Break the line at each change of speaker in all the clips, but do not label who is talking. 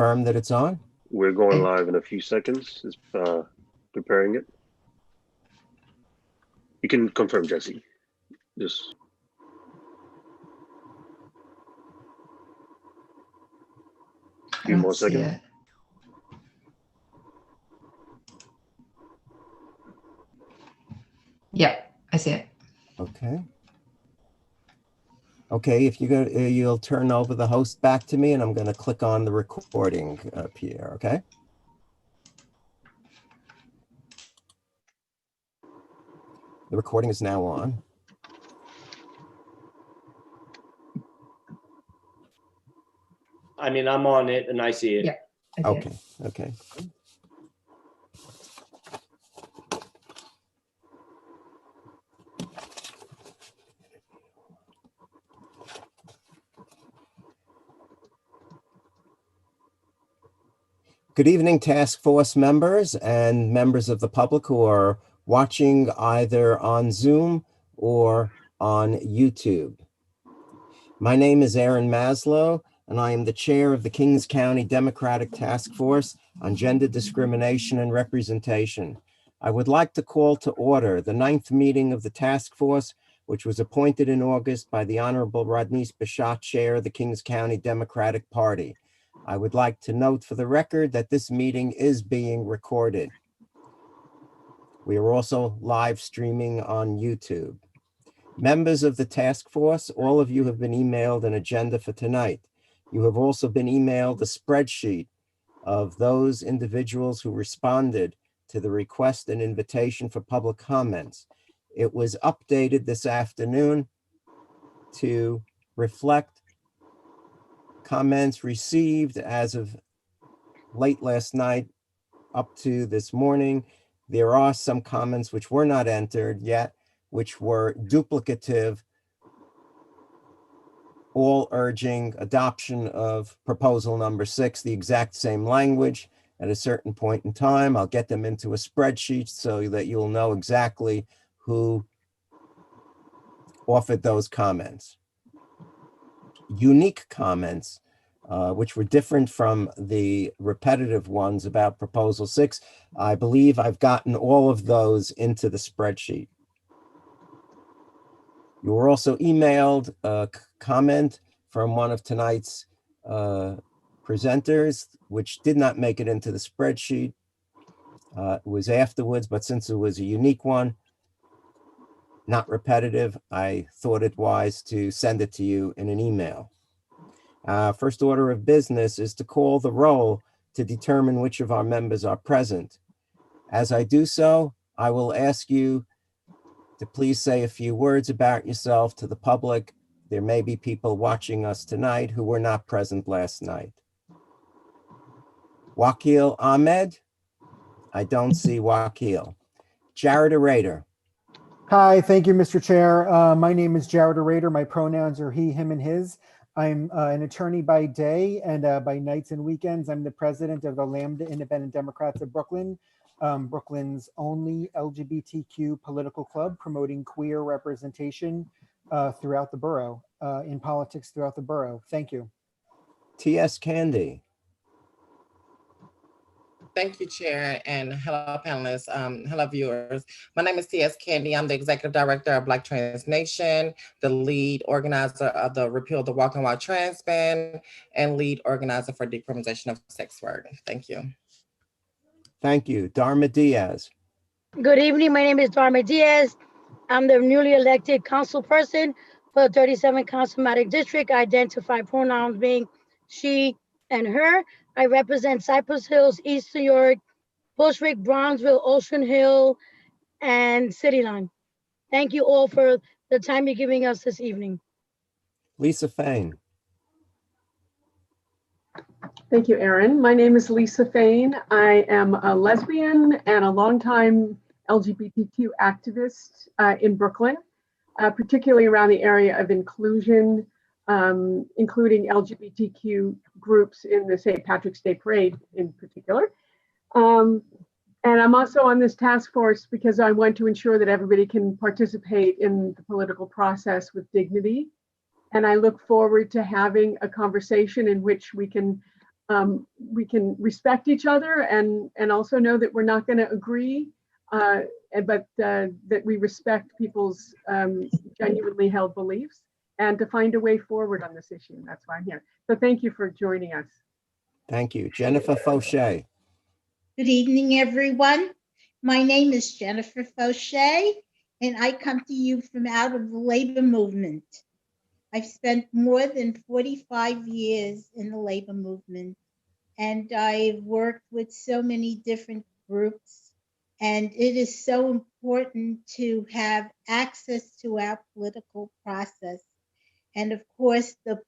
confirm that it's on?
We're going live in a few seconds. It's preparing it. You can confirm, Jesse. Just a few more seconds.
Yep, I see it.
Okay. Okay, if you go, you'll turn over the host back to me, and I'm going to click on the recording, Pierre. Okay. The recording is now on.
I mean, I'm on it and I see it.
Yeah. I see
Okay.
it.
Okay. Good evening, task force members and members of the public who are watching either on Zoom or on YouTube. My name is Aaron Maslow, and I am the chair of the Kings County Democratic Task Force on Gender Discrimination and Representation. I would like to call to order the 9th meeting of the task force, which was appointed in August by the Honorable Rodney's Bachat, chair of the Kings County Democratic Party. I would like to note for the record that this meeting is being recorded. We are also live streaming on YouTube. Members of the task force, all of you have been emailed an agenda for tonight. You have also been emailed a spreadsheet of those individuals who responded to the request and invitation for public comments. It was updated this afternoon to reflect comments received as of late last night up to this morning. There are some comments which were not entered yet, which were duplicative, all urging adoption of proposal number 6, the exact same language at a certain point in time. I'll get them into a spreadsheet so that you'll know exactly who offered those comments. Unique comments, which were different from the repetitive ones about proposal 6. I believe I've gotten all of those into the spreadsheet. You were also emailed a comment from one of tonight's presenters, which did not make it into the spreadsheet. It was afterwards, but since it was a unique one, not repetitive, I thought it wise to send it to you in an email. First order of business is to call the roll to determine which of our members are present. As I do so, I will ask you to please say a few words about yourself to the public. There may be people watching us tonight who were not present last night. Wakil Ahmed? I don't see Wakil. Jared Arader.
Hi, thank you, Mr. Chair. My name is Jared Arader. My pronouns are he, him, and his. I'm an attorney by day, and by nights and weekends, I'm the president of the Lambda Independent Democrats of Brooklyn, Brooklyn's only LGBTQ political club promoting queer representation throughout the borough, in politics throughout the borough. Thank you.
T.S. Candy.
Thank you, Chair, and hello, panelists. Hello, viewers. My name is T.S. Candy. I'm the Executive Director of Black Trans Nation, the lead organizer of the Repeal the Walking While Trans Ban, and lead organizer for decriminalization of sex work. Thank you.
Thank you. Dharma Diaz.
Good evening. My name is Dharma Diaz. I'm the newly elected council person for the 37th Councilmatic District. I identify pronouns being she and her. I represent Cypress Hills, East New York, Bushwick, Bronzeville, Ocean Hill, and Cityline. Thank you all for the time you're giving us this evening.
Lisa Fane.
Thank you, Aaron. My name is Lisa Fane. I am a lesbian and a longtime LGBTQ activist in Brooklyn, particularly around the area of inclusion, including LGBTQ groups in the St. Patrick's Day Parade in particular. And I'm also on this task force because I want to ensure that everybody can participate in the political process with dignity. And I look forward to having a conversation in which we can we can respect each other and also know that we're not going to agree, but that we respect people's genuinely held beliefs, and to find a way forward on this issue. That's why I'm here. So thank you for joining us.
Thank you. Jennifer Fauché.
Good evening, everyone. My name is Jennifer Fauché, and I come to you from out of the labor movement. I've spent more than 45 years in the labor movement, and I've worked with so many different groups, and it is so important to have access to our political process. And of course, the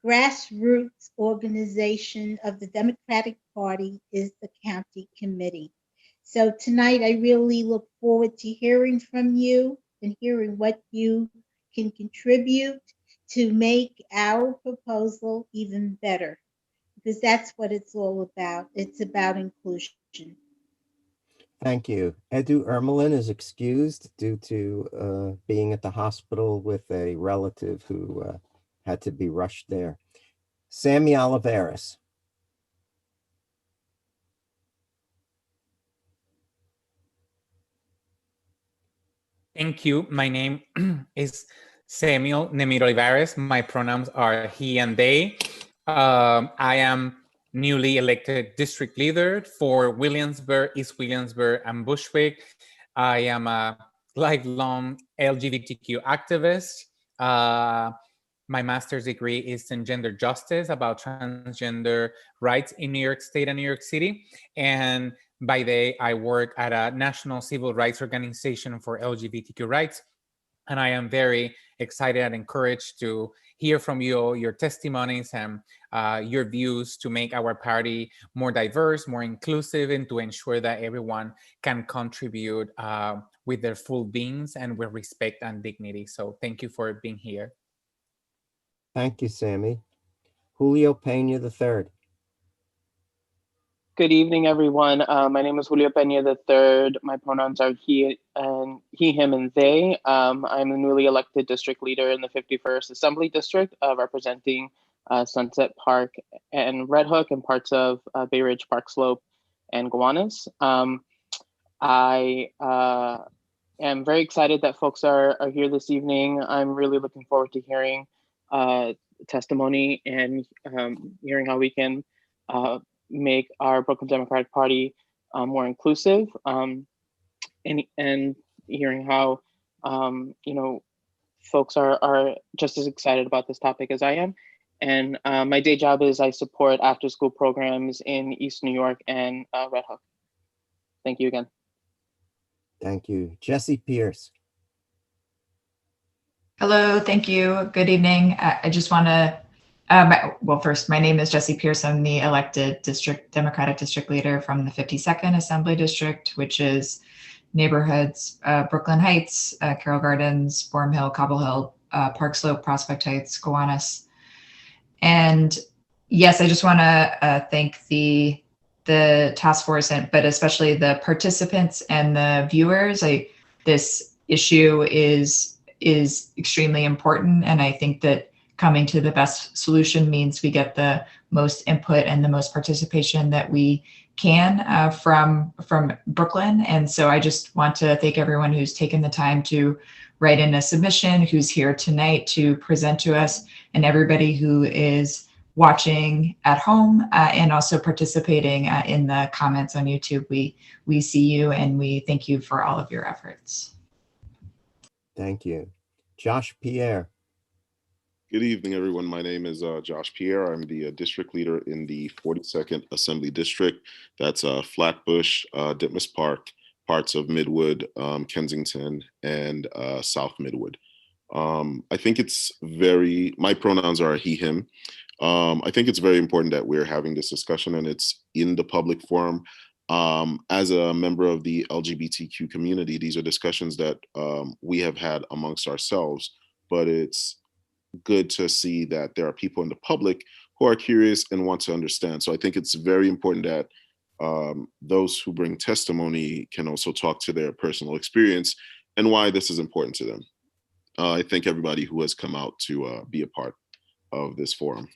grassroots organization of the Democratic Party is the county committee. So tonight, I really look forward to hearing from you and hearing what you can contribute to make our proposal even better, because that's what it's all about. It's about inclusion.
Thank you. Edu Ermelin is excused due to being at the hospital with a relative who had to be rushed there. Sammy Oliveras.
Thank you. My name is Samuel Nemir Olivares. My pronouns are he and they. I am newly elected district leader for Williamsburg, East Williamsburg, and Bushwick. I am a lifelong LGBTQ activist. My master's degree is in gender justice, about transgender rights in New York State and New York City. And by day, I work at a national civil rights organization for LGBTQ rights. And I am very excited and encouraged to hear from you, your testimonies and your views to make our party more diverse, more inclusive, and to ensure that everyone can contribute with their full beings and with respect and dignity. So thank you for being here.
Thank you, Sammy. Julio Pena III.
Good evening, everyone. My name is Julio Pena III. My pronouns are he, him, and they. I'm the newly elected district leader in the 51st Assembly District, representing Sunset Park and Red Hook and parts of Bay Ridge, Park Slope, and Gowanus. I am very excited that folks are here this evening. I'm really looking forward to hearing testimony and hearing how we can make our Brooklyn Democratic Party more inclusive, and hearing how folks are just as excited about this topic as I am. And my day job is I support after-school programs in East New York and Red Hook. Thank you again.
Thank you. Jesse Pierce.
Hello, thank you. Good evening. I just want to, well, first, my name is Jesse Pierce. I'm the elected Democratic district leader from the 52nd Assembly District, which is neighborhoods, Brooklyn Heights, Carroll Gardens, Boerum Hill, Cobble Hill, Park Slope, Prospect Heights, Gowanus. And yes, I just want to thank the task force, but especially the participants and the viewers. This issue is extremely important, and I think that coming to the best solution means we get the most input and the most participation that we can from Brooklyn. And so I just want to thank everyone who's taken the time to write in a submission, who's here tonight to present to us, and everybody who is watching at home and also participating in the comments on YouTube. We see you and we thank you for all of your efforts.
Thank you. Josh Pierre.
Good evening, everyone. My name is Josh Pierre. I'm the district leader in the 42nd Assembly District. That's Flatbush, Ditmas Park, parts of Midwood, Kensington, and South Midwood. I think it's my pronouns are he, him. I think it's very important that we're having this discussion and it's in the public forum. As a member of the LGBTQ community, these are discussions that we have had amongst ourselves, but it's good to see that there are people in the public who are curious and want to understand. So I think it's very important that those who bring testimony can also talk to their personal experience and why this is important to them. I thank everybody who has come out to be a part of this forum.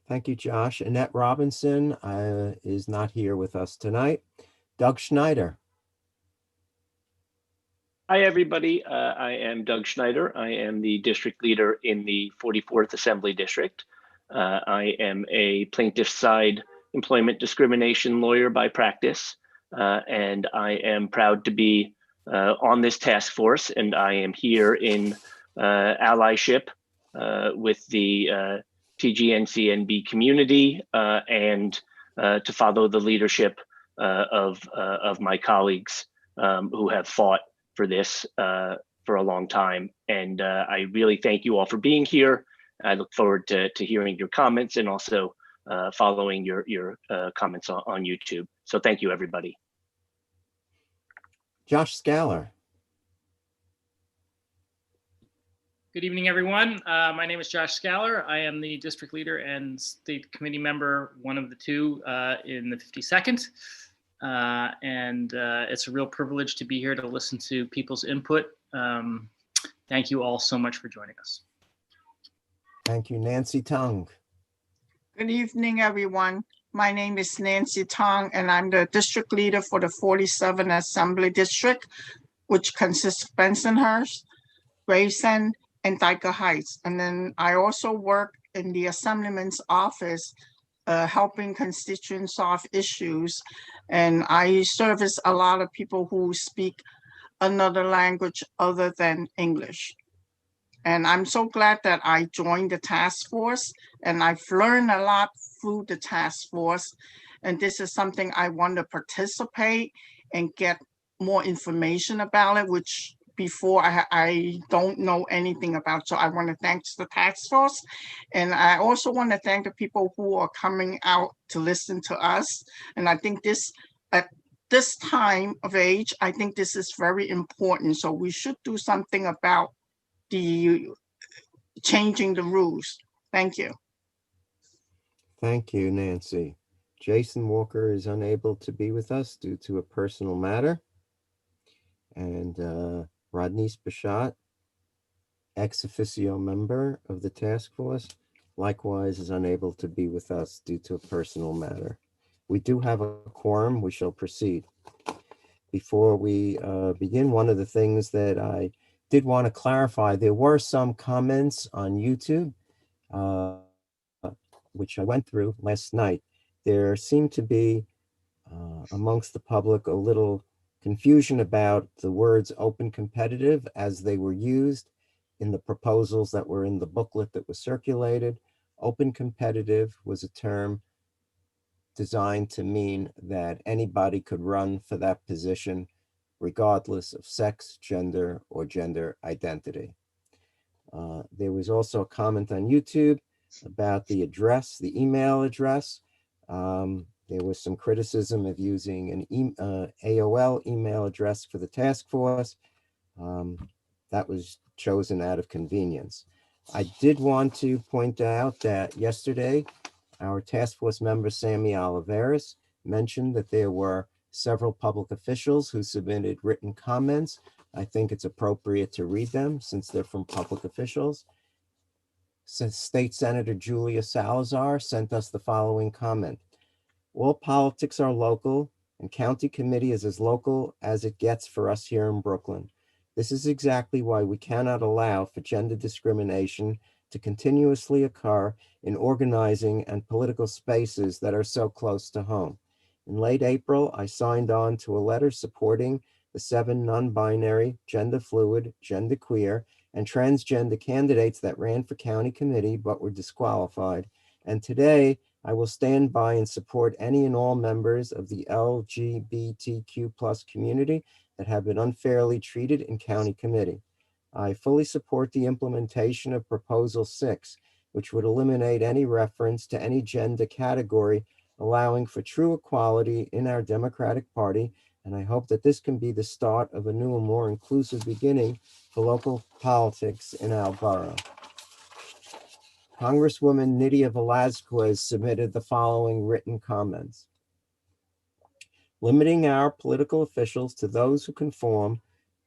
Thank you, Josh. Annette Robinson is not here with us tonight. Doug Schneider.
Hi, everybody. I am Doug Schneider. I am the district leader in the 44th Assembly District. I am a plaintiff side employment discrimination lawyer by practice, and I am proud to be on this task force, and I am here in allyship with the TGNCNB community and to follow the leadership of my colleagues who have fought for this for a long time. And I really thank you all for being here. I look forward to hearing your comments and also following your comments on YouTube. So thank you, everybody.
Josh Scalar.
Good evening, everyone. My name is Josh Scalar. I am the district leader and state committee member, one of the two in the 52nd. And it's a real privilege to be here to listen to people's input. Thank you all so much for joining us.
Thank you, Nancy Tong.
Good evening, everyone. My name is Nancy Tong, and I'm the district leader for the 47th Assembly District, which consists of Bensonhurst, Gravesend, and Dyker Heights. And then I also work in the Assemblyman's office, helping constituents solve issues. And I service a lot of people who speak another language other than English. And I'm so glad that I joined the task force, and I've learned a lot through the task force. And this is something I want to participate and get more information about it, which before I don't know anything about. So I want to thank the task force. And I also want to thank the people who are coming out to listen to us. And I think this, at this time of age, I think this is very important. So we should do something about the changing the rules. Thank you.
Thank you, Nancy. Jason Walker is unable to be with us due to a personal matter. And Rodney Spachat, ex officio member of the task force, likewise is unable to be with us due to a personal matter. We do have a quorum. We shall proceed. Before we begin, one of the things that I did want to clarify, there were some comments on YouTube, which I went through last night. There seemed to be amongst the public a little confusion about the words open competitive as they were used in the proposals that were in the booklet that was circulated. Open competitive was a term designed to mean that anybody could run for that position regardless of sex, gender, or gender identity. There was also a comment on YouTube about the address, the email address. There was some criticism of using an AOL email address for the task force. That was chosen out of convenience. I did want to point out that yesterday, our task force member, Sammy Oliveras, mentioned that there were several public officials who submitted written comments. I think it's appropriate to read them since they're from public officials. Since State Senator Julia Salazar sent us the following comment. All politics are local, and county committee is as local as it gets for us here in Brooklyn. This is exactly why we cannot allow for gender discrimination to continuously occur in organizing and political spaces that are so close to home. In late April, I signed on to a letter supporting the 7 non-binary, gender fluid, genderqueer, and transgender candidates that ran for county committee but were disqualified. And today, I will stand by and support any and all members of the LGBTQ+ community that have been unfairly treated in county committee. I fully support the implementation of Proposal 6, which would eliminate any reference to any gender category, allowing for true equality in our Democratic Party. And I hope that this can be the start of a new and more inclusive beginning for local politics in our borough. Congresswoman Nydia Velazquez submitted the following written comments. Limiting our political officials to those who conform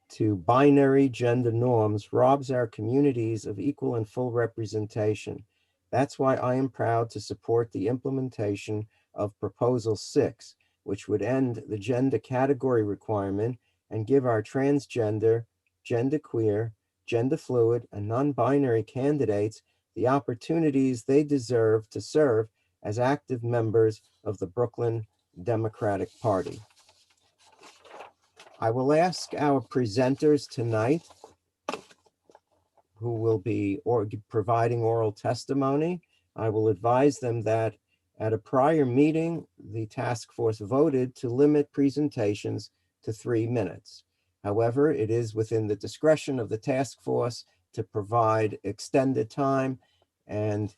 to binary gender norms robs our communities of equal and full representation. That's why I am proud to support the implementation of Proposal 6, which would end the gender category requirement and give our transgender, genderqueer, gender fluid, and non-binary candidates the opportunities they deserve to serve as active members of the Brooklyn Democratic Party. I will ask our presenters tonight, who will be providing oral testimony. I will advise them that at a prior meeting, the task force voted to limit presentations to 3 minutes. However, it is within the discretion of the task force to provide extended time. And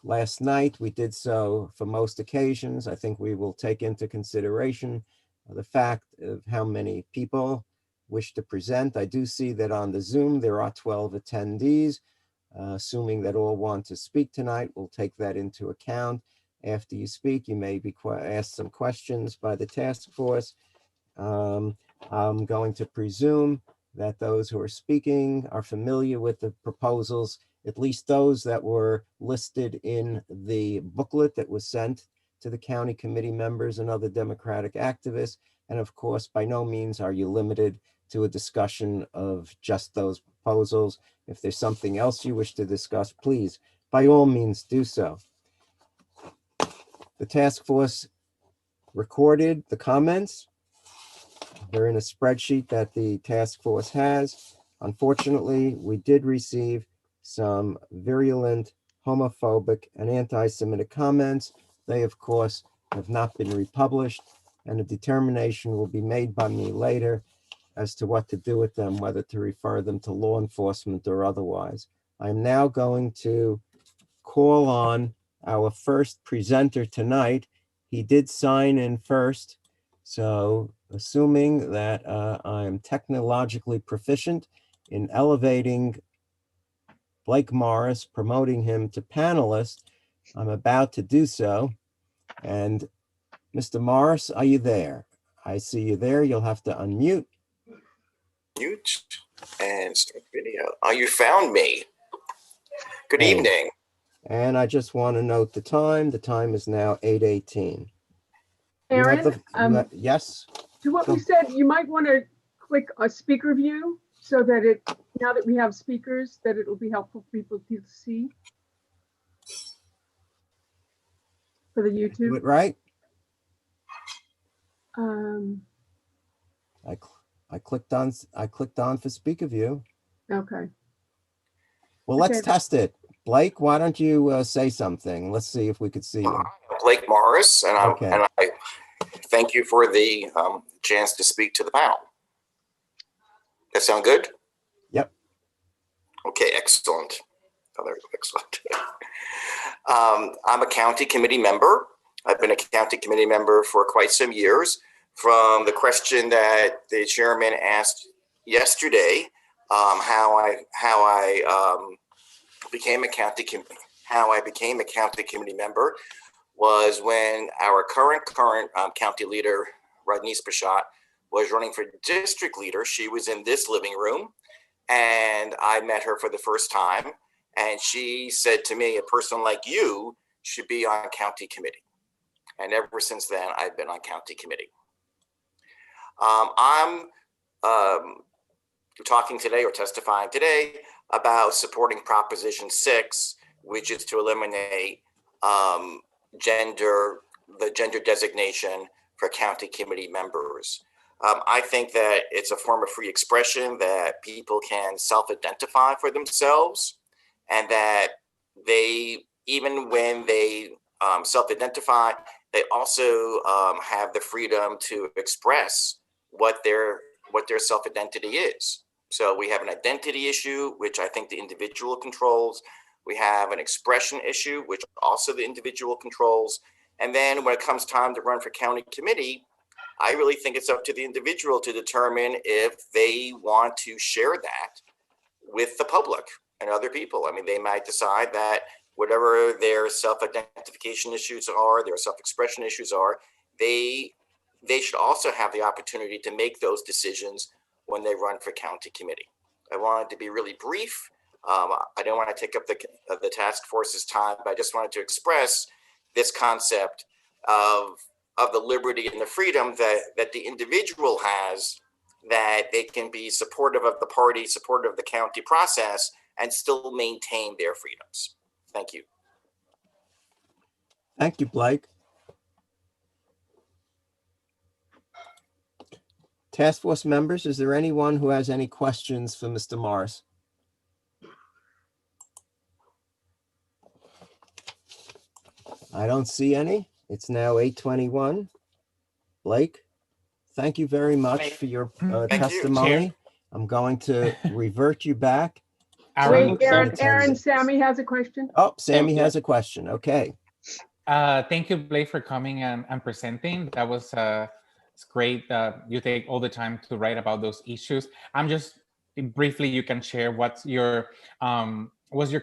last night we did so for most occasions. I think we will take into consideration the fact of how many people wish to present. I do see that on the Zoom there are 12 attendees. Assuming that all want to speak tonight, we'll take that into account. After you speak, you may be asked some questions by the task force. I'm going to presume that those who are speaking are familiar with the proposals, at least those that were listed in the booklet that was sent to the county committee members and other Democratic activists. And of course, by no means are you limited to a discussion of just those proposals. If there's something else you wish to discuss, please, by all means, do so. The task force recorded the comments. They're in a spreadsheet that the task force has. Unfortunately, we did receive some virulent, homophobic, and anti-Semitic comments. They, of course, have not been republished, and a determination will be made by me later as to what to do with them, whether to refer them to law enforcement or otherwise. I'm now going to call on our first presenter tonight. He did sign in first, so assuming that I'm technologically proficient in elevating Blake Morris, promoting him to panelist, I'm about to do so. And Mr. Morris, are you there? I see you there. You'll have to unmute.
Mute and start video. Oh, you found me. Good
Hey.
evening.
And I just want to note the time. The time is now 8:18.
Aaron,
yes?
to what we said, you might want to click a speaker view so that it, now that we have speakers, that it will be helpful for people to see for the YouTube.
Do it right? I clicked on for speaker view.
Okay.
Well, let's test it. Blake, why don't you say something? Let's see if we could see you.
I'm Blake Morris, and
Okay.
I thank you for the chance to speak to the panel. That sound good?
Yep.
Okay, excellent. Oh, there we go, excellent. I'm a county committee member. I've been a county committee member for quite some years. From the question that the chairman asked yesterday, how I became a county committee member was when our current county leader, Rodney Spachat, was running for district leader. She was in this living room, and I met her for the first time. And she said to me, a person like you should be on county committee. And ever since then, I've been on county committee. I'm talking today or testifying today about supporting Proposition 6, which is to eliminate the gender designation for county committee members. I think that it's a form of free expression, that people can self-identify for themselves, and that they, even when they self-identify, they also have the freedom to express what their self-identity is. So we have an identity issue, which I think the individual controls. We have an expression issue, which also the individual controls. And then when it comes time to run for county committee, I really think it's up to the individual to determine if they want to share that with the public and other people. I mean, they might decide that whatever their self-identification issues are, their self-expression issues are, they should also have the opportunity to make those decisions when they run for county committee. I wanted to be really brief. I don't want to take up the task force's time, but I just wanted to express this concept of the liberty and the freedom that the individual has, that they can be supportive of the party, supportive of the county process, and still maintain their freedoms. Thank you.
Thank you, Blake. Task force members, is there anyone who has any questions for Mr. Morris? I don't see any. It's now 8:21. Blake, thank you very much for your testimony. I'm going to revert you back.
Wait, Aaron, Sammy has a question.
Oh, Sammy has a question. Okay.
Thank you, Blake, for coming and presenting. That was it's great. You take all the time to write about those issues. I'm just briefly, you can share what's your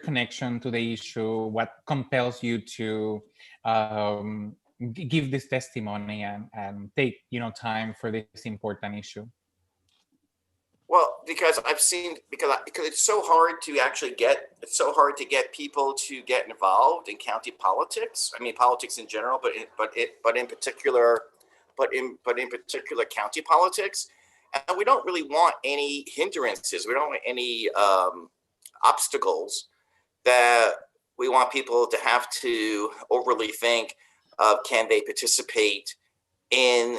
connection to the issue, what compels you to give this testimony and take time for this important issue.
Well, because I've seen, because it's so hard to actually get, it's so hard to get people to get involved in county politics. I mean, politics in general, but in particular county politics. And we don't really want any hindrances. We don't want any obstacles that we want people to have to overly think of, can they participate in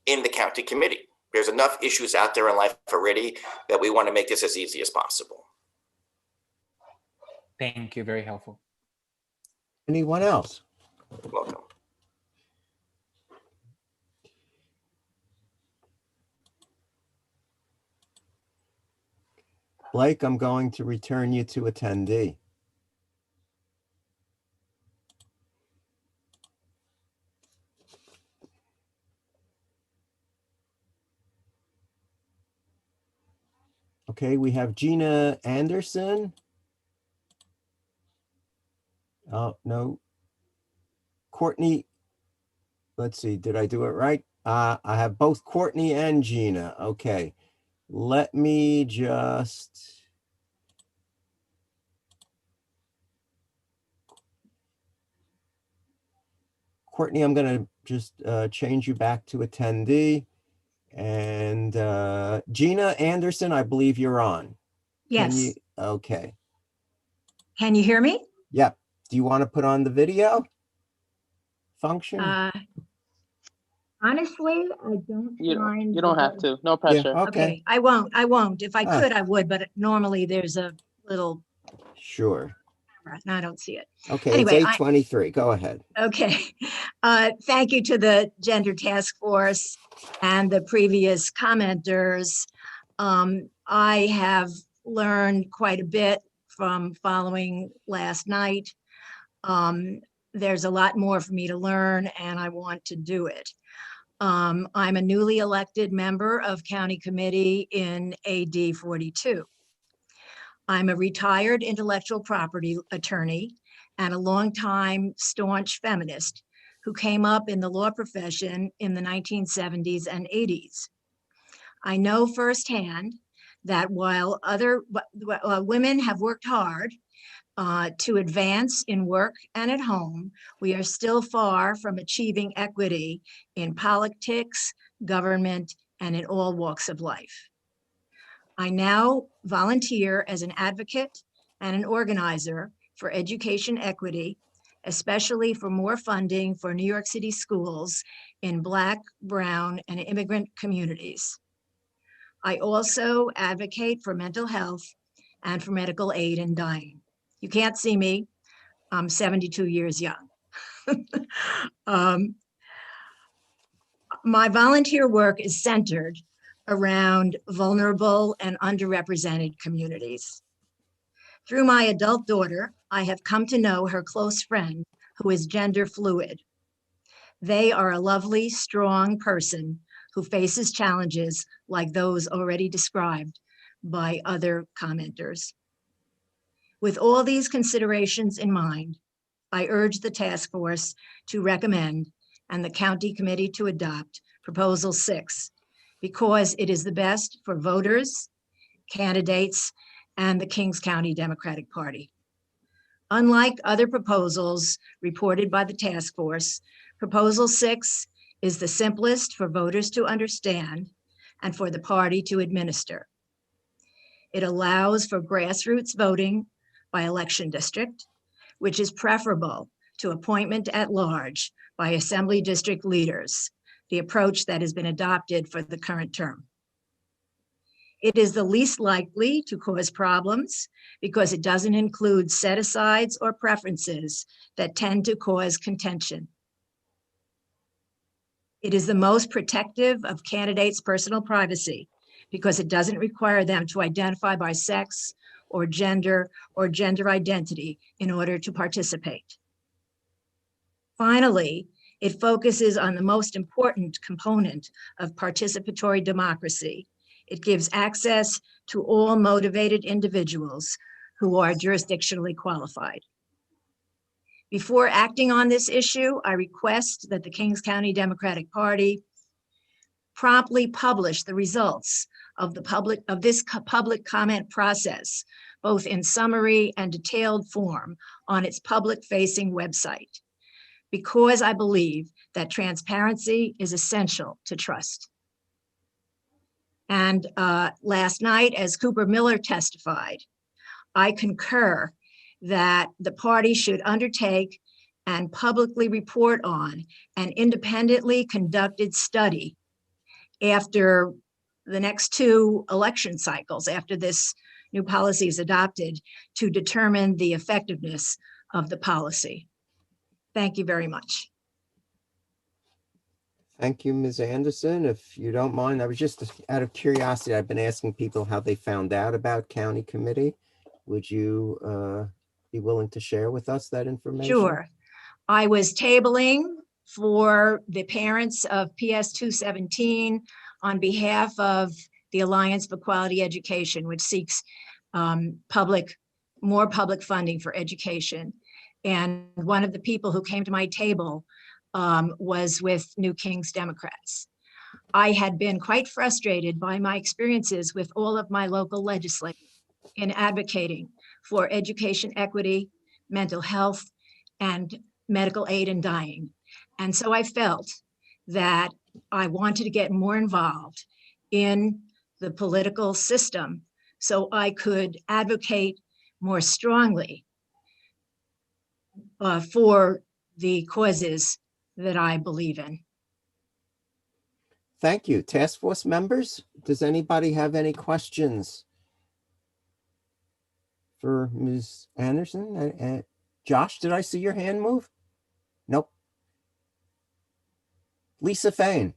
the county committee? There's enough issues out there in life already that we want to make this as easy as possible.
Thank you, very helpful.
Anyone else?
Welcome.
Blake, I'm going to return you to attendee. Okay, we have Gina Anderson. Oh, no. Courtney, let's see, did I do it right? I have both Courtney and Gina. Okay, let me just. Courtney, I'm going to just change you back to attendee. And Gina Anderson, I believe you're on.
Yes.
Okay.
Can you hear me?
Yep. Do you want to put on the video function?
Honestly, I don't mind.
You don't have to. No pressure.
Yeah, okay.
I won't. If I could, I would, but normally there's a little.
Sure.
And I don't see it.
Okay,
anyway,
it's 8:23. Go ahead.
Okay. Thank you to the Gender Task Force and the previous commenters. I have learned quite a bit from following last night. There's a lot more for me to learn, and I want to do it. I'm a newly elected member of County Committee in AD 42. I'm a retired intellectual property attorney and a longtime staunch feminist who came up in the law profession in the 1970s and 80s. I know firsthand that while other women have worked hard to advance in work and at home, we are still far from achieving equity in politics, government, and in all walks of life. I now volunteer as an advocate and an organizer for education equity, especially for more funding for New York City schools in Black, Brown, and immigrant communities. I also advocate for mental health and for medical aid in dying. You can't see me, I'm 72 years young. My volunteer work is centered around vulnerable and underrepresented communities. Through my adult daughter, I have come to know her close friend who is gender fluid. They are a lovely, strong person who faces challenges like those already described by other commenters. With all these considerations in mind, I urge the task force to recommend and the county committee to adopt Proposal 6 because it is the best for voters, candidates, and the Kings County Democratic Party. Unlike other proposals reported by the task force, Proposal 6 is the simplest for voters to understand and for the party to administer. It allows for grassroots voting by election district, which is preferable to appointment at large by assembly district leaders, the approach that has been adopted for the current term. It is the least likely to cause problems because it doesn't include set-asides or preferences that tend to cause contention. It is the most protective of candidates' personal privacy because it doesn't require them to identify by sex or gender identity in order to participate. Finally, it focuses on the most important component of participatory democracy. It gives access to all motivated individuals who are jurisdictionally qualified. Before acting on this issue, I request that the Kings County Democratic Party promptly publish the results of this public comment process, both in summary and detailed form on its public-facing website, because I believe that transparency is essential to trust. And last night, as Cooper Miller testified, I concur that the party should undertake and publicly report on an independently conducted study after the next 2 election cycles, after this new policy is adopted, to determine the effectiveness of the policy. Thank you very much.
Thank you, Ms. Anderson. If you don't mind, I was just out of curiosity, I've been asking people how they found out about county committee. Would you be willing to share with us that information?
Sure. I was tabling for the parents of PS 217 on behalf of the Alliance for Quality Education, which seeks more public funding for education. And one of the people who came to my table was with New Kings Democrats. I had been quite frustrated by my experiences with all of my local legislators in advocating for education equity, mental health, and medical aid in dying. And so I felt that I wanted to get more involved in the political system so I could advocate more strongly for the causes that I believe in.
Thank you. Task force members, does anybody have any questions for Ms. Anderson? Josh, did I see your hand move? Nope. Lisa Fane.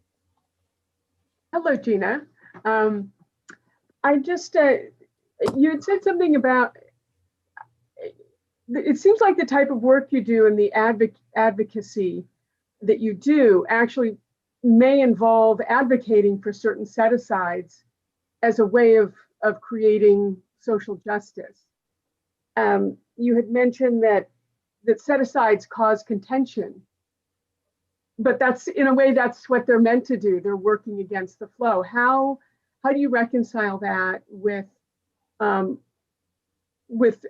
Hello, Gina. I just, you had said something about, it seems like the type of work you do and the advocacy that you do actually may involve advocating for certain set-asides as a way of creating social justice. You had mentioned that set-asides cause contention, but that's, in a way, that's what they're meant to do. They're working against the flow. How do you reconcile that with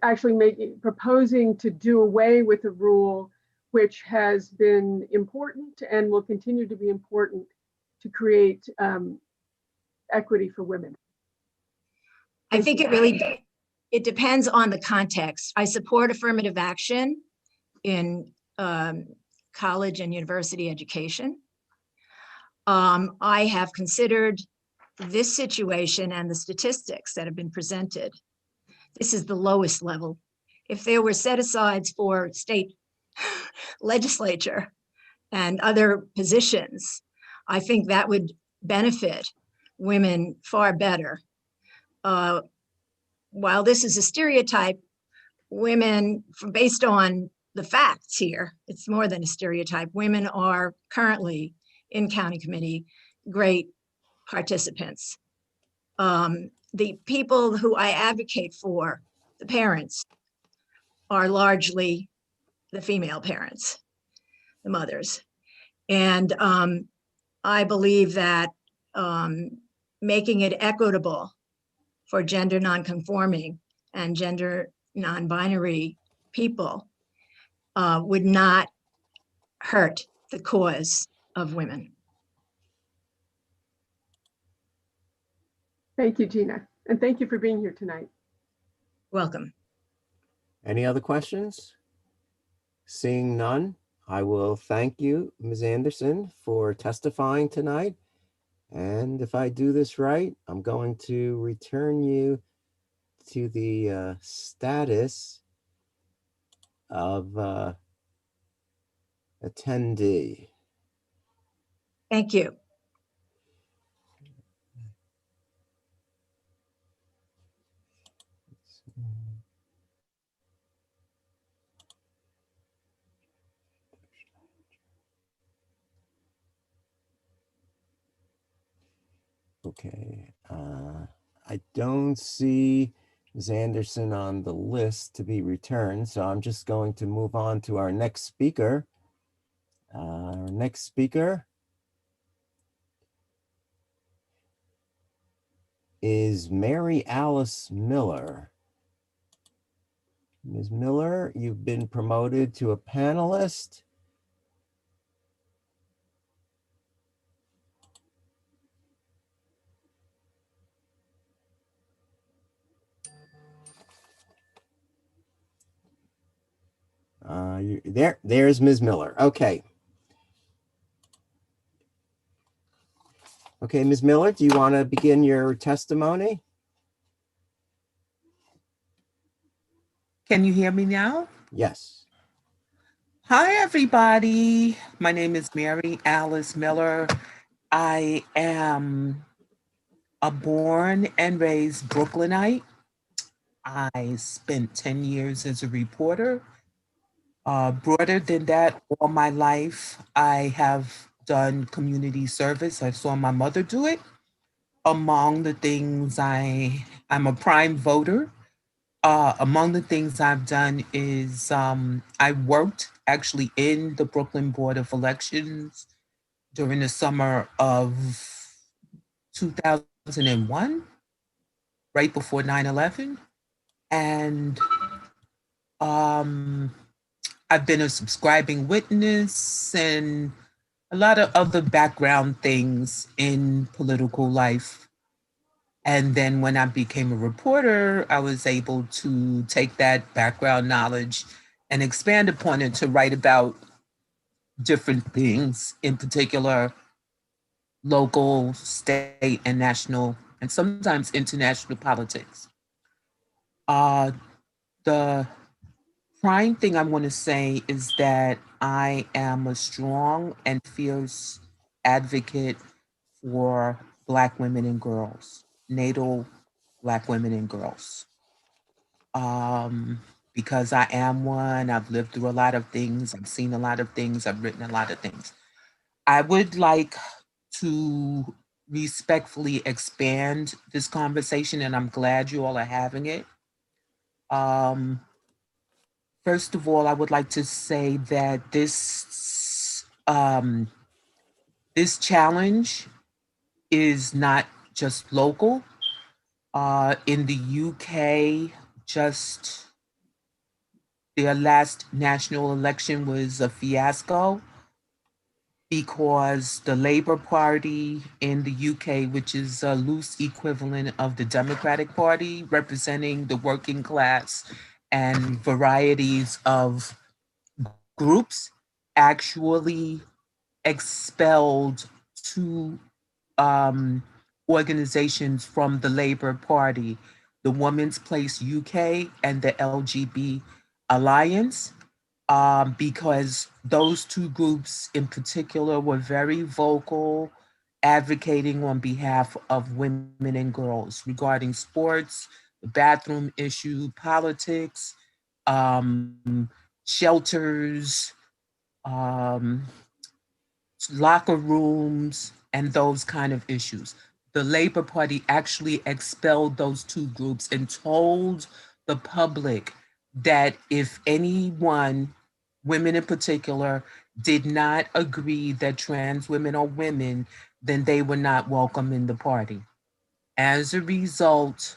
actually proposing to do away with a rule which has been important and will continue to be important to create equity for women?
I think it depends on the context. I support affirmative action in college and university education. I have considered this situation and the statistics that have been presented. This is the lowest level. If there were set-asides for state legislature and other positions, I think that would benefit women far better. While this is a stereotype, women, based on the facts here, it's more than a stereotype. Women are currently in county committee great participants. The people who I advocate for, the parents, are largely the female parents, the mothers. And I believe that making it equitable for gender nonconforming and gender non-binary people would not hurt the cause of women.
Thank you, Gina. And thank you for being here tonight.
Welcome.
Any other questions? Seeing none, I will thank you, Ms. Anderson, for testifying tonight. And if I do this right, I'm going to return you to the status of attendee.
Thank you.
Okay, I don't see Ms. Anderson on the list to be returned, so I'm just going to move on to our next speaker. Our next speaker is Mary Alice Miller. Ms. Miller, you've been promoted to a panelist. There's Ms. Miller. Okay. Okay, Ms. Miller, do you want to begin your testimony?
Can you hear me now?
Yes.
Hi, everybody. My name is Mary Alice Miller. I am a born and raised Brooklynite. I spent 10 years as a reporter. Broader than that, all my life, I have done community service. I saw my mother do it. Among the things, I'm a prime voter. Among the things I've done is I worked actually in the Brooklyn Board of Elections during the summer of 2001, right before 9/11. And I've been a subscribing witness and a lot of other background things in political life. And then when I became a reporter, I was able to take that background knowledge and expand upon it to write about different things, in particular, local, state, and national, and sometimes international politics. The prime thing I want to say is that I am a strong and fierce advocate for Black women and girls, natal Black women and girls. Because I am one, I've lived through a lot of things, I've seen a lot of things, I've written a lot of things. I would like to respectfully expand this conversation, and I'm glad you all are having it. First of all, I would like to say that this challenge is not just local. In the UK, just their last national election was a fiasco because the Labour Party in the UK, which is a loose equivalent of the Democratic Party, representing the working class and varieties of groups, actually expelled two organizations from the Labour Party, the Women's Place UK and the LGB Alliance, because those two groups in particular were very vocal, advocating on behalf of women and girls regarding sports, the bathroom issue, politics, shelters, locker rooms, and those kind of issues. The Labour Party actually expelled those two groups and told the public that if anyone, women in particular, did not agree that trans women are women, then they were not welcome in the party. As a result,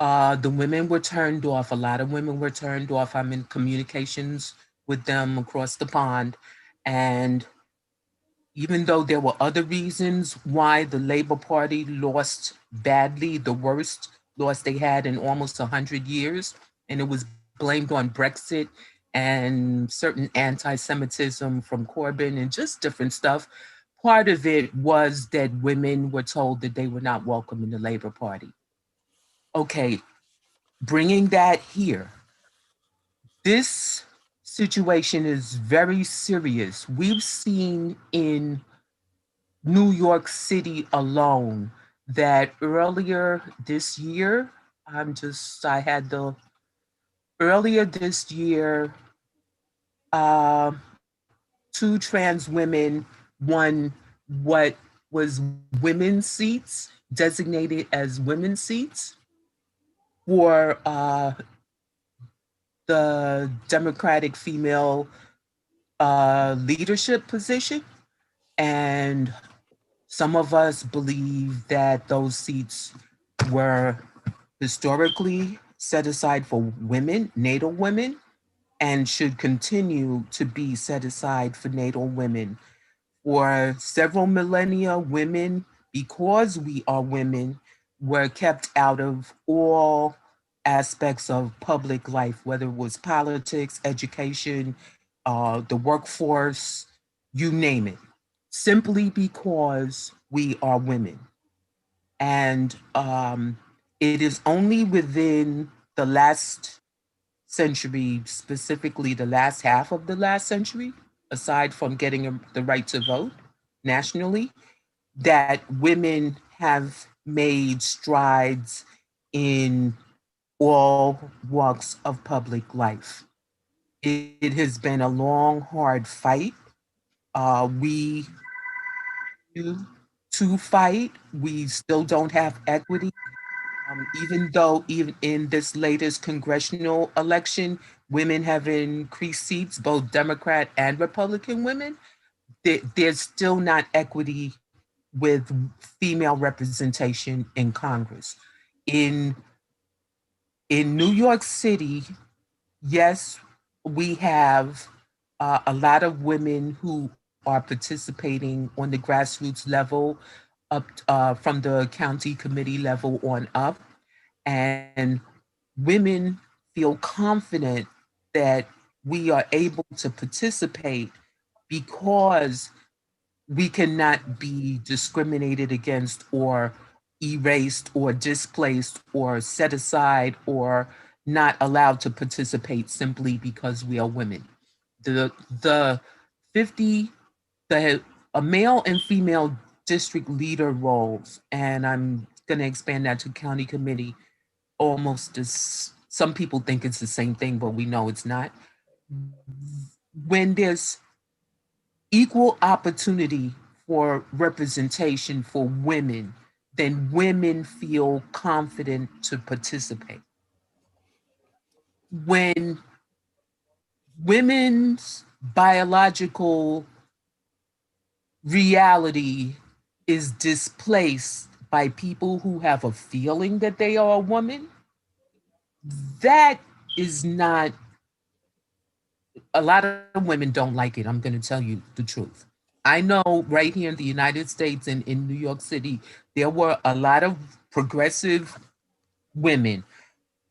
The women were turned off. A lot of women were turned off. I'm in communications with them across the pond. And even though there were other reasons why the Labour Party lost badly, the worst loss they had in almost 100 years, and it was blamed on Brexit and certain anti-Semitism from Corbyn and just different stuff. Part of it was that women were told that they were not welcome in the Labour Party. Okay, bringing that here, this situation is very serious. We've seen in New York City alone that earlier this year, earlier this year, 2 trans women won what was women's seats, designated as women's seats for the Democratic female leadership position. And some of us believe that those seats were historically set aside for women, natal women, and should continue to be set aside for natal women. For several millennia, women, because we are women, were kept out of all aspects of public life, whether it was politics, education, the workforce, you name it, simply because we are women. And it is only within the last century, specifically the last half of the last century, aside from getting the right to vote nationally, that women have made strides in all walks of public life. It has been a long, hard fight. We to fight. We still don't have equity. Even though even in this latest congressional election, women have increased seats, both Democrat and Republican women, there's still not equity with female representation in Congress. In New York City, yes, we have a lot of women who are participating on the grassroots level, up from the county committee level on up. And women feel confident that we are able to participate because we cannot be discriminated against or erased or displaced or set aside or not allowed to participate simply because we are women. A male and female district leader roles, and I'm going to expand that to county committee, almost as some people think it's the same thing, but we know it's not. When there's equal opportunity for representation for women, then women feel confident to participate. When women's biological reality is displaced by people who have a feeling that they are a woman, that is not, a lot of women don't like it. I'm going to tell you the truth. I know right here in the United States and in New York City, there were a lot of progressive women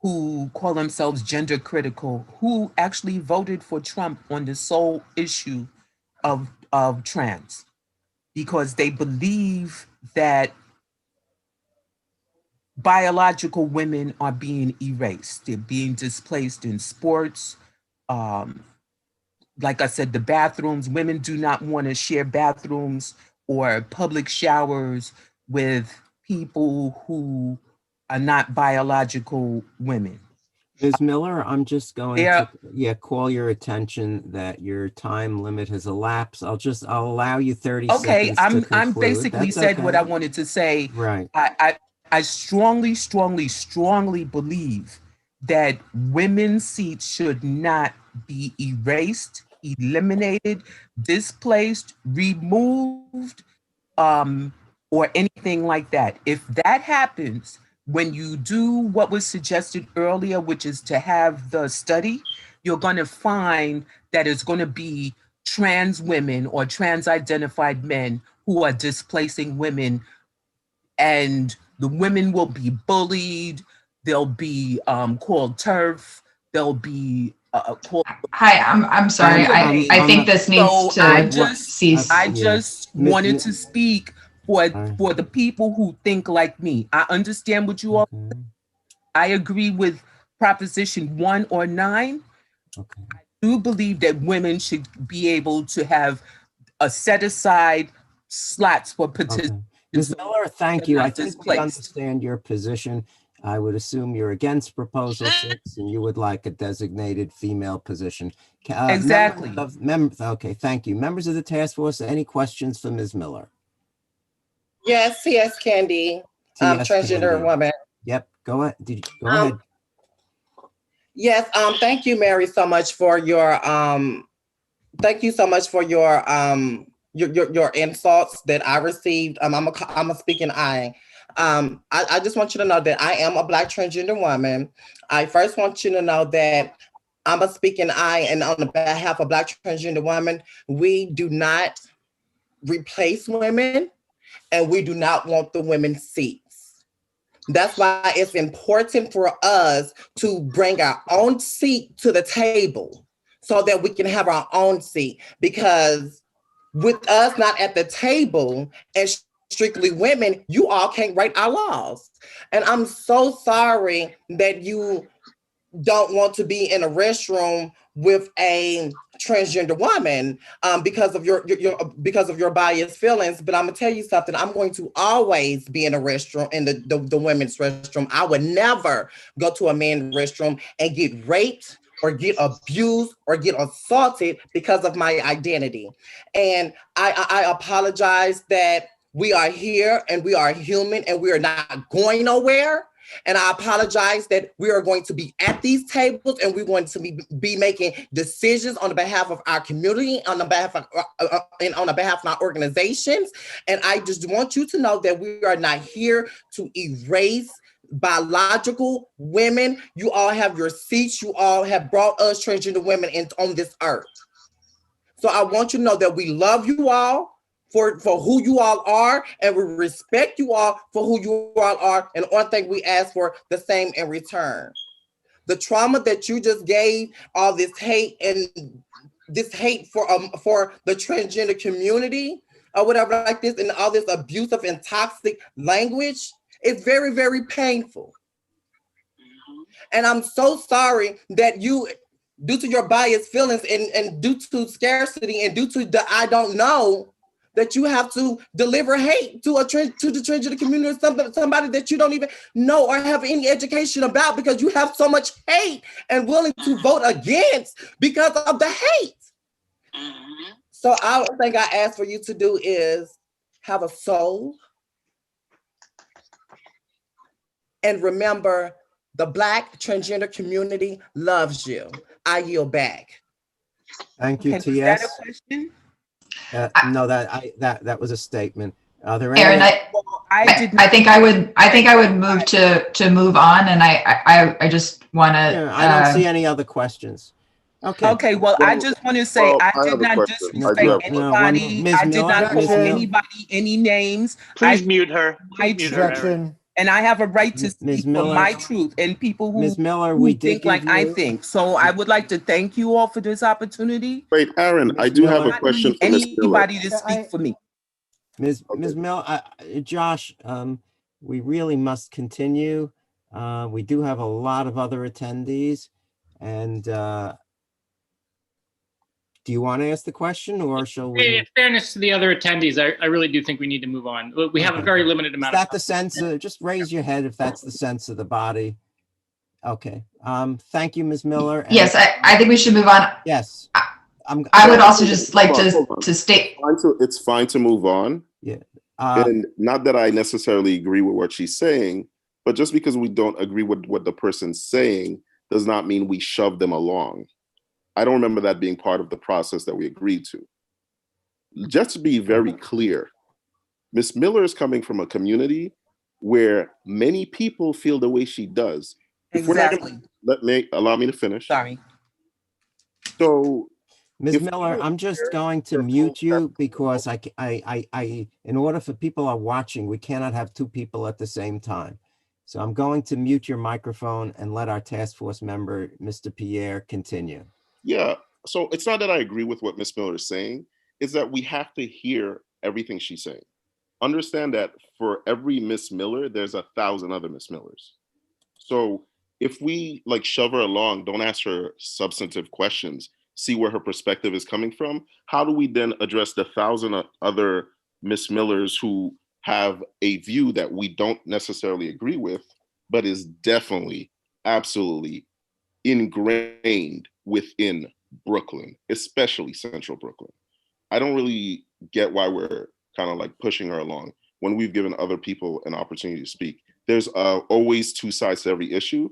who call themselves gender critical, who actually voted for Trump on the sole issue of trans, because they believe that biological women are being erased. They're being displaced in sports. Like I said, the bathrooms, women do not want to share bathrooms or public showers with people who are not biological women.
Ms. Miller, I'm just going to call your attention that your time limit has elapsed. I'll allow you 30 seconds to conclude.
I'm basically
That's
said
okay.
what I wanted to say.
Right.
I strongly, strongly, strongly believe that women's seats should not be erased, eliminated, displaced, removed, or anything like that. If that happens, when you do what was suggested earlier, which is to have the study, you're going to find that it's going to be trans women or trans identified men who are displacing women, and the women will be bullied. They'll be called TERF. They'll be called.
Hi, I'm sorry. I think this needs to cease.
I just wanted to speak for the people who think like me. I understand what you all. I agree with Proposition 1 or 9. I do believe that women should be able to have a set aside slots for participation.
Ms. Miller, thank you. I think we understand your position. I would assume you're against Proposal 6 and you would like a designated female position.
Exactly.
Okay, thank you. Members of the task force, any questions for Ms. Miller?
Yes, T.S. Candy, transgender
Candy.
woman.
Yep, go ahead. Go ahead.
Yes, thank you, Mary, so much for your your insults that I received. I'm a speaking I. I just want you to know that I am a Black transgender woman. I first want you to know that I'm a speaking I, and on the behalf of Black transgender women, we do not replace women, and we do not want the women's seats. That's why it's important for us to bring our own seat to the table so that we can have our own seat, because with us not at the table and strictly women, you all can't write our laws. And I'm so sorry that you don't want to be in a restroom with a transgender woman because of your biased feelings. But I'm gonna tell you something. I'm going to always be in a restroom, in the women's restroom. I would never go to a men's restroom and get raped or get abused or get assaulted because of my identity. And I apologize that we are here and we are human and we are not going nowhere. And I apologize that we are going to be at these tables and we're going to be making decisions on the behalf of our community, on the behalf of and on the behalf of our organizations. And I just want you to know that we are not here to erase biological women. You all have your seats. You all have brought us transgender women on this earth. So I want you to know that we love you all for who you all are, and we respect you all for who you all are. And one thing we ask for the same in return. The trauma that you just gave, all this hate and this hate for the transgender community or whatever like this, and all this abusive and toxic language, is very, very painful. And I'm so sorry that you, due to your biased feelings and due to scarcity and due to the I don't know, that you have to deliver hate to the transgender community, or somebody that you don't even know or have any education about, because you have so much hate and willing to vote against because of the hate. So I think I ask for you to do is have a soul and remember the Black transgender community loves you. I yield back.
Thank you,
Okay,
TS.
is that a question?
No, that was a statement. Are there
Aaron,
any?
I think I would move to move on, and I just want to.
Yeah, I don't see any other questions. Okay.
Okay. Well, I just want to say I did not disrespect anybody. I did not call anybody any names.
Please mute her. Please mute her, Aaron.
And I have a right to speak for my truth and people who, think like I think. So I would like to thank you all for this opportunity.
Wait, Aaron, I do have a question for Ms. Miller.
Anybody to speak for me.
Ms. Miller, Josh, we really must continue. We do have a lot of other attendees, and do you want to ask the question, or shall we?
In fairness to the other attendees, I really do think we need to move on. We have a very limited amount.
Is that the sense? Just raise your head if that's the sense of the body. Okay. Thank you, Ms. Miller.
Yes, I think we should move on.
Yes.
I would also just like to state.
It's fine to move on.
Yeah.
And not that I necessarily agree with what she's saying, but just because we don't agree with what the person's saying does not mean we shove them along. I don't remember that being part of the process that we agreed to. Just to be very clear, Ms. Miller is coming from a community where many people feel the way she does. If we're not
Exactly.
gonna allow me to finish.
Sorry.
So,
Ms.
if
Miller,
we
I'm just going to
their
mute
full
you because in order for people are watching, we cannot have two people at the same time. So I'm going to mute your microphone and let our task force member, Mr. Pierre, continue.
Yeah, so it's not that I agree with what Ms. Miller is saying, it's that we have to hear everything she's saying. Understand that for every Miss Miller, there's 1,000 other Miss Millers. So if we like shove her along, don't ask her substantive questions, see where her perspective is coming from, how do we then address the 1,000 other Miss Millers who have a view that we don't necessarily agree with, but is definitely, absolutely ingrained within Brooklyn, especially Central Brooklyn? I don't really get why we're kind of like pushing her along when we've given other people an opportunity to speak. There's always two sides to every issue.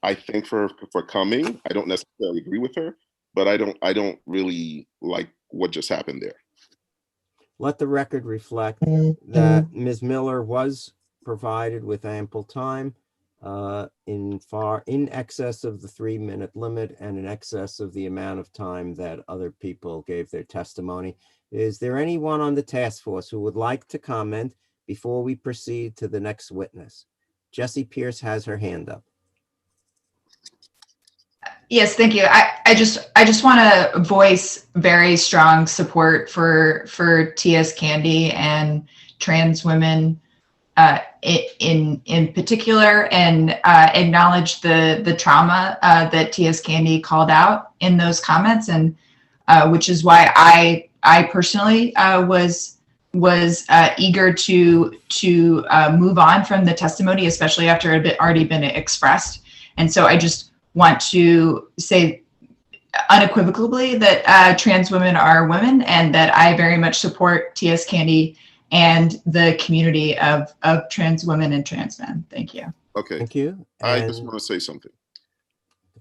I thank her for coming. I don't necessarily agree with her, but I don't really like what just happened there.
Let the record reflect that Ms. Miller was provided with ample time in excess of the 3-minute limit and in excess of the amount of time that other people gave their testimony. Is there anyone on the task force who would like to comment before we proceed to the next witness? Jessie Pierce has her hand up.
Yes, thank you. I just want to voice very strong support for T.S. Candy and trans women in particular, and acknowledge the trauma that T.S. Candy called out in those comments, and which is why I personally was eager to move on from the testimony, especially after it had already been expressed. And so I just want to say unequivocally that trans women are women, and that I very much support T.S. Candy and the community of trans women and trans men. Thank you.
Okay.
Thank you.
I just want to say something.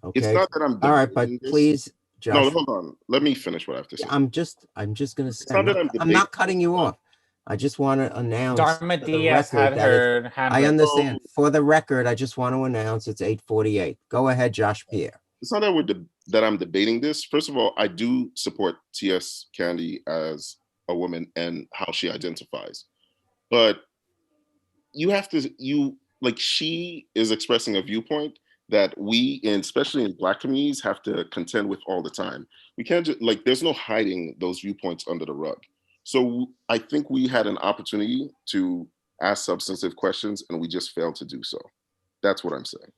Okay.
It's not that I'm
all right, but
this.
please, Josh.
No, hold on. Let me finish what I have to say.
I'm just going to say,
not that
I'm not cutting you off. I just want to announce
Dharma
for the
Diaz
record
had
that
her hand
I
raised.
understand. For the record, I just want to announce it's 8:48. Go ahead, Josh Pierre.
It's not that that I'm debating this. First of all, I do support T.S. Candy as a woman and how she identifies. But you have to, she is expressing a viewpoint that we, especially in Black communities, have to contend with all the time. We can't just, there's no hiding those viewpoints under the rug. So I think we had an opportunity to ask substantive questions and we just failed to do so. That's what I'm saying.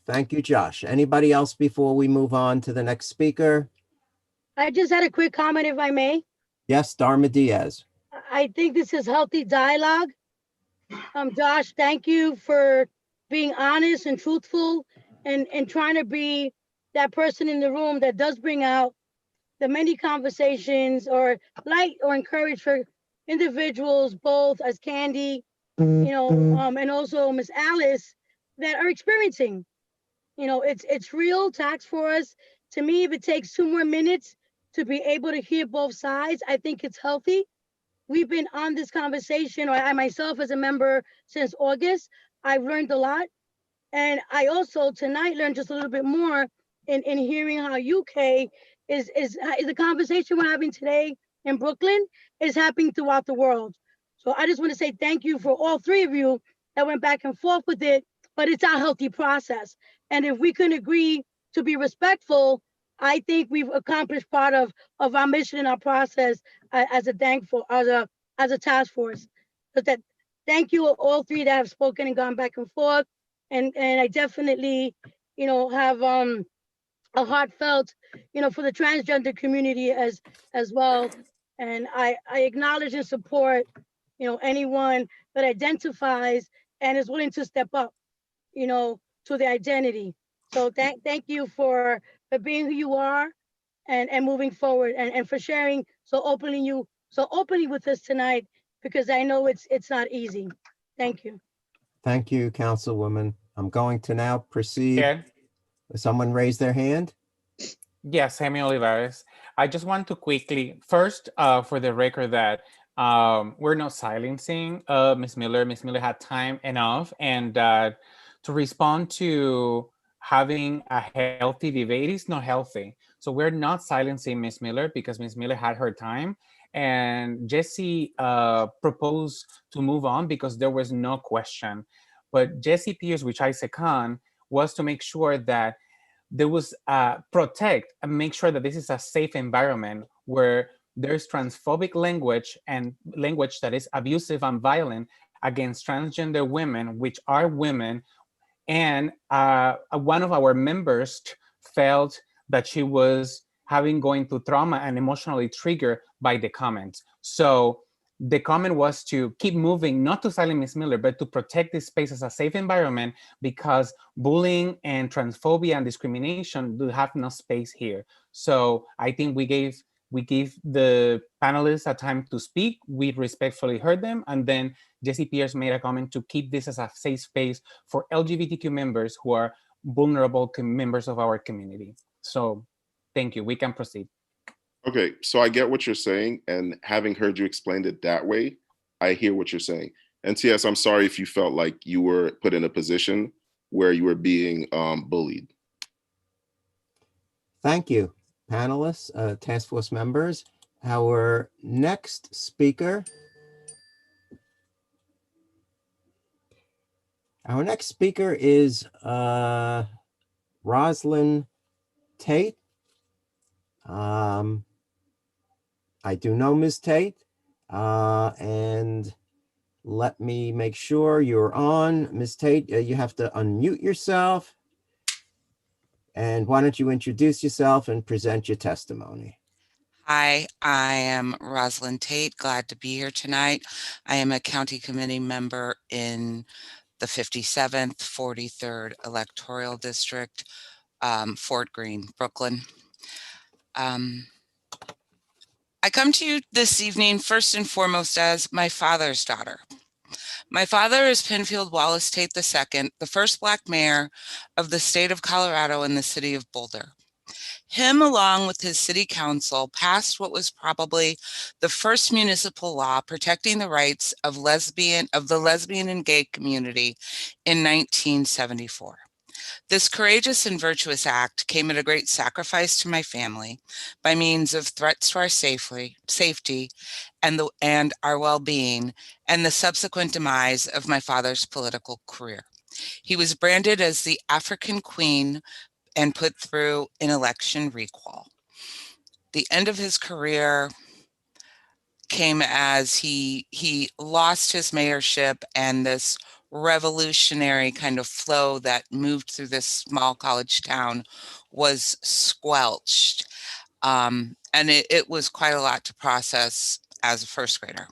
Thank you, Josh. Anybody else before we move on to the next speaker?
I just had a quick comment, if I may.
Yes, Dharma Diaz.
I think this is healthy dialogue. Josh, thank you for being honest and truthful and trying to be that person in the room that does bring out the many conversations or light or encourage for individuals, both as Candy, and also Miss Alice, that are experiencing. It's real tax for us. To me, if it takes 2 more minutes to be able to hear both sides, I think it's healthy. We've been on this conversation, or I myself as a member, since August. I've learned a lot. And I also tonight learned just a little bit more in hearing how UK is the conversation we're having today in Brooklyn is happening throughout the world. So I just want to say thank you for all 3 of you that went back and forth with it, but it's our healthy process. And if we can agree to be respectful, I think we've accomplished part of our mission and our process as a task force. But that, thank you all 3 that have spoken and gone back and forth. And I definitely, have a heartfelt, for the transgender community as well. And I acknowledge and support, anyone that identifies and is willing to step up, to the identity. So thank you for being who you are and moving forward and for sharing so openly with us tonight, because I know it's not easy. Thank you.
Thank you, Councilwoman. I'm going to now proceed.
Yeah.
Someone raise their hand?
Yes, Jaime Olivares. I just want to quickly, first, for the record, that we're not silencing Ms. Miller. Ms. Miller had time enough and to respond to having a healthy debate is not healthy. So we're not silencing Ms. Miller because Ms. Miller had her time. And Jesse proposed to move on because there was no question. But Jesse Pierce, which I second, was to make sure that there was protect and make sure that this is a safe environment where there's transphobic language and language that is abusive and violent against transgender women, which are women. And one of our members felt that she was going through trauma and emotionally triggered by the comments. So the comment was to keep moving, not to silence Ms. Miller, but to protect this space as a safe environment because bullying and transphobia and discrimination do have no space here. So I think we gave the panelists a time to speak. We respectfully heard them. And then Jesse Pierce made a comment to keep this as a safe space for LGBTQ members who are vulnerable members of our community. So thank you. We can proceed.
Okay, so I get what you're saying, and having heard you explain it that way, I hear what you're saying. NTS, I'm sorry if you felt like you were put in a position where you were being bullied.
Thank you, panelists, task force members. Our next speaker is Roslyn Tate. I do know Ms. Tate, and let me make sure you're on. Ms. Tate, you have to unmute yourself. And why don't you introduce yourself and present your testimony?
Hi, I am Roslyn Tate. Glad to be here tonight. I am a county committee member in the 57th, 43rd electoral district, Fort Greene, Brooklyn. I come to you this evening first and foremost as my father's daughter. My father is Penfield Wallace Tate II, the first Black mayor of the state of Colorado and the city of Boulder. Him, along with his city council, passed what was probably the first municipal law protecting the rights of the lesbian and gay community in 1974. This courageous and virtuous act came at a great sacrifice to my family by means of threats to our safety and our well-being, and the subsequent demise of my father's political career. He was branded as the African Queen and put through an election recall. The end of his career came as he lost his mayorship, and this revolutionary kind of flow that moved through this small college town was squelched. And it was quite a lot to process as a first grader.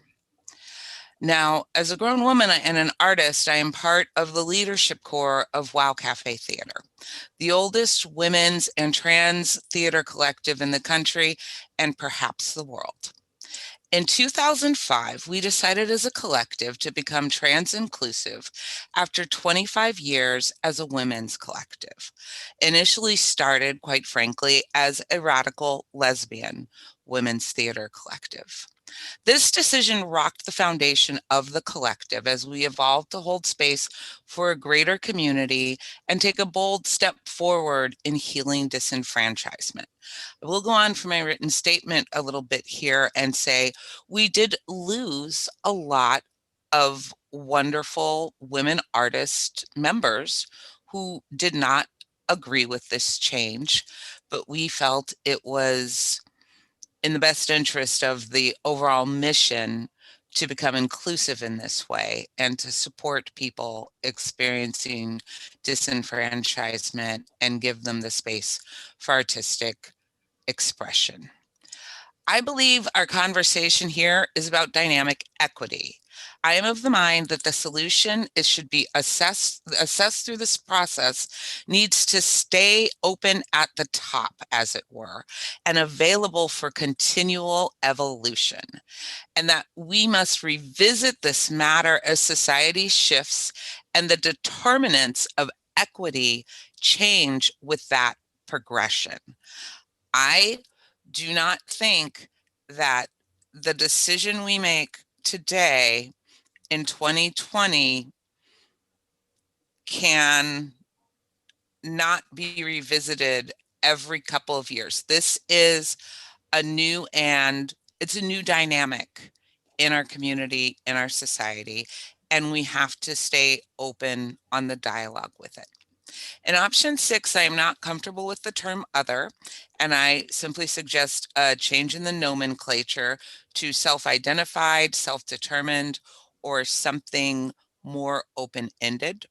Now, as a grown woman and an artist, I am part of the leadership core of Wow Cafe Theater, the oldest women's and trans theater collective in the country and perhaps the world. In 2005, we decided as a collective to become trans inclusive after 25 years as a women's collective. Initially started, quite frankly, as a radical lesbian women's theater collective. This decision rocked the foundation of the collective as we evolved to hold space for a greater community and take a bold step forward in healing disenfranchisement. I will go on for my written statement a little bit here and say we did lose a lot of wonderful women artist members who did not agree with this change, but we felt it was in the best interest of the overall mission to become inclusive in this way and to support people experiencing disenfranchisement and give them the space for artistic expression. I believe our conversation here is about dynamic equity. I am of the mind that the solution should be assessed through this process, needs to stay open at the top, as it were, and available for continual evolution. And that we must revisit this matter as society shifts and the determinants of equity change with that progression. I do not think that the decision we make today in 2020 can not be revisited every couple of years. This is it's a new dynamic in our community, in our society, and we have to stay open on the dialogue with it. In option 6, I am not comfortable with the term other, and I simply suggest a change in the nomenclature to self-identified, self-determined, or something more open-ended.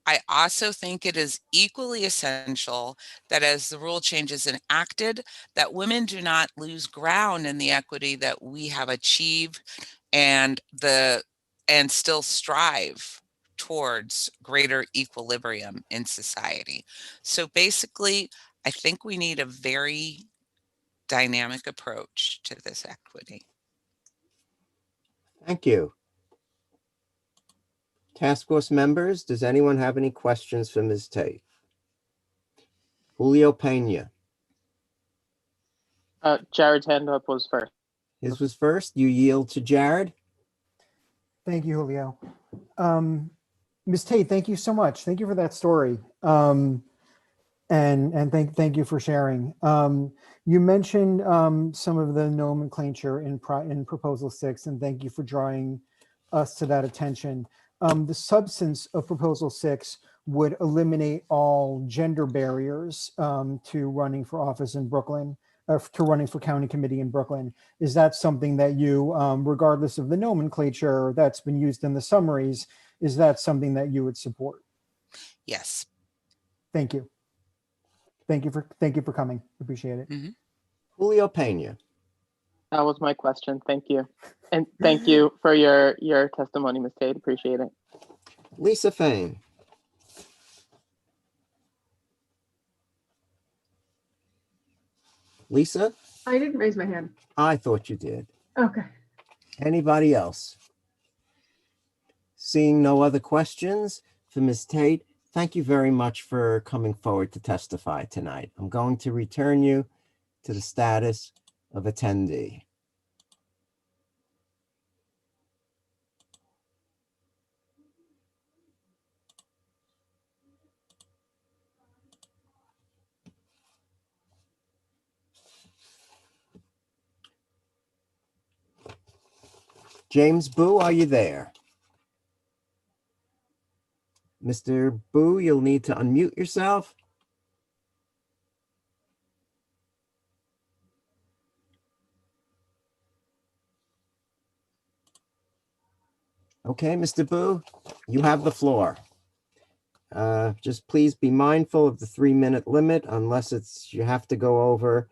I also think it is equally essential that as the rule change is enacted, that women do not lose ground in the equity that we have achieved and still strive towards greater equilibrium in society. So basically, I think we need a very dynamic approach to this equity.
Thank you. Task force members, does anyone have any questions for Ms. Tate? Julio Pena.
Jared's hand up was first.
His was first. You yield to Jared.
Thank you, Julio. Ms. Tate, thank you so much. Thank you for that story. And thank you for sharing. You mentioned some of the nomenclature in Proposal 6, and thank you for drawing us to that attention. The substance of Proposal 6 would eliminate all gender barriers to running for office in Brooklyn, to running for county committee in Brooklyn. Is that something that you, regardless of the nomenclature that's been used in the summaries, is that something that you would support?
Yes.
Thank you. Thank you for coming. Appreciate it.
Mm-hmm.
Julio Pena.
That was my question. Thank you. And thank you for your testimony, Ms. Tate. Appreciate it.
Lisa Fane. Lisa?
I didn't raise my hand.
I thought you did.
Okay.
Anybody else? Seeing no other questions for Ms. Tate, thank you very much for coming forward to testify tonight. I'm going to return you to the status of attendee. James Boo, are you there? Mr. Boo, you'll need to unmute yourself. Okay, Mr. Boo, you have the floor. Just please be mindful of the 3-minute limit unless you have to go over,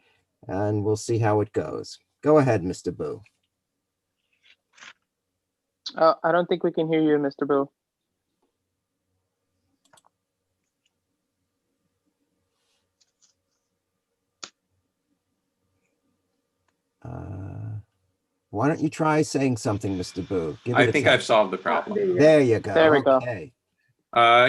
and we'll see how it goes. Go ahead, Mr. Boo.
I don't think we can hear you, Mr. Boo.
Why don't you try saying something, Mr. Boo?
I think I've solved the problem.
There you go.
There we
okay.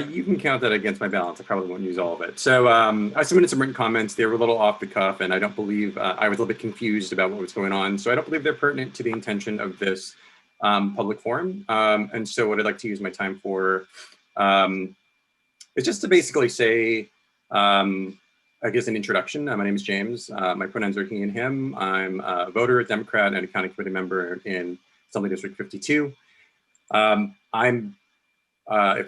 You can count that against my balance. I probably won't use all of it. So I submitted some written comments. They were a little off the cuff, and I don't believe, I was a little bit confused about what was going on. So I don't believe they're pertinent to the intention of this public forum. And so what I'd like to use my time for is just to basically say, I guess an introduction. My name is James. My pronouns are he and him. I'm a voter, a Democrat, and a county committee member in Assembly District 52. If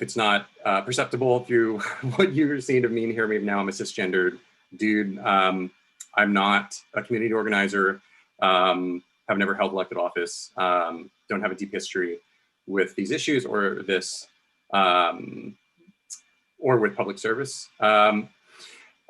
it's not perceptible through what you're seeing of me and hear me now, I'm a cisgendered dude. I'm not a community organizer, have never held elected office, don't have a deep history with these issues or this, or with public service.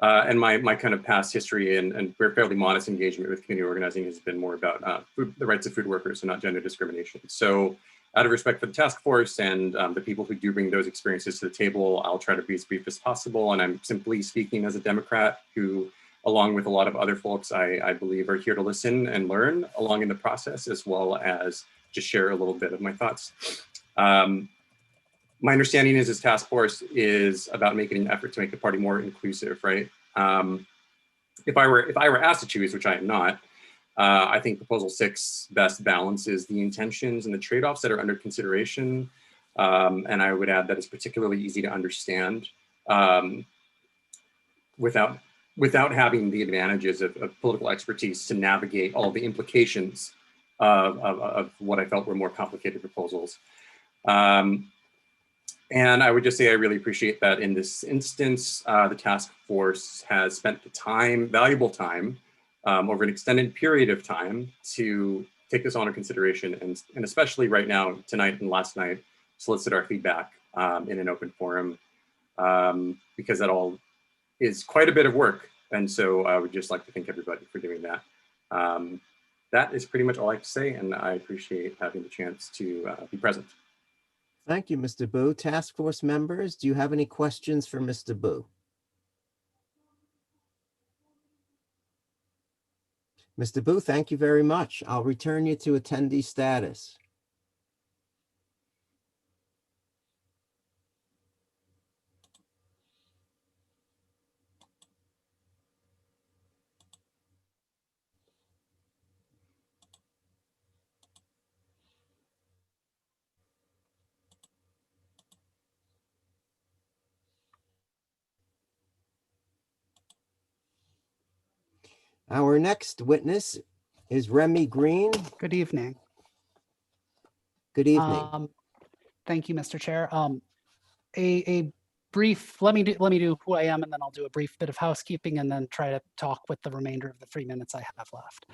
And my kind of past history and fairly modest engagement with community organizing has been more about the rights of food workers and not gender discrimination. So out of respect for the task force and the people who do bring those experiences to the table, I'll try to be as brief as possible. And I'm simply speaking as a Democrat who, along with a lot of other folks, I believe are here to listen and learn along in the process, as well as just share a little bit of my thoughts. My understanding is this task force is about making an effort to make the party more inclusive, right? If I were asked to choose, which I am not, I think Proposal 6 best balances the intentions and the trade-offs that are under consideration. And I would add that it's particularly easy to understand without having the advantages of political expertise to navigate all the implications of what I felt were more complicated proposals. And I would just say I really appreciate that in this instance, the task force has spent the time, valuable time, over an extended period of time to take this under consideration, and especially right now, tonight and last night, solicit our feedback in an open forum, because that all is quite a bit of work. And so I would just like to thank everybody for doing that. That is pretty much all I have to say, and I appreciate having the chance to be present.
Thank you, Mr. Boo. Task force members, do you have any questions for Mr. Boo? Mr. Boo, thank you very much. I'll return you to attendee status. Our next witness is Remy Green.
Good evening.
Good evening.
Thank you, Mr. Chair. A brief, let me do who I am, and then I'll do a brief bit of housekeeping and then try to talk with the remainder of the 3 minutes I have left.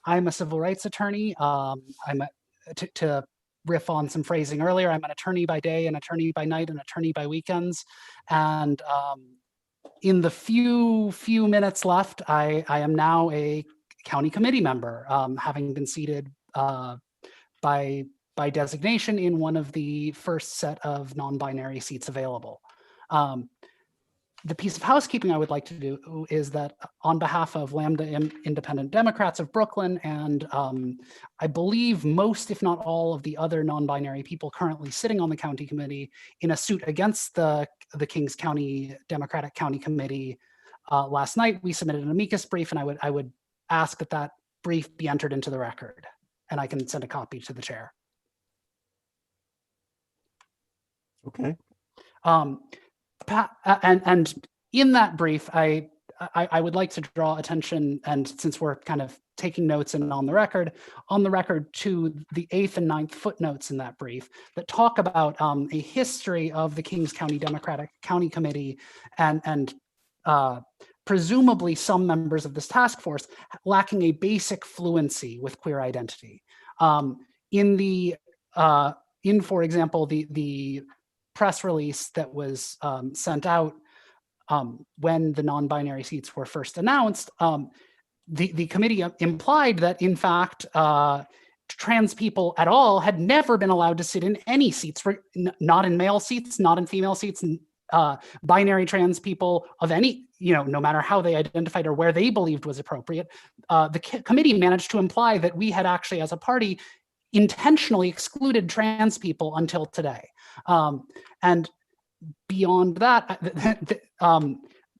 I'm a civil rights attorney. To riff on some phrasing earlier, I'm an attorney by day, an attorney by night, an attorney by weekends. And in the few minutes left, I am now a county committee member, having been seated by designation in one of the first set of non-binary seats available. The piece of housekeeping I would like to do is that on behalf of Lambda Independent Democrats of Brooklyn and I believe most, if not all, of the other non-binary people currently sitting on the county committee in a suit against the Kings County Democratic County Committee last night, we submitted an amicus brief, and I would ask that that brief be entered into the record, and I can send a copy to the chair.
Okay.
And in that brief, I would like to draw attention, and since we're kind of taking notes and on the record, to the 8th and 9th footnotes in that brief that talk about a history of the Kings County Democratic County Committee and presumably some members of this task force lacking a basic fluency with queer identity. For example, the press release that was sent out when the non-binary seats were first announced, the committee implied that, in fact, trans people at all had never been allowed to sit in any seats, not in male seats, not in female seats, binary trans people of any, no matter how they identified or where they believed was appropriate. The committee managed to imply that we had actually, as a party, intentionally excluded trans people until today. And beyond that,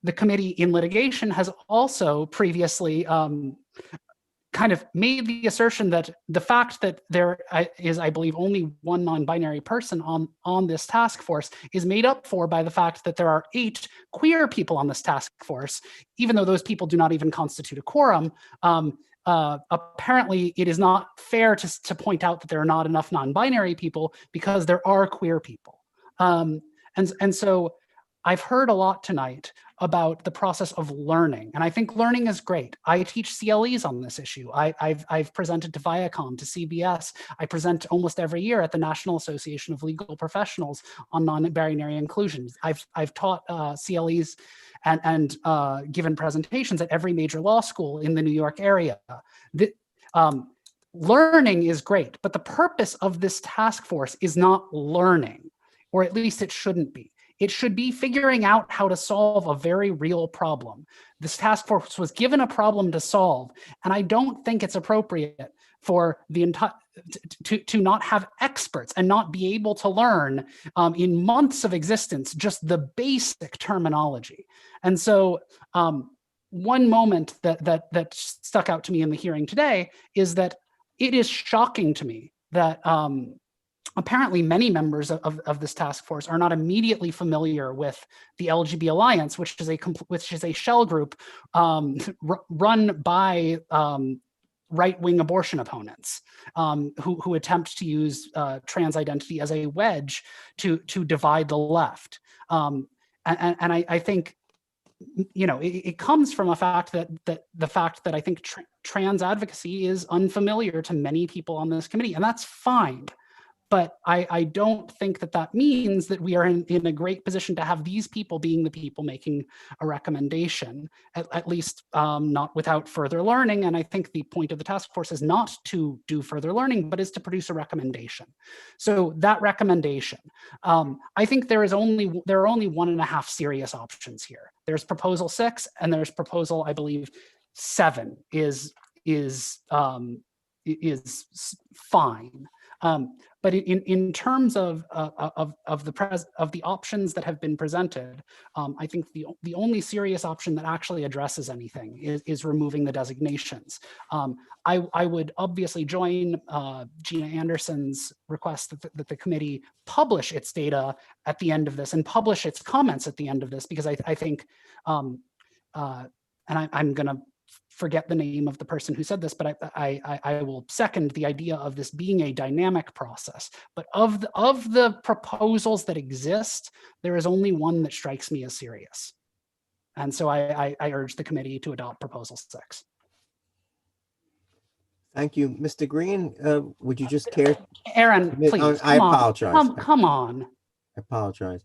the committee in litigation has also previously kind of made the assertion that the fact that there is, I believe, only one non-binary person on this task force is made up for by the fact that there are 8 queer people on this task force, even though those people do not even constitute a quorum. Apparently, it is not fair to point out that there are not enough non-binary people because there are queer people. And so I've heard a lot tonight about the process of learning, and I think learning is great. I teach CLEs on this issue. I've presented to Viacom, to CBS. I present almost every year at the National Association of Legal Professionals on non-binary inclusion. I've taught CLEs and given presentations at every major law school in the New York area. Learning is great, but the purpose of this task force is not learning, or at least it shouldn't be. It should be figuring out how to solve a very real problem. This task force was given a problem to solve, and I don't think it's appropriate for the entire to not have experts and not be able to learn in months of existence just the basic terminology. And so one moment that stuck out to me in the hearing today is that it is shocking to me that apparently many members of this task force are not immediately familiar with the LGB Alliance, which is a shell group run by right-wing abortion opponents who attempt to use trans identity as a wedge to divide the left. And I think, you know, it comes from a fact that the fact that I think trans advocacy is unfamiliar to many people on this committee, and that's fine. But I don't think that means that we are in a great position to have these people being the people making a recommendation, at least not without further learning. And I think the point of the task force is not to do further learning, but is to produce a recommendation. So that recommendation, I think there are only 1.5 serious options here. There's proposal 6, and there's proposal, I believe, 7 is fine. But in terms of the options that have been presented, I think the only serious option that actually addresses anything is removing the designations. I would obviously join Gina Anderson's request that the committee publish its data at the end of this and publish its comments at the end of this, because I think, and I'm going to forget the name of the person who said this, but I will second the idea of this being a dynamic process. But of the proposals that exist, there is only one that strikes me as serious. And so I urge the committee to adopt proposal 6.
Thank you. Mr. Green, would you just care?
Aaron, please,
I apologize.
Come on.
I apologize.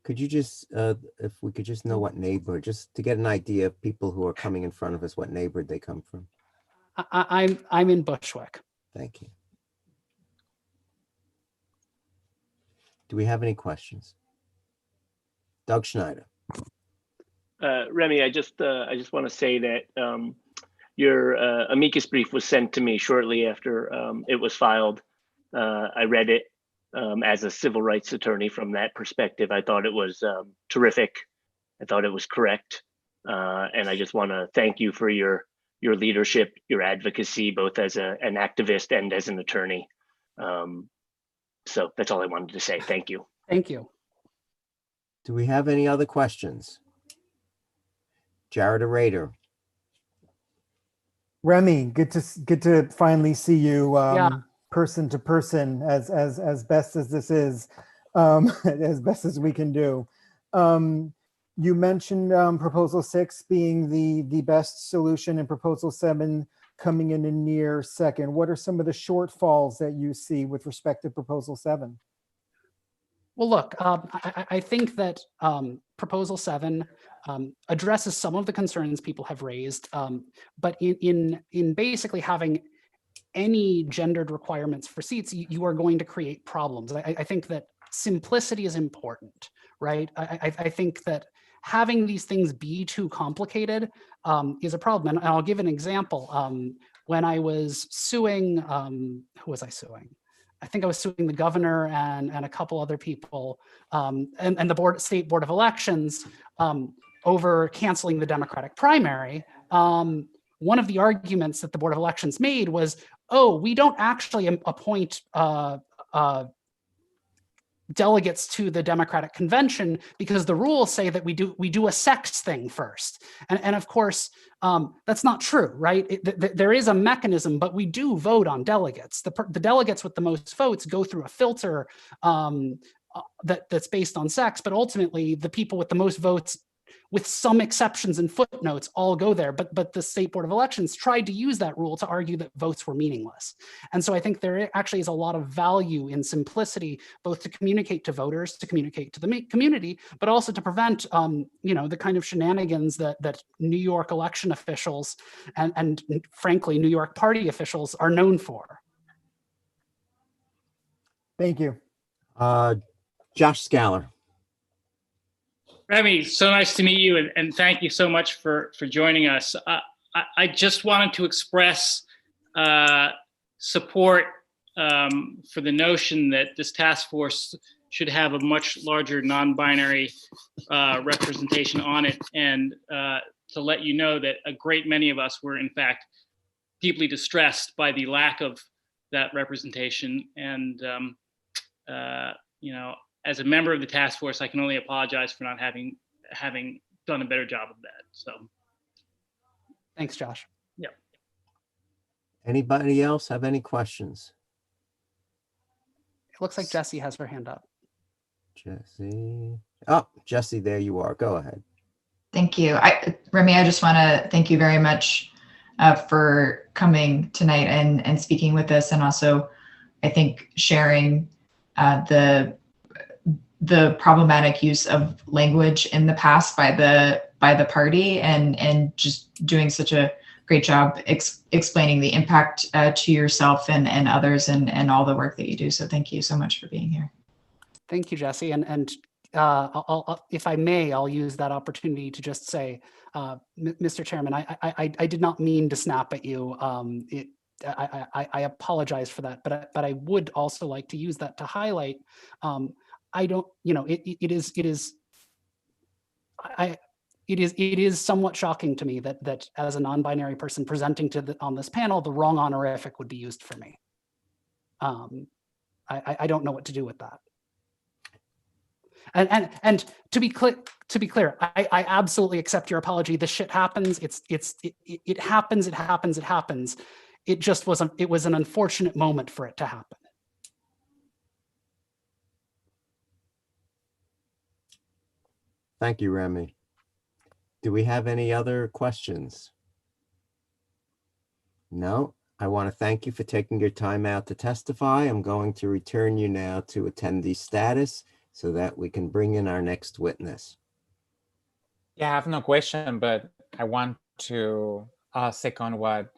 Could you just, if we could just know what neighborhood, just to get an idea of people who are coming in front of us, what neighborhood they come from?
I'm in Bushwick.
Thank you. Do we have any questions? Doug Schneider.
Remy, I just want to say that your amicus brief was sent to me shortly after it was filed. I read it. As a civil rights attorney, from that perspective, I thought it was terrific. I thought it was correct. And I just want to thank you for your leadership, your advocacy, both as an activist and as an attorney. So that's all I wanted to say. Thank you.
Thank you.
Do we have any other questions? Jared Rader.
Remy, good to finally see you.
Yeah.
Person to person, as best as this is, as best as we can do. You mentioned proposal 6 being the best solution and proposal 7 coming in a near second. What are some of the shortfalls that you see with respect to proposal 7?
Well, look, I think that proposal 7 addresses some of the concerns people have raised, but in basically having any gendered requirements for seats, you are going to create problems. I think that simplicity is important, right? I think that having these things be too complicated is a problem. And I'll give an example. When I was suing, who was I suing? I think I was suing the governor and a couple other people and the state board of elections over canceling the Democratic primary. One of the arguments that the Board of Elections made was, oh, we don't actually appoint delegates to the Democratic Convention because the rules say that we do a sex thing first. And of course, that's not true, right? There is a mechanism, but we do vote on delegates. The delegates with the most votes go through a filter that's based on sex, but ultimately the people with the most votes, with some exceptions and footnotes, all go there. But the State Board of Elections tried to use that rule to argue that votes were meaningless. And so I think there actually is a lot of value in simplicity, both to communicate to voters, to communicate to the community, but also to prevent the kind of shenanigans that New York election officials and frankly, New York party officials are known for.
Thank you.
Josh Scalar.
Remy, so nice to meet you, and thank you so much for joining us. I just wanted to express support for the notion that this task force should have a much larger non-binary representation on it. And to let you know that a great many of us were in fact deeply distressed by the lack of that representation. And as a member of the task force, I can only apologize for not having done a better job of that. So,
thanks, Josh.
Yeah.
Anybody else have any questions?
It looks like Jessie has her hand up.
Jessie. Oh, Jessie, there you are. Go ahead.
Thank you. Remy, I just want to thank you very much for coming tonight and speaking with us, and also, I think, sharing the problematic use of language in the past by the party, and just doing such a great job explaining the impact to yourself and others, and all the work that you do. So thank you so much for being here.
Thank you, Jessie. And I'll, if I may, I'll use that opportunity to just say, Mr. Chairman, I did not mean to snap at you. I apologize for that, but I would also like to use that to highlight. I don't, it is somewhat shocking to me that as a non-binary person presenting on this panel, the wrong honorific would be used for me. I don't know what to do with that. And to be clear, I absolutely accept your apology. This shit happens. It happens. It just wasn't. It was an unfortunate moment for it to happen.
Thank you, Remy. Do we have any other questions? No. I want to thank you for taking your time out to testify. I'm going to return you now to attendee status so that we can bring in our next witness.
Yeah, I have no question, but I want to second what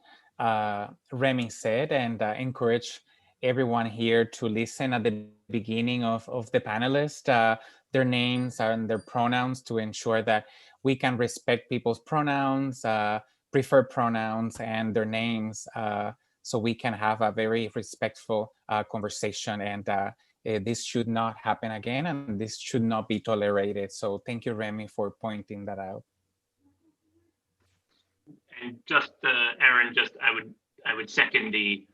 Remy said and encourage everyone here to listen at the beginning of the panelists, their names and their pronouns, to ensure that we can respect people's pronouns, preferred pronouns, and their names, so we can have a very respectful conversation. And this should not happen again, and this should not be tolerated. So thank you, Remy, for pointing that out.
And just Aaron, I would second the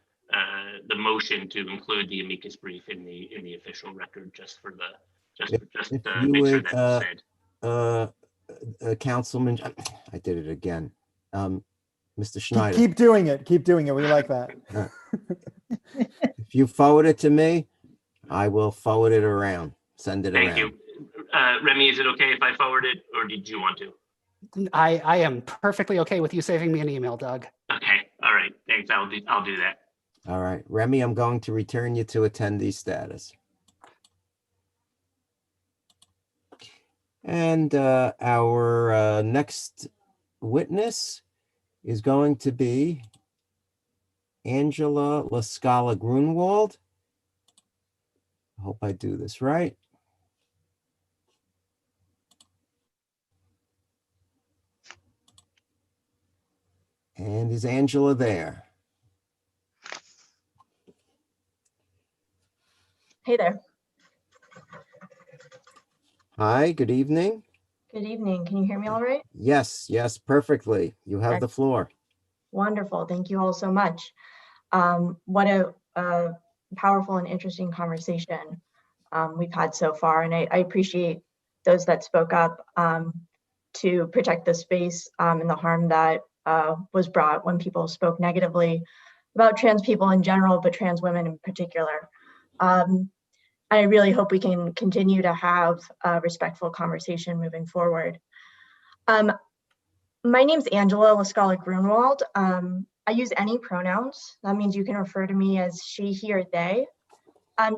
motion to include the amicus brief in the official record, just for the make sure that's said.
Councilman, I did it again. Mr. Schneider.
Keep doing it. Keep doing it. We like that.
If you forward it to me, I will forward it around. Send it around.
Thank you. Remy, is it okay if I forward it, or did you want to?
I am perfectly okay with you saving me an email, Doug.
Okay. All right. Thanks. I'll do that.
All right. Remy, I'm going to return you to attendee status. And our next witness is going to be Angela La Scala Grunewald. I hope I do this right. And is Angela there?
Hey there.
Hi, good evening.
Good evening. Can you hear me all right?
Yes, perfectly. You have the floor.
Wonderful. Thank you all so much. What a powerful and interesting conversation we've had so far. And I appreciate those that spoke up to protect the space and the harm that was brought when people spoke negatively about trans people in general, but trans women in particular. I really hope we can continue to have a respectful conversation moving forward. My name's Angela La Scala Grunewald. I use any pronouns. That means you can refer to me as she, he, or they.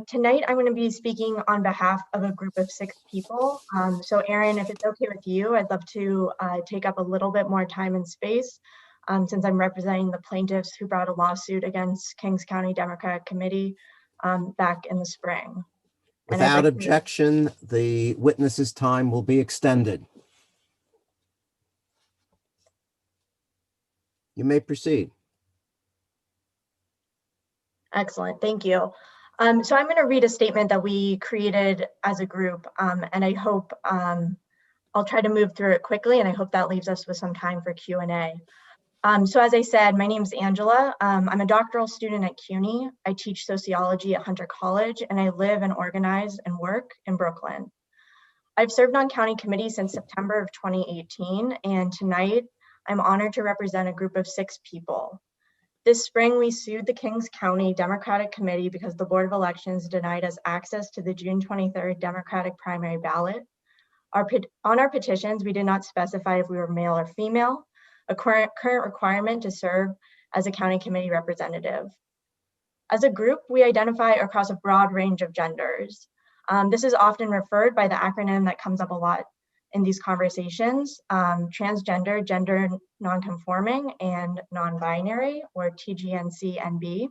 Tonight, I'm going to be speaking on behalf of a group of 6 people. So Aaron, if it's okay with you, I'd love to take up a little bit more time and space since I'm representing the plaintiffs who brought a lawsuit against Kings County Democratic Committee back in the spring.
Without objection, the witness's time will be extended. You may proceed.
Excellent, thank you. So I'm going to read a statement that we created as a group, and I hope I'll try to move through it quickly, and I hope that leaves us with some time for Q&A. So as I said, my name is Angela. I'm a doctoral student at CUNY. I teach sociology at Hunter College, and I live and organize and work in Brooklyn. I've served on county committee since September of 2018, and tonight I'm honored to represent a group of 6 people. This spring, we sued the Kings County Democratic Committee because the Board of Elections denied us access to the June 23rd Democratic primary ballot. On our petitions, we did not specify if we were male or female, a current requirement to serve as a county committee representative. As a group, we identify across a broad range of genders. This is often referred by the acronym that comes up a lot in these conversations, transgender, gender nonconforming, and non-binary, or TGNC-NB.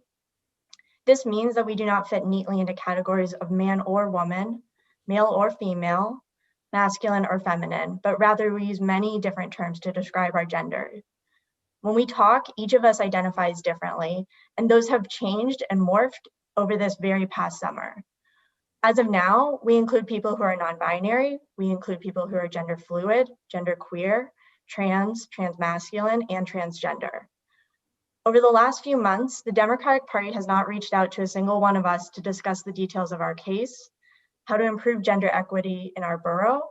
This means that we do not fit neatly into categories of man or woman, male or female, masculine or feminine, but rather we use many different terms to describe our gender. When we talk, each of us identifies differently, and those have changed and morphed over this very past summer. As of now, we include people who are non-binary, we include people who are gender fluid, gender queer, trans, transmasculine, and transgender. Over the last few months, the Democratic Party has not reached out to a single one of us to discuss the details of our case, how to improve gender equity in our borough,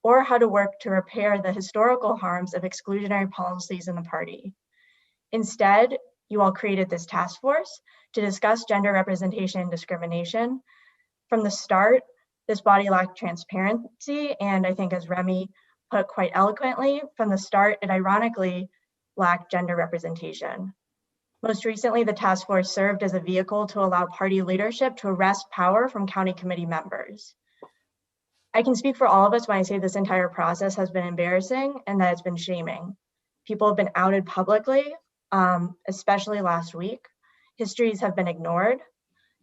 or how to work to repair the historical harms of exclusionary policies in the party. Instead, you all created this task force to discuss gender representation and discrimination. From the start, this body lacked transparency, and I think as Remy put quite eloquently, from the start, it ironically lacked gender representation. Most recently, the task force served as a vehicle to allow party leadership to wrest power from county committee members. I can speak for all of us when I say this entire process has been embarrassing and that it's been shaming. People have been outed publicly, especially last week. Histories have been ignored.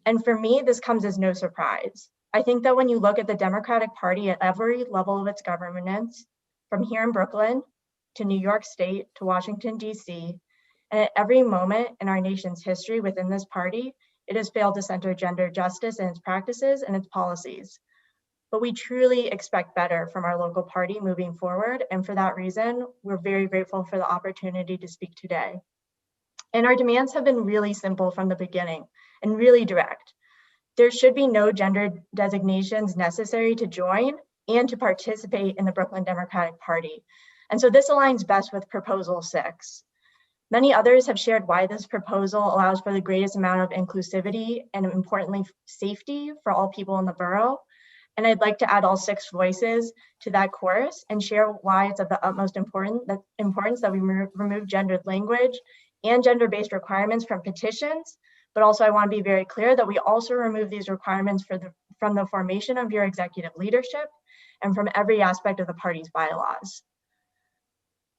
And for me, this comes as no surprise. I think that when you look at the Democratic Party at every level of its governance, from here in Brooklyn to New York State to Washington, D.C., and at every moment in our nation's history within this party, it has failed to center gender justice in its practices and its policies. But we truly expect better from our local party moving forward. And for that reason, we're very grateful for the opportunity to speak today. And our demands have been really simple from the beginning and really direct. There should be no gender designations necessary to join and to participate in the Brooklyn Democratic Party. And so this aligns best with Proposal 6. Many others have shared why this proposal allows for the greatest amount of inclusivity and, importantly, safety for all people in the borough. And I'd like to add all 6 voices to that chorus and share why it's of the utmost importance that we remove gendered language and gender-based requirements from petitions. But also I want to be very clear that we also remove these requirements from the formation of your executive leadership and from every aspect of the party's bylaws.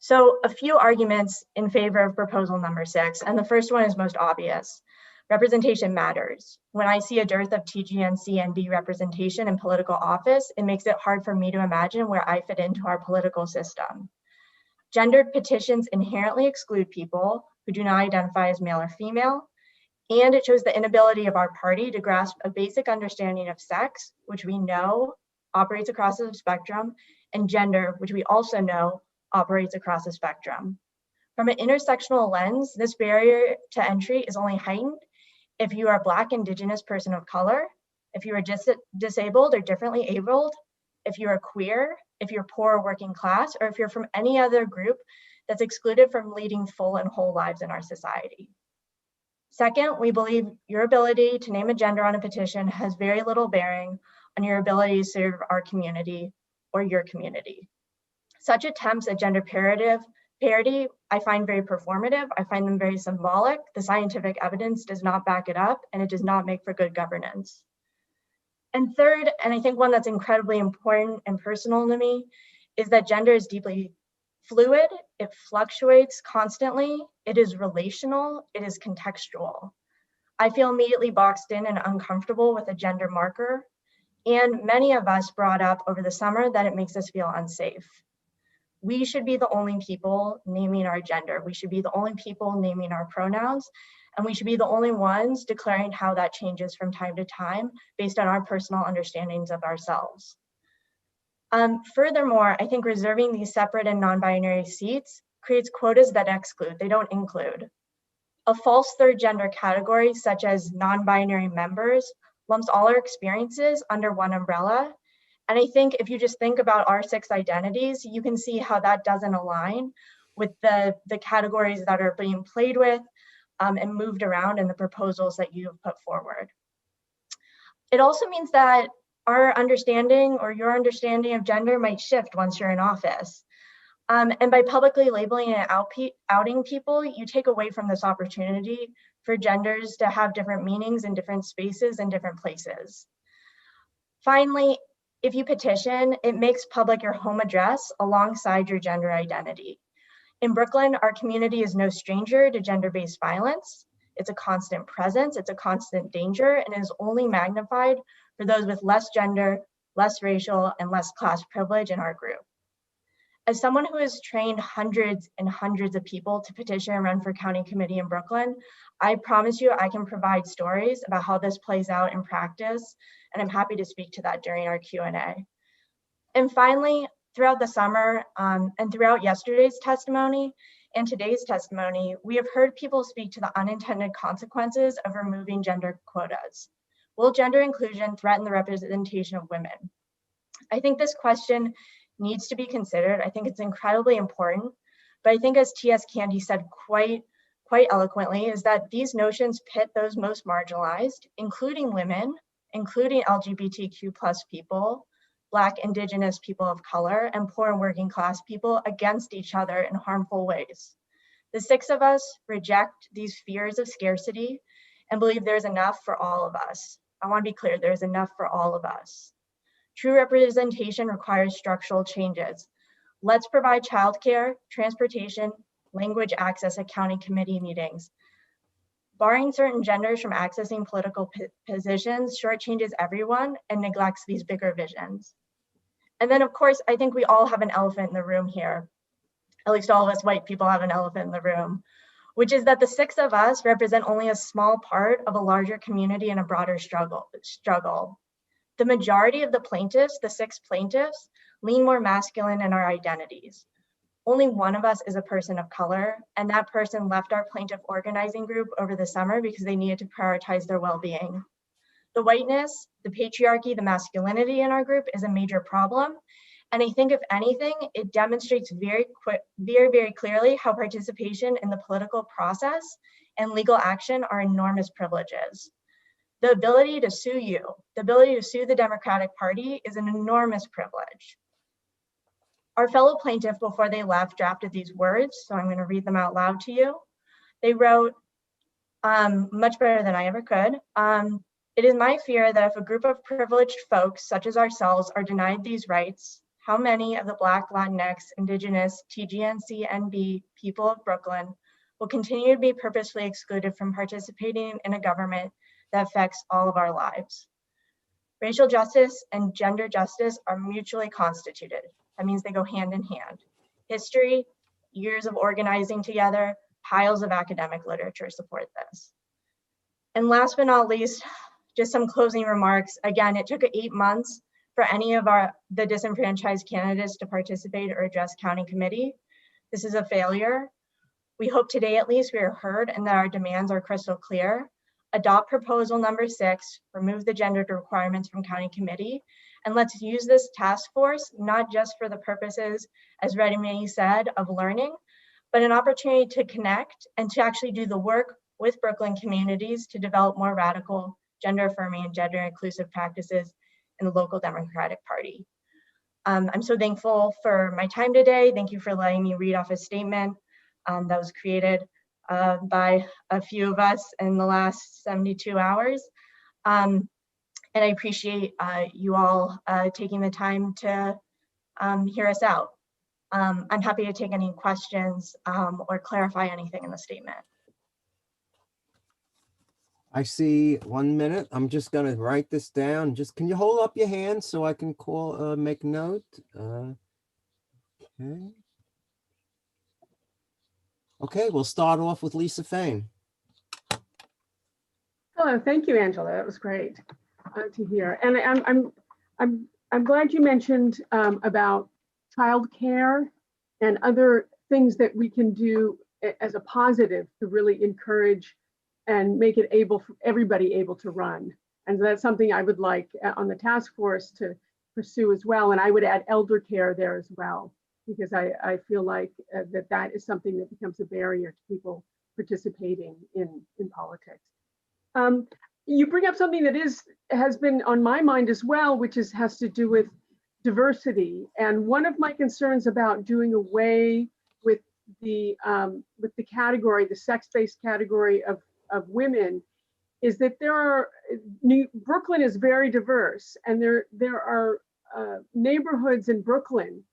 So a few arguments in favor of proposal number 6, and the first one is most obvious. Representation matters. When I see a dearth of TGNC-NB representation in political office, it makes it hard for me to imagine where I fit into our political system. Gendered petitions inherently exclude people who do not identify as male or female, and it shows the inability of our party to grasp a basic understanding of sex, which we know operates across the spectrum, and gender, which we also know operates across the spectrum. From an intersectional lens, this barrier to entry is only heightened if you are a Black, Indigenous person of color, if you are disabled or differently abled, if you are queer, if you're poor or working class, or if you're from any other group that's excluded from leading full and whole lives in our society. Second, we believe your ability to name a gender on a petition has very little bearing on your ability to serve our community or your community. Such attempts at gender parity, I find very performative. I find them very symbolic. The scientific evidence does not back it up, and it does not make for good governance. And third, and I think one that's incredibly important and personal to me, is that gender is deeply fluid. It fluctuates constantly. It is relational. It is contextual. I feel immediately boxed in and uncomfortable with a gender marker, and many of us brought up over the summer that it makes us feel unsafe. We should be the only people naming our gender. We should be the only people naming our pronouns, and we should be the only ones declaring how that changes from time to time based on our personal understandings of ourselves. Furthermore, I think reserving these separate and non-binary seats creates quotas that exclude, they don't include. A false third gender category, such as non-binary members, lumps all our experiences under one umbrella. And I think if you just think about our 6 identities, you can see how that doesn't align with the categories that are being played with and moved around in the proposals that you have put forward. It also means that our understanding or your understanding of gender might shift once you're in office. And by publicly labeling and outing people, you take away from this opportunity for genders to have different meanings in different spaces and different places. Finally, if you petition, it makes public your home address alongside your gender identity. In Brooklyn, our community is no stranger to gender-based violence. It's a constant presence, it's a constant danger, and is only magnified for those with less gender, less racial, and less class privilege in our group. As someone who has trained hundreds and hundreds of people to petition and run for county committee in Brooklyn, I promise you I can provide stories about how this plays out in practice, and I'm happy to speak to that during our Q&A. And finally, throughout the summer and throughout yesterday's testimony and today's testimony, we have heard people speak to the unintended consequences of removing gender quotas. Will gender inclusion threaten the representation of women? I think this question needs to be considered. I think it's incredibly important, but I think as T.S. Candy said quite eloquently, is that these notions pit those most marginalized, including women, including LGBTQ+ people, Black, Indigenous people of color, and poor and working class people against each other in harmful ways. The 6 of us reject these fears of scarcity and believe there's enough for all of us. I want to be clear, there's enough for all of us. True representation requires structural changes. Let's provide childcare, transportation, language access at county committee meetings. Barring certain genders from accessing political positions shortchanges everyone and neglects these bigger visions. And then, of course, I think we all have an elephant in the room here. At least all of us white people have an elephant in the room, which is that the 6 of us represent only a small part of a larger community and a broader struggle. The majority of the plaintiffs, the 6 plaintiffs, lean more masculine in our identities. Only one of us is a person of color, and that person left our plaintiff organizing group over the summer because they needed to prioritize their well-being. The whiteness, the patriarchy, the masculinity in our group is a major problem. And I think if anything, it demonstrates very clearly how participation in the political process and legal action are enormous privileges. The ability to sue you, the ability to sue the Democratic Party is an enormous privilege. Our fellow plaintiff, before they left, drafted these words, so I'm going to read them out loud to you. They wrote, much better than I ever could. It is my fear that if a group of privileged folks, such as ourselves, are denied these rights, how many of the Black, Latinx, Indigenous, TGNC, NB people of Brooklyn will continue to be purposely excluded from participating in a government that affects all of our lives. Racial justice and gender justice are mutually constituted. That means they go hand in hand. History, years of organizing together, piles of academic literature support this. And last but not least, just some closing remarks. Again, it took 8 months for any of the disenfranchised candidates to participate or address county committee. This is a failure. We hope today at least we are heard and that our demands are crystal clear. Adopt proposal number 6, remove the gender requirements from county committee, and let's use this task force not just for the purposes, as Ready said, of learning, but an opportunity to connect and to actually do the work with Brooklyn communities to develop more radical, gender affirming and gender inclusive practices in the local Democratic Party. I'm so thankful for my time today. Thank you for letting me read off a statement that was created by a few of us in the last 72 hours. And I appreciate you all taking the time to hear us out. I'm happy to take any questions or clarify anything in the statement.
I see 1 minute. I'm just going to write this down. Just can you hold up your hand so I can call, make note? Okay. Okay, we'll start off with Lisa Fane.
Hello, thank you, Angela. That was great to hear. And I'm glad you mentioned about childcare and other things that we can do as a positive to really encourage and make it able for everybody able to run. And that's something I would like on the task force to pursue as well. And I would add elder care there as well, because I feel like that is something that becomes a barrier to people participating in politics. You bring up something that has been on my mind as well, which has to do with diversity. And one of my concerns about doing away with the category, the sex-based category of women, is that Brooklyn is very diverse, and there are neighborhoods in Brooklyn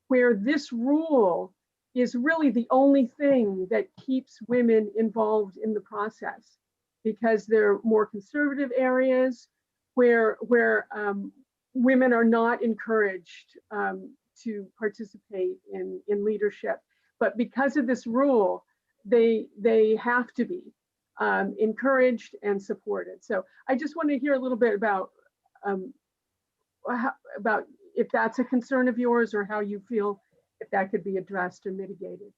where this rule is really the only thing that keeps women involved in the process, because they're more conservative areas where women are not encouraged to participate in leadership. But because of this rule, they have to be encouraged and supported. So I just want to hear a little bit about if that's a concern of yours, or how you feel if that could be addressed or mitigated.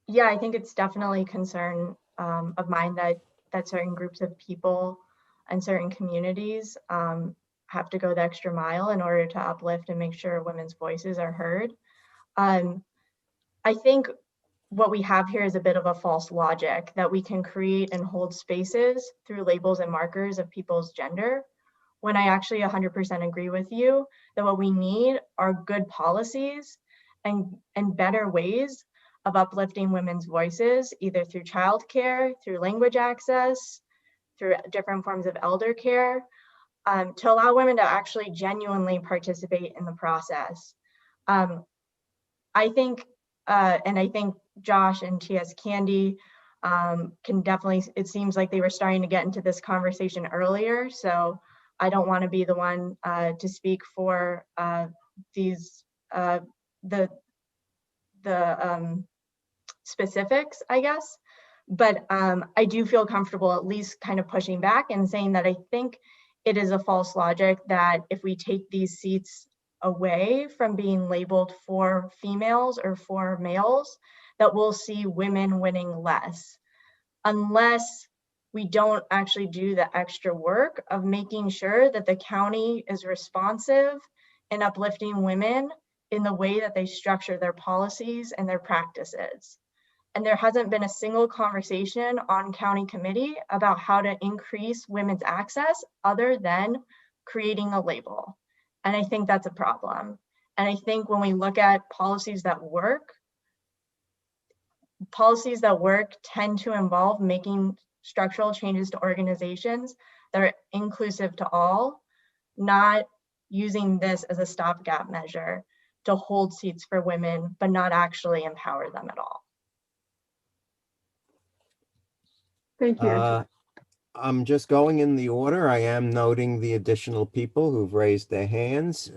Yeah, I think it's definitely a concern of mine that certain groups of people and certain communities have to go the extra mile in order to uplift and make sure women's voices are heard. I think what we have here is a bit of a false logic that we can create and hold spaces through labels and markers of people's gender, when I actually 100% agree with you that what we need are good policies and better ways of uplifting women's voices, either through childcare, through language access, through different forms of elder care, to allow women to actually genuinely participate in the process. I think Josh and T.S. Candy can definitely, it seems like they were starting to get into this conversation earlier, so I don't want to be the one to speak for the specifics, I guess. But I do feel comfortable at least kind of pushing back and saying that I think it is a false logic that if we take these seats away from being labeled for females or for males, that we'll see women winning less, unless we don't actually do the extra work of making sure that the county is responsive in uplifting women in the way that they structure their policies and their practices. And there hasn't been a single conversation on county committee about how to increase women's access other than creating a label. And I think that's a problem. And I think when we look at policies that work tend to involve making structural changes to organizations that are inclusive to all, not using this as a stopgap measure to hold seats for women, but not actually empower them at all.
Thank you.
I'm just going in the order. I am noting the additional people who've raised their hands.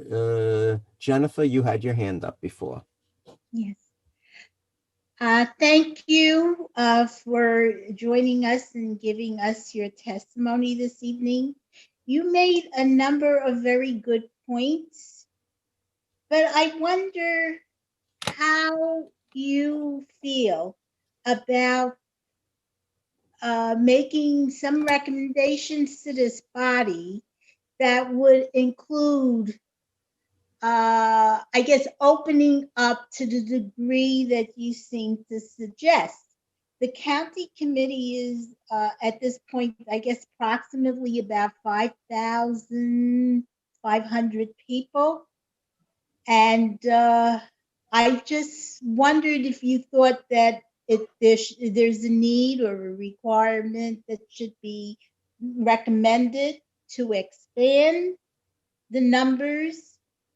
Jennifer, you had your hand up before.
Yes. Thank you for joining us and giving us your testimony this evening. You made a number of very good points, but I wonder how you feel about making some recommendations to this body that would include I guess opening up to the degree that you seem to suggest. The county committee is at this point, I guess, approximately about 5,500 people. And I just wondered if you thought that there's a need or a requirement that should be recommended to expand the numbers,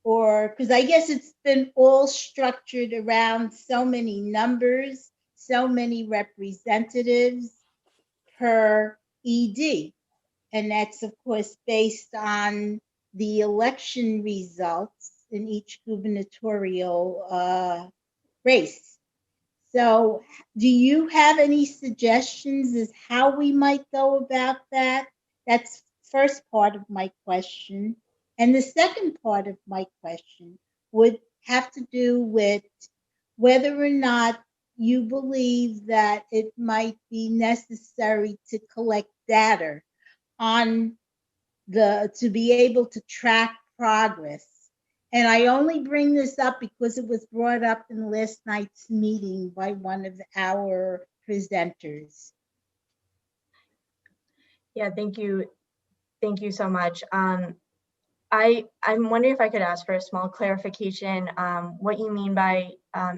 or because I guess it's been all structured around so many numbers, so many representatives per ED. And that's, of course, based on the election results in each gubernatorial race. So do you have any suggestions as how we might go about that? That's first part of my question. And the second part of my question would have to do with whether or not you believe that it might be necessary to collect data on to be able to track progress. And I only bring this up because it was brought up in last night's meeting by one of our presenters.
Yeah, thank you. Thank you so much. I'm wondering if I could ask for a small clarification. What you mean by,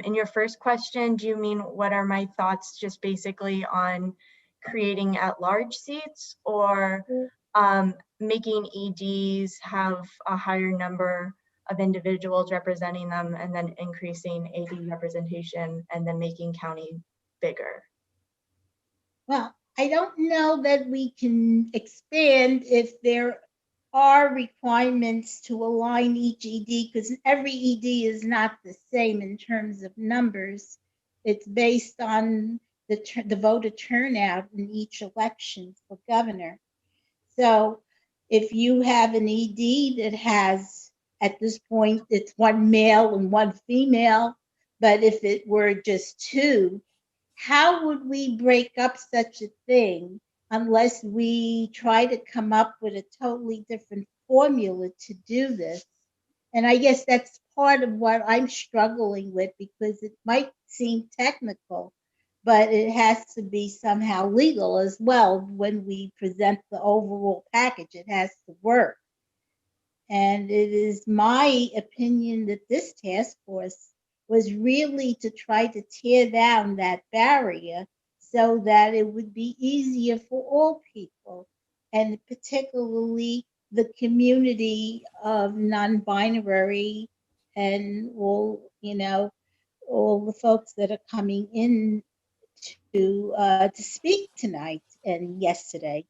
in your first question, do you mean what are my thoughts just basically on creating at-large seats, or making EDs have a higher number of individuals representing them and then increasing AD representation and then making county bigger?
Well, I don't know that we can expand if there are requirements to align each ED, because every ED is not the same in terms of numbers. It's based on the voter turnout in each election for governor. So if you have an ED that has, at this point, it's one male and one female, but if it were just two, how would we break up such a thing unless we try to come up with a totally different formula to do this? And I guess that's part of what I'm struggling with, because it might seem technical, but it has to be somehow legal as well. When we present the overall package, it has to work. And it is my opinion that this task force was really to try to tear down that barrier so that it would be easier for all people, and particularly the community of non-binary and all, all the folks that are coming in to speak tonight and yesterday.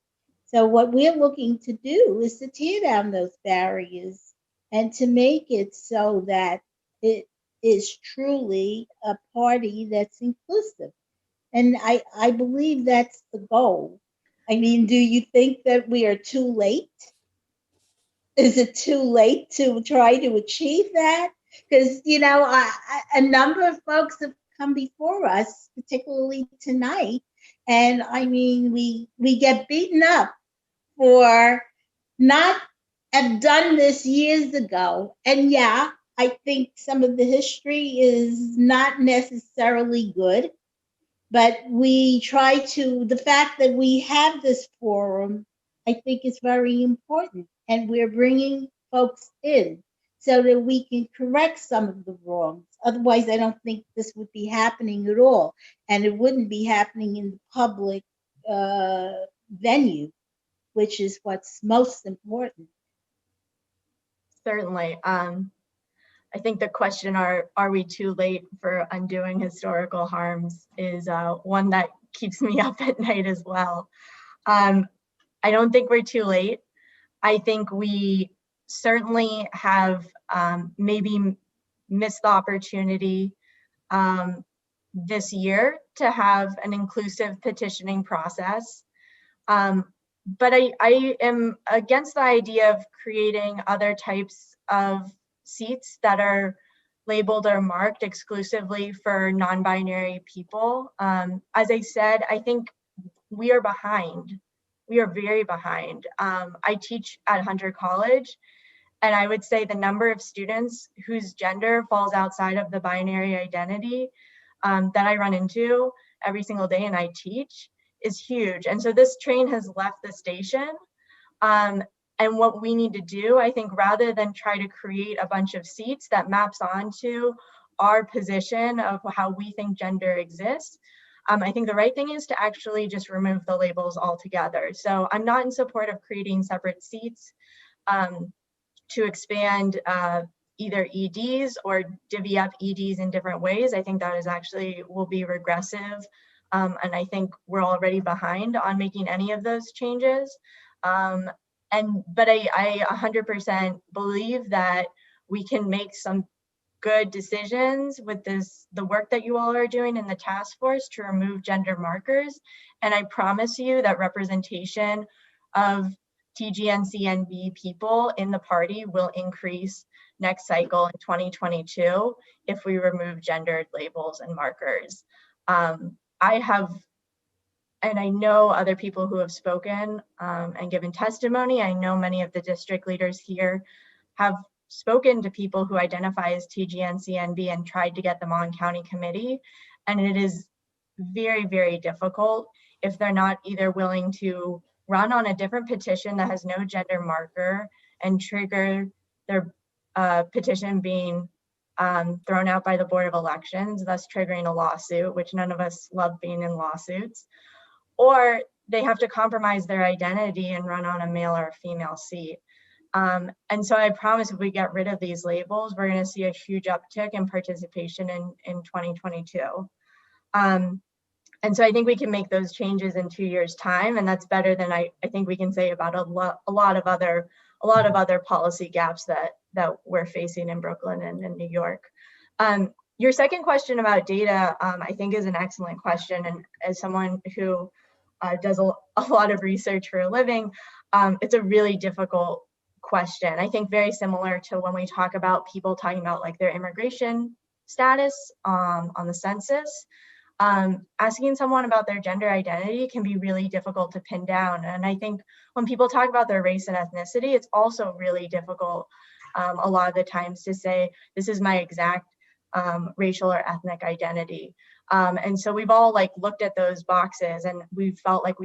So what we're looking to do is to tear down those barriers and to make it so that it is truly a party that's inclusive. And I believe that's the goal. I mean, do you think that we are too late? Is it too late to try to achieve that? Because, a number of folks have come before us, particularly tonight. And I mean, we get beaten up for not have done this years ago. And yeah, I think some of the history is not necessarily good, but we try to, the fact that we have this forum, I think is very important. And we're bringing folks in so that we can correct some of the wrongs. Otherwise, I don't think this would be happening at all. And it wouldn't be happening in the public venue, which is what's most important.
Certainly. I think the question, are we too late for undoing historical harms, is one that keeps me up at night as well. I don't think we're too late. I think we certainly have maybe missed the opportunity this year to have an inclusive petitioning process. But I am against the idea of creating other types of seats that are labeled or marked exclusively for non-binary people. As I said, I think we are behind. We are very behind. I teach at Hunter College, and I would say the number of students whose gender falls outside of the binary identity that I run into every single day and I teach is huge. And so this train has left the station. And what we need to do, I think, rather than try to create a bunch of seats that maps onto our position of how we think gender exists, I think the right thing is to actually just remove the labels altogether. So I'm not in support of creating separate seats to expand either EDs or divvy up EDs in different ways. I think that is actually will be regressive. And I think we're already behind on making any of those changes. But I 100% believe that we can make some good decisions with the work that you all are doing in the task force to remove gender markers. And I promise you that representation of TGNCNB people in the party will increase next cycle in 2022 if we remove gendered labels and markers. I have, and I know other people who have spoken and given testimony. I know many of the district leaders here have spoken to people who identify as TGNCNB and tried to get them on county committee. And it is very, very difficult if they're not either willing to run on a different petition that has no gender marker and trigger their petition being thrown out by the Board of Elections, thus triggering a lawsuit, which none of us love being in lawsuits, or they have to compromise their identity and run on a male or a female seat. And so I promise if we get rid of these labels, we're going to see a huge uptick in participation in 2022. And so I think we can make those changes in 2 years' time, and that's better than I think we can say about a lot of other policy gaps that we're facing in Brooklyn and in New York. Your second question about data, I think, is an excellent question, and as someone who does a lot of research for a living, it's a really difficult question. I think very similar to when we talk about people talking about like their immigration status on the census. Asking someone about their gender identity can be really difficult to pin down. And I think when people talk about their race and ethnicity, it's also really difficult a lot of the times to say, this is my exact racial or ethnic identity. And so we've all like looked at those boxes and we've felt like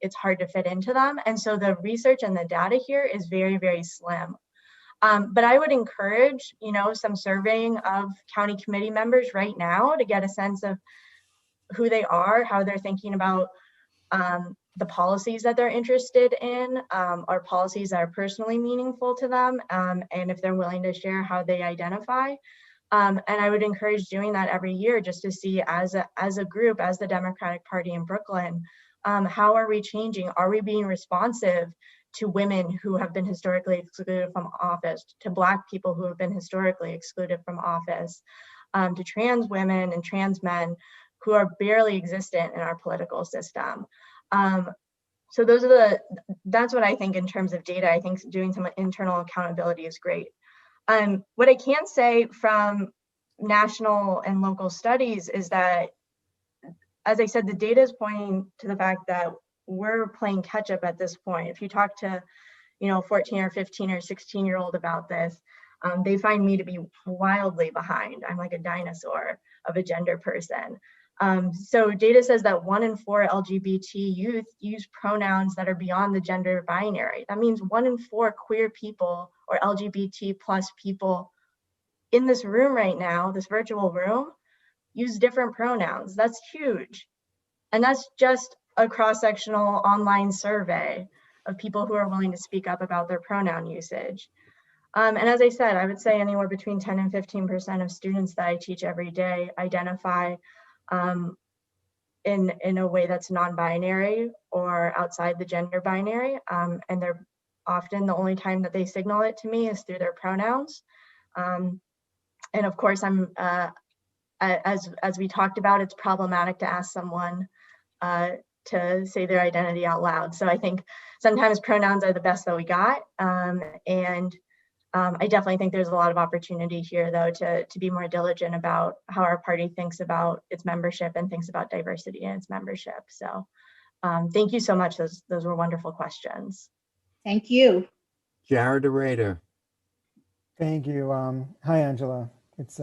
it's hard to fit into them. And so the research and the data here is very, very slim. But I would encourage, some surveying of county committee members right now to get a sense of who they are, how they're thinking about the policies that they're interested in, or policies that are personally meaningful to them, and if they're willing to share how they identify. And I would encourage doing that every year just to see as a group, as the Democratic Party in Brooklyn, how are we changing? Are we being responsive to women who have been historically excluded from office, to Black people who have been historically excluded from office, to trans women and trans men who are barely existent in our political system. So that's what I think in terms of data. I think doing some internal accountability is great. What I can say from national and local studies is that, as I said, the data is pointing to the fact that we're playing catch up at this point. If you talk to, 14 or 15 or 16-year-old about this, they find me to be wildly behind. I'm like a dinosaur of a gender person. So data says that 1 in 4 LGBT youth use pronouns that are beyond the gender binary. That means 1 in 4 queer people or LGBT plus people in this room right now, this virtual room, use different pronouns. That's huge. And that's just a cross-sectional online survey of people who are willing to speak up about their pronoun usage. And as I said, I would say anywhere between 10 and 15% of students that I teach every day identify in a way that's non-binary or outside the gender binary. And they're often the only time that they signal it to me is through their pronouns. And of course, as we talked about, it's problematic to ask someone to say their identity out loud. So I think sometimes pronouns are the best that we got. I definitely think there's a lot of opportunity here, though, to be more diligent about how our party thinks about its membership and thinks about diversity in its membership. So thank you so much. Those were wonderful questions.
Thank you.
Jared Rader.
Thank you. Hi, Angela. It's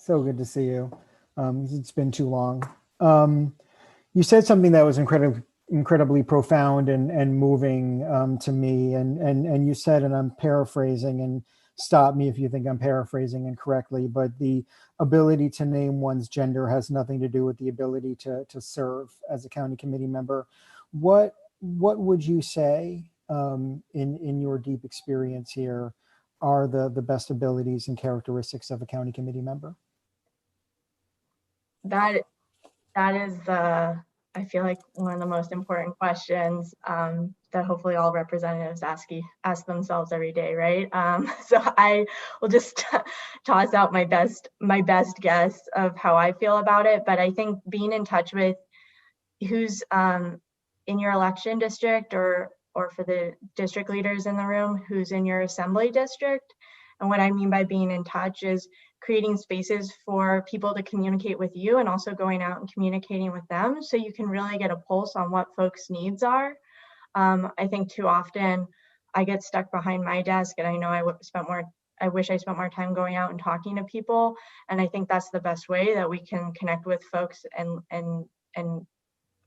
so good to see you. It's been too long. You said something that was incredibly profound and moving to me. And you said, and I'm paraphrasing, and stop me if you think I'm paraphrasing incorrectly, but the ability to name one's gender has nothing to do with the ability to serve as a county committee member. What would you say in your deep experience here are the best abilities and characteristics of a county committee member?
That is I feel like one of the most important questions that hopefully all representatives ask themselves every day, right? So I will just toss out my best guess of how I feel about it. But I think being in touch with who's in your election district or or for the district leaders in the room who's in your assembly district. And what I mean by being in touch is creating spaces for people to communicate with you and also going out and communicating with them so you can really get a pulse on what folks' needs are. I think too often I get stuck behind my desk, and I know I wish I spent more time going out and talking to people. And I think that's the best way that we can connect with folks and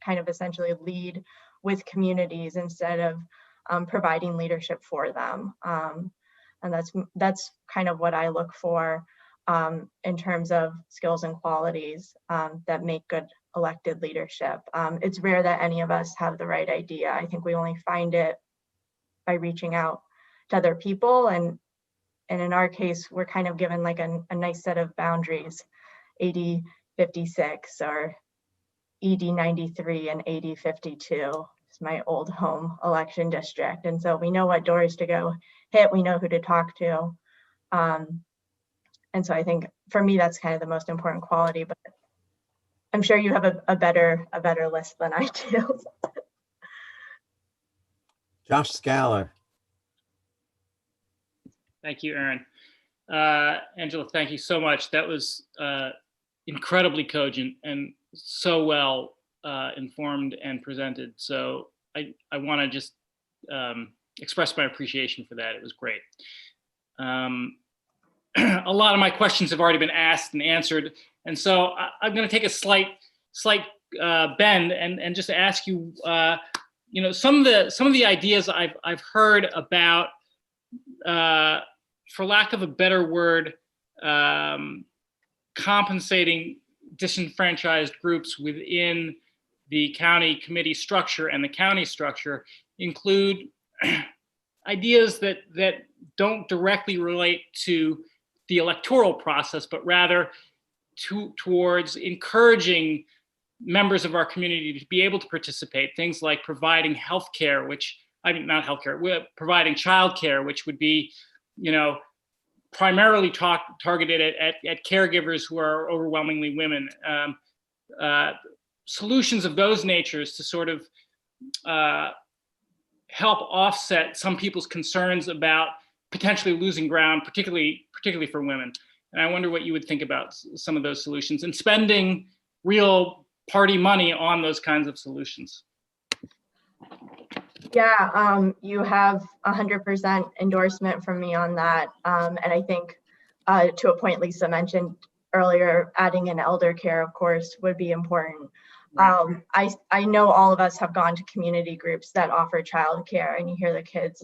kind of essentially lead with communities instead of providing leadership for them. And that's kind of what I look for in terms of skills and qualities that make good elected leadership. It's rare that any of us have the right idea. I think we only find it by reaching out to other people. And in our case, we're kind of given like a nice set of boundaries, 80-56 or ED93 and 80-52. It's my old home election district. And so we know what doors to go hit, we know who to talk to. And so I think for me, that's kind of the most important quality, but I'm sure you have a better list than I do.
Josh Scalar.
Thank you, Aaron. Angela, thank you so much. That was incredibly cogent and so well informed and presented. So I want to just express my appreciation for that. It was great. A lot of my questions have already been asked and answered. And so I'm going to take a slight bend and just ask you, some of the ideas I've heard about, for lack of a better word, compensating disenfranchised groups within the county committee structure and the county structure include ideas that don't directly relate to the electoral process, but rather towards encouraging members of our community to be able to participate. Things like providing healthcare, providing childcare, which would be, primarily targeted at caregivers who are overwhelmingly women. Solutions of those natures to sort of help offset some people's concerns about potentially losing ground, particularly for women. And I wonder what you would think about some of those solutions and spending real party money on those kinds of solutions.
Yeah, you have 100% endorsement from me on that. And I think to a point Lisa mentioned earlier, adding in elder care, of course, would be important. I know all of us have gone to community groups that offer childcare, and you hear the kids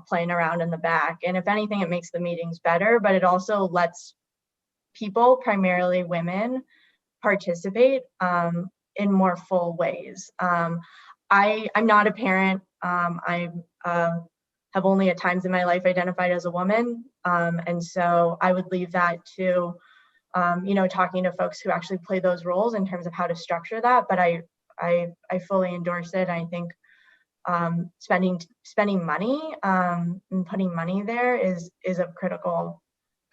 playing around in the back. And if anything, it makes the meetings better, but it also lets people, primarily women, participate in more full ways. I'm not a parent. I have only at times in my life identified as a woman. And so I would leave that to, talking to folks who actually play those roles in terms of how to structure that. But I fully endorse it. I think spending money and putting money there is of critical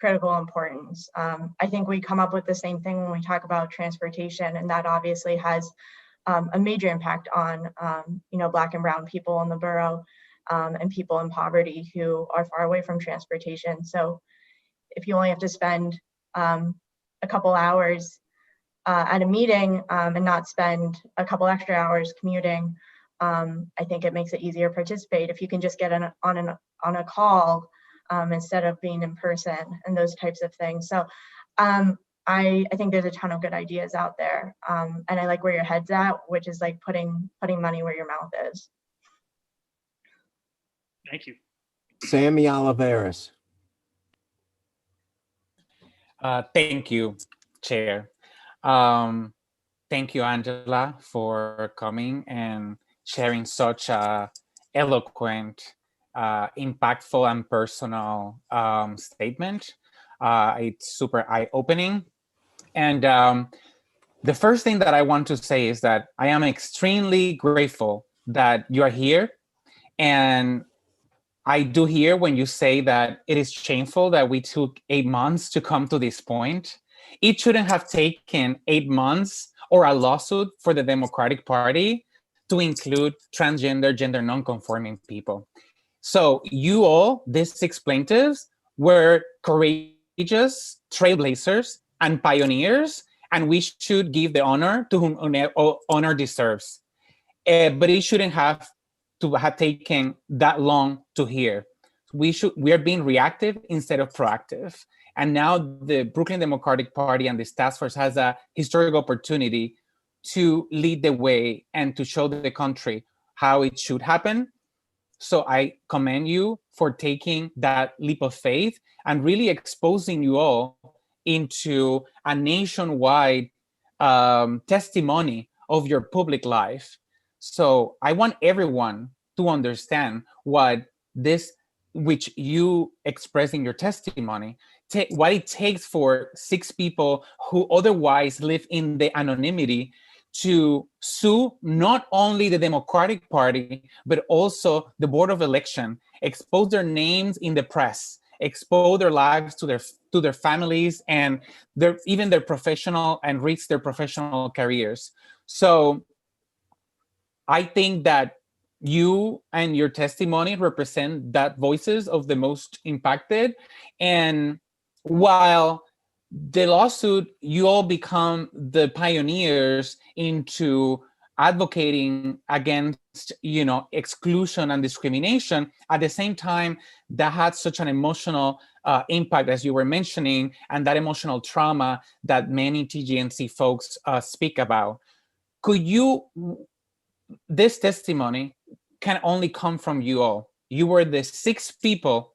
importance. I think we come up with the same thing when we talk about transportation, and that obviously has a major impact on Black and brown people in the borough and people in poverty who are far away from transportation. So if you only have to spend a couple hours at a meeting and not spend a couple extra hours commuting, I think it makes it easier to participate if you can just get on a call instead of being in person and those types of things. So I think there's a ton of good ideas out there. And I like where your head's at, which is like putting money where your mouth is.
Thank you.
Sammy Oliveris.
Thank you, Chair. Thank you, Angela, for coming and sharing such a eloquent, impactful, and personal statement. It's super eye-opening. And the first thing that I want to say is that I am extremely grateful that you are here. And I do hear when you say that it is shameful that we took 8 months to come to this point. It shouldn't have taken 8 months or a lawsuit for the Democratic Party to include transgender, gender non-conforming people. So you all, these 6 plaintiffs, were courageous trailblazers and pioneers, and we should give the honor to whom honor deserves. But it shouldn't have to have taken that long to hear. We are being reactive instead of proactive. And now the Brooklyn Democratic Party and this task force has a historic opportunity to lead the way and to show the country how it should happen. So I commend you for taking that leap of faith and really exposing you all into a nationwide testimony of your public life. So I want everyone to understand what this, which you express in your testimony, what it takes for 6 people who otherwise live in the anonymity to sue not only the Democratic Party, but also the Board of Election, expose their names in the press, expose their lives to their families and even their professional and risk their professional careers. So I think that you and your testimony represent that voices of the most impacted. And while the lawsuit, you all become the pioneers into advocating against, exclusion and discrimination. At the same time, that had such an emotional impact, as you were mentioning, and that emotional trauma that many TGNC folks speak about. This testimony can only come from you all. You were the 6 people.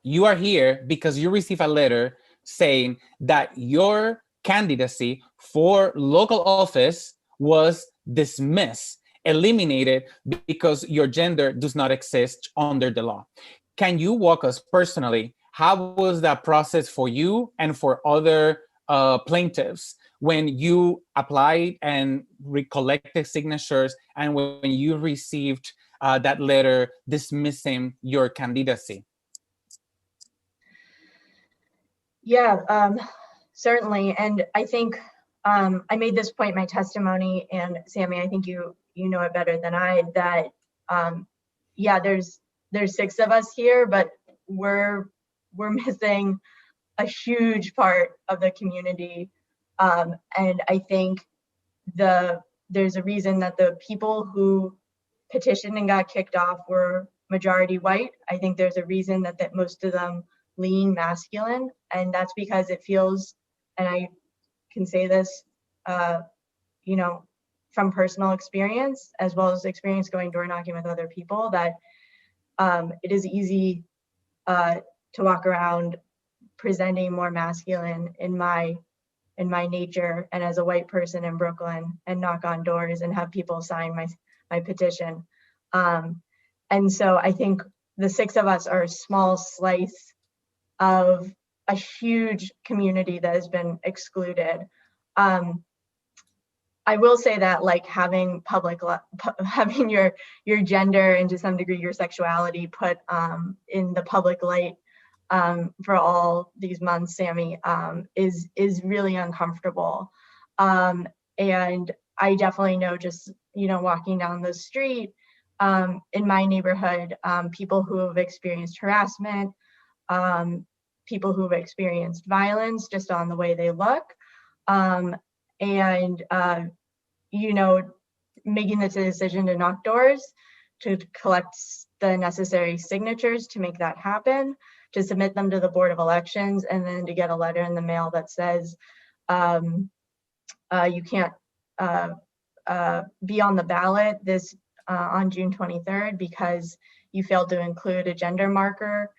You are here because you received a letter saying that your candidacy for local office was dismissed, eliminated, because your gender does not exist under the law. Can you walk us personally? How was that process for you and for other plaintiffs when you applied and collected signatures and when you received that letter dismissing your candidacy?
Yeah, certainly. And I think I made this point in my testimony, and Sammy, I think you know it better than I, that yeah, there's 6 of us here, but we're missing a huge part of the community. And I think there's a reason that the people who petitioned and got kicked off were majority white. I think there's a reason that most of them lean masculine, and that's because it feels, and I can say this, from personal experience, as well as experience going door knocking with other people, that it is easy to walk around presenting more masculine in my nature and as a white person in Brooklyn and knock on doors and have people sign my petition. And so I think the 6 of us are a small slice of a huge community that has been excluded. I will say that, like, having your gender and to some degree your sexuality put in the public light for all these months, Sammy, is really uncomfortable. And I definitely know, just walking down the street in my neighborhood, people who have experienced harassment, people who have experienced violence just on the way they look, and making the decision to knock doors, to collect the necessary signatures to make that happen, to submit them to the Board of Elections, and then to get a letter in the mail that says you can't be on the ballot on June 23rd because you failed to include a gender marker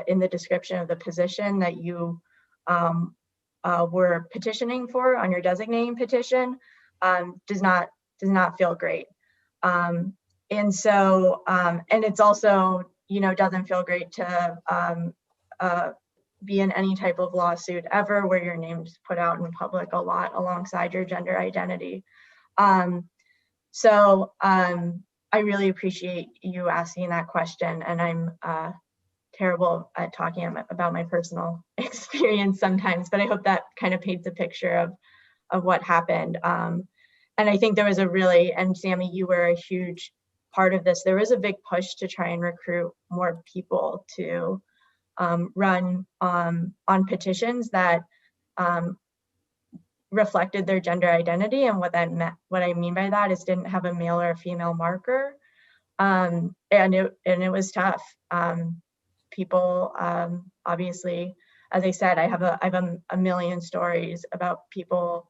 in the description of the position that you were petitioning for on your designating petition, does not feel great. And so, and it's also, doesn't feel great to be in any type of lawsuit ever where your name's put out in public a lot alongside your gender identity. So I really appreciate you asking that question, and I'm terrible at talking about my personal experience sometimes, but I hope that kind of paints a picture of what happened. I think there was a really, and Sammy, you were a huge part of this. There was a big push to try and recruit more people to run on petitions that reflected their gender identity. And what that meant, what I mean by that is didn't have a male or a female marker. And it was tough. People obviously, as I said, I have a million stories about people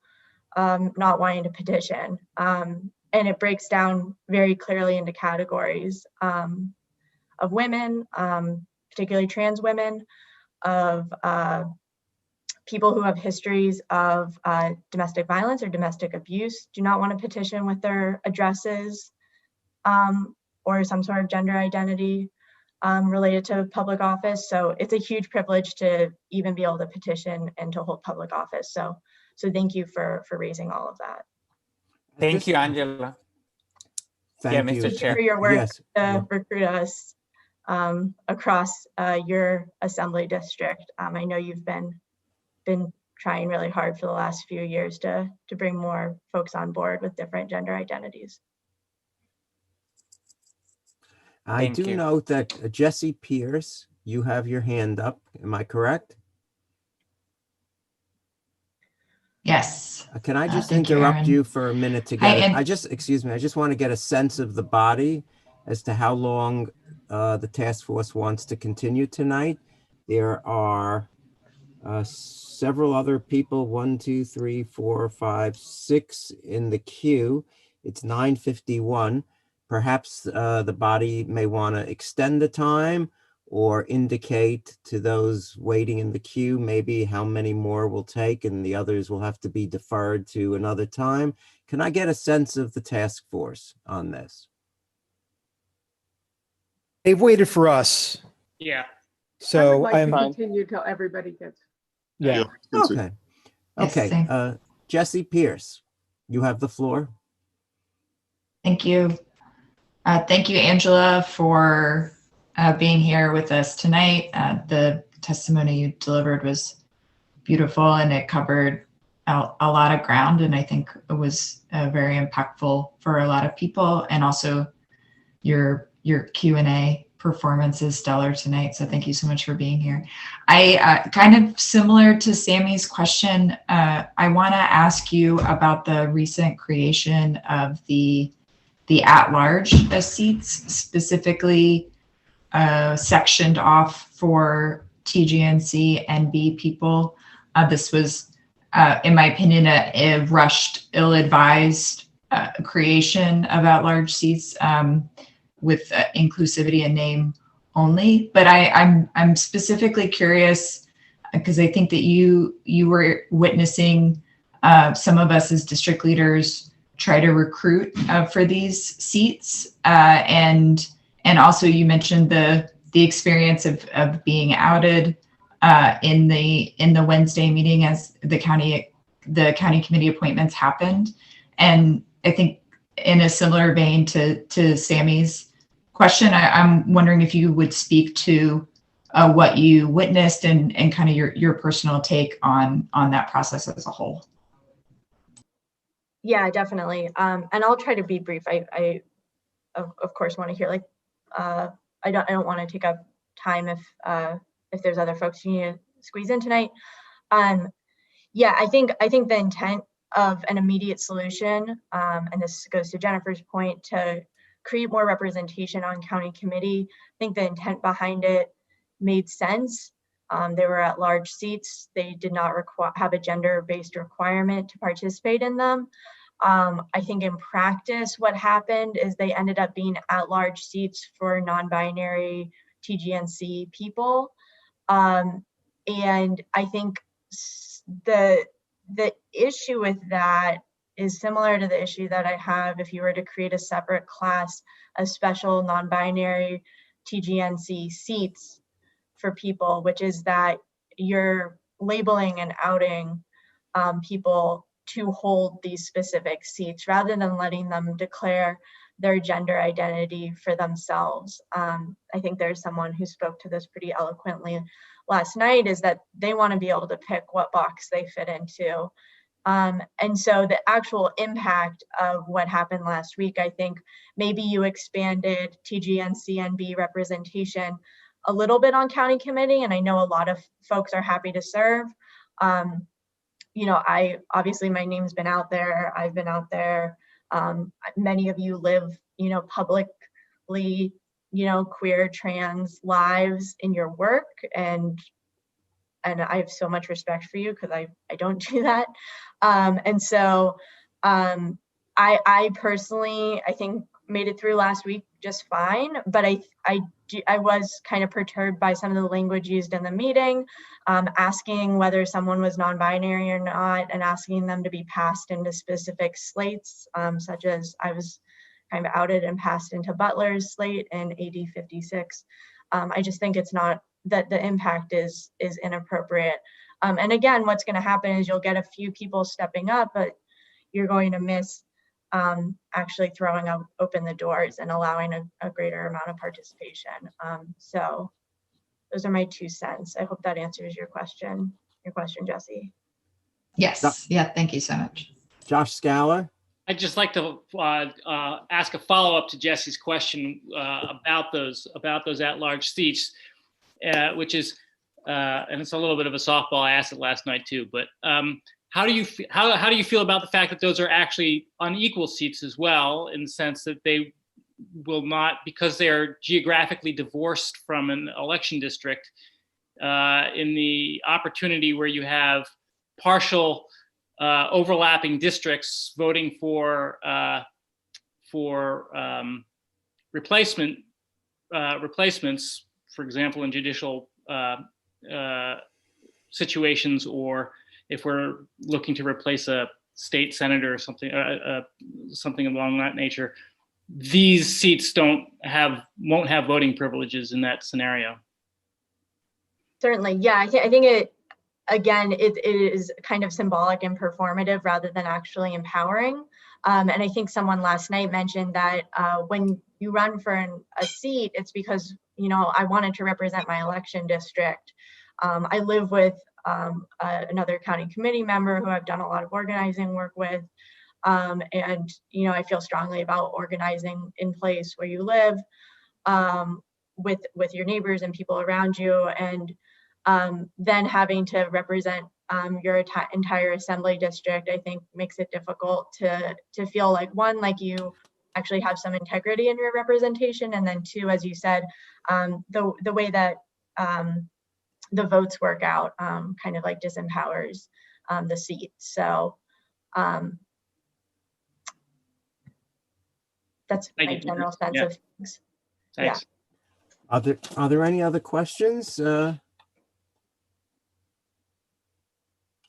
not wanting to petition. And it breaks down very clearly into categories of women, particularly trans women, of people who have histories of domestic violence or domestic abuse, do not want to petition with their addresses or some sort of gender identity related to public office. So it's a huge privilege to even be able to petition and to hold public office. So thank you for raising all of that.
Thank you, Angela.
Thank
Mr.
you
Chair.
For your work
Yes.
to recruit us across your assembly district. I know you've been trying really hard for the last few years to bring more folks on board with different gender identities.
I
Thank
do
you.
note that Jesse Pierce, you have your hand up. Am I correct?
Yes.
Can I just
Thank you,
interrupt
Aaron.
you for a minute to
Hi,
get
and-
I just want to get a sense of the body as to how long the task force wants to continue tonight. There are several other people, 1, 2, 3, 4, 5, 6 in the queue. It's 9:51. Perhaps the body may want to extend the time or indicate to those waiting in the queue maybe how many more will take and the others will have to be deferred to another time. Can I get a sense of the task force on this?
They've waited for us.
Yeah.
I would
So
like
I'm,
to continue till everybody gets.
yeah.
Okay.
Yes,
Okay.
thank-
Jesse Pierce, you have the floor.
Thank you. Thank you, Angela, for being here with us tonight. The testimony you delivered was beautiful and it covered a lot of ground, and I think it was very impactful for a lot of people. And also your Q&A performance is stellar tonight, so thank you so much for being here. I kind of similar to Sammy's question, I want to ask you about the recent creation of the at-large seats, specifically sectioned off for TGNC and B people. This was, in my opinion, a rushed, ill-advised creation of at-large seats with inclusivity in name only. But I'm specifically curious because I think that you were witnessing some of us as district leaders try to recruit for these seats, and also you mentioned the experience of being outed in the Wednesday meeting as the county committee appointments happened. And I think in a similar vein to Sammy's question, I'm wondering if you would speak to what you witnessed and kind of your personal take on that process as a whole.
Yeah, definitely. And I'll try to be brief. I of course want to hear, like, I don't want to take up time if there's other folks you need to squeeze in tonight. Yeah, I think the intent of an immediate solution, and this goes to Jennifer's point, to create more representation on county committee. I think the intent behind it made sense. They were at large seats. They did not have a gender-based requirement to participate in them. I think in practice, what happened is they ended up being at large seats for non-binary TGNC people. And I think the issue with that is similar to the issue that I have if you were to create a separate class of special non-binary TGNC seats for people, which is that you're labeling and outing people to hold these specific seats rather than letting them declare their gender identity for themselves. I think there's someone who spoke to this pretty eloquently last night, is that they want to be able to pick what box they fit into. And so the actual impact of what happened last week, I think maybe you expanded TGNCNB representation a little bit on county committee, and I know a lot of folks are happy to serve. You know, obviously my name's been out there, I've been out there. Many of you live, you know, publicly, you know, queer, trans lives in your work, and I have so much respect for you because I don't do that. And so I personally, I think made it through last week just fine, but I was kind of perturbed by some of the language used in the meeting, asking whether someone was non-binary or not, and asking them to be passed into specific slates, such as I was kind of outed and passed into Butler's slate and AD 56. I just think it's not, that the impact is inappropriate. And again, what's going to happen is you'll get a few people stepping up, but you're going to miss actually throwing open the doors and allowing a greater amount of participation. So those are my 2 cents. I hope that answers your question, Jesse.
Yes. Yeah. Thank you so much.
Josh Scala.
I'd just like to ask a follow-up to Jesse's question about those at-large seats, which is, and it's a little bit of a softball. I asked it last night too, but how do you feel about the fact that those are actually unequal seats as well, in the sense that they will not, because they're geographically divorced from an election district, in the opportunity where you have partial overlapping districts voting for replacements, for example, in judicial situations, or if we're looking to replace a state senator or something, something along that nature, these seats won't have voting privileges in that scenario.
Certainly, yeah. I think it, again, it is kind of symbolic and performative rather than actually empowering. And I think someone last night mentioned that when you run for a seat, it's because, you know, I wanted to represent my election district. I live with another county committee member who I've done a lot of organizing work with. And, you know, I feel strongly about organizing in place where you live, with your neighbors and people around you, and then having to represent your entire assembly district, I think makes it difficult to feel like, one, like you actually have some integrity in your representation, and then two, as you said, the way that the votes work out kind of like disempowers the seat. So that's my general sense of things.
Thanks.
Yeah. Are there any other questions?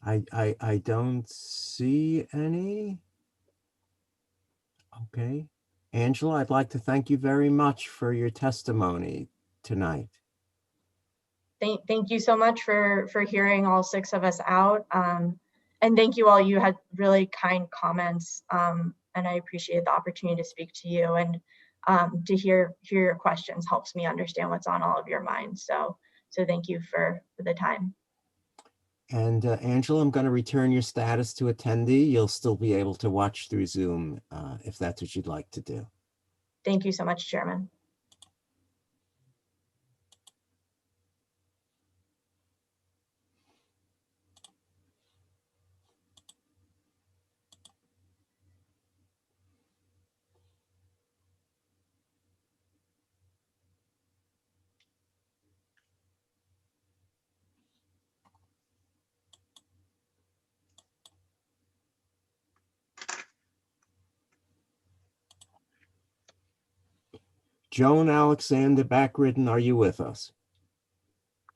I don't see any. Okay. Angela, I'd like to thank you very much for your testimony tonight.
Thank you so much for hearing all 6 of us out. And thank you all. You had really kind comments, and I appreciate the opportunity to speak to you, and to hear your questions helps me understand what's on all of your minds. So thank you for the time.
And Angela, I'm going to return your status to attendee. You'll still be able to watch through Zoom if that's what you'd like to do.
Thank you so much, Chairman.
Joan Alexander Backridden, are you with us?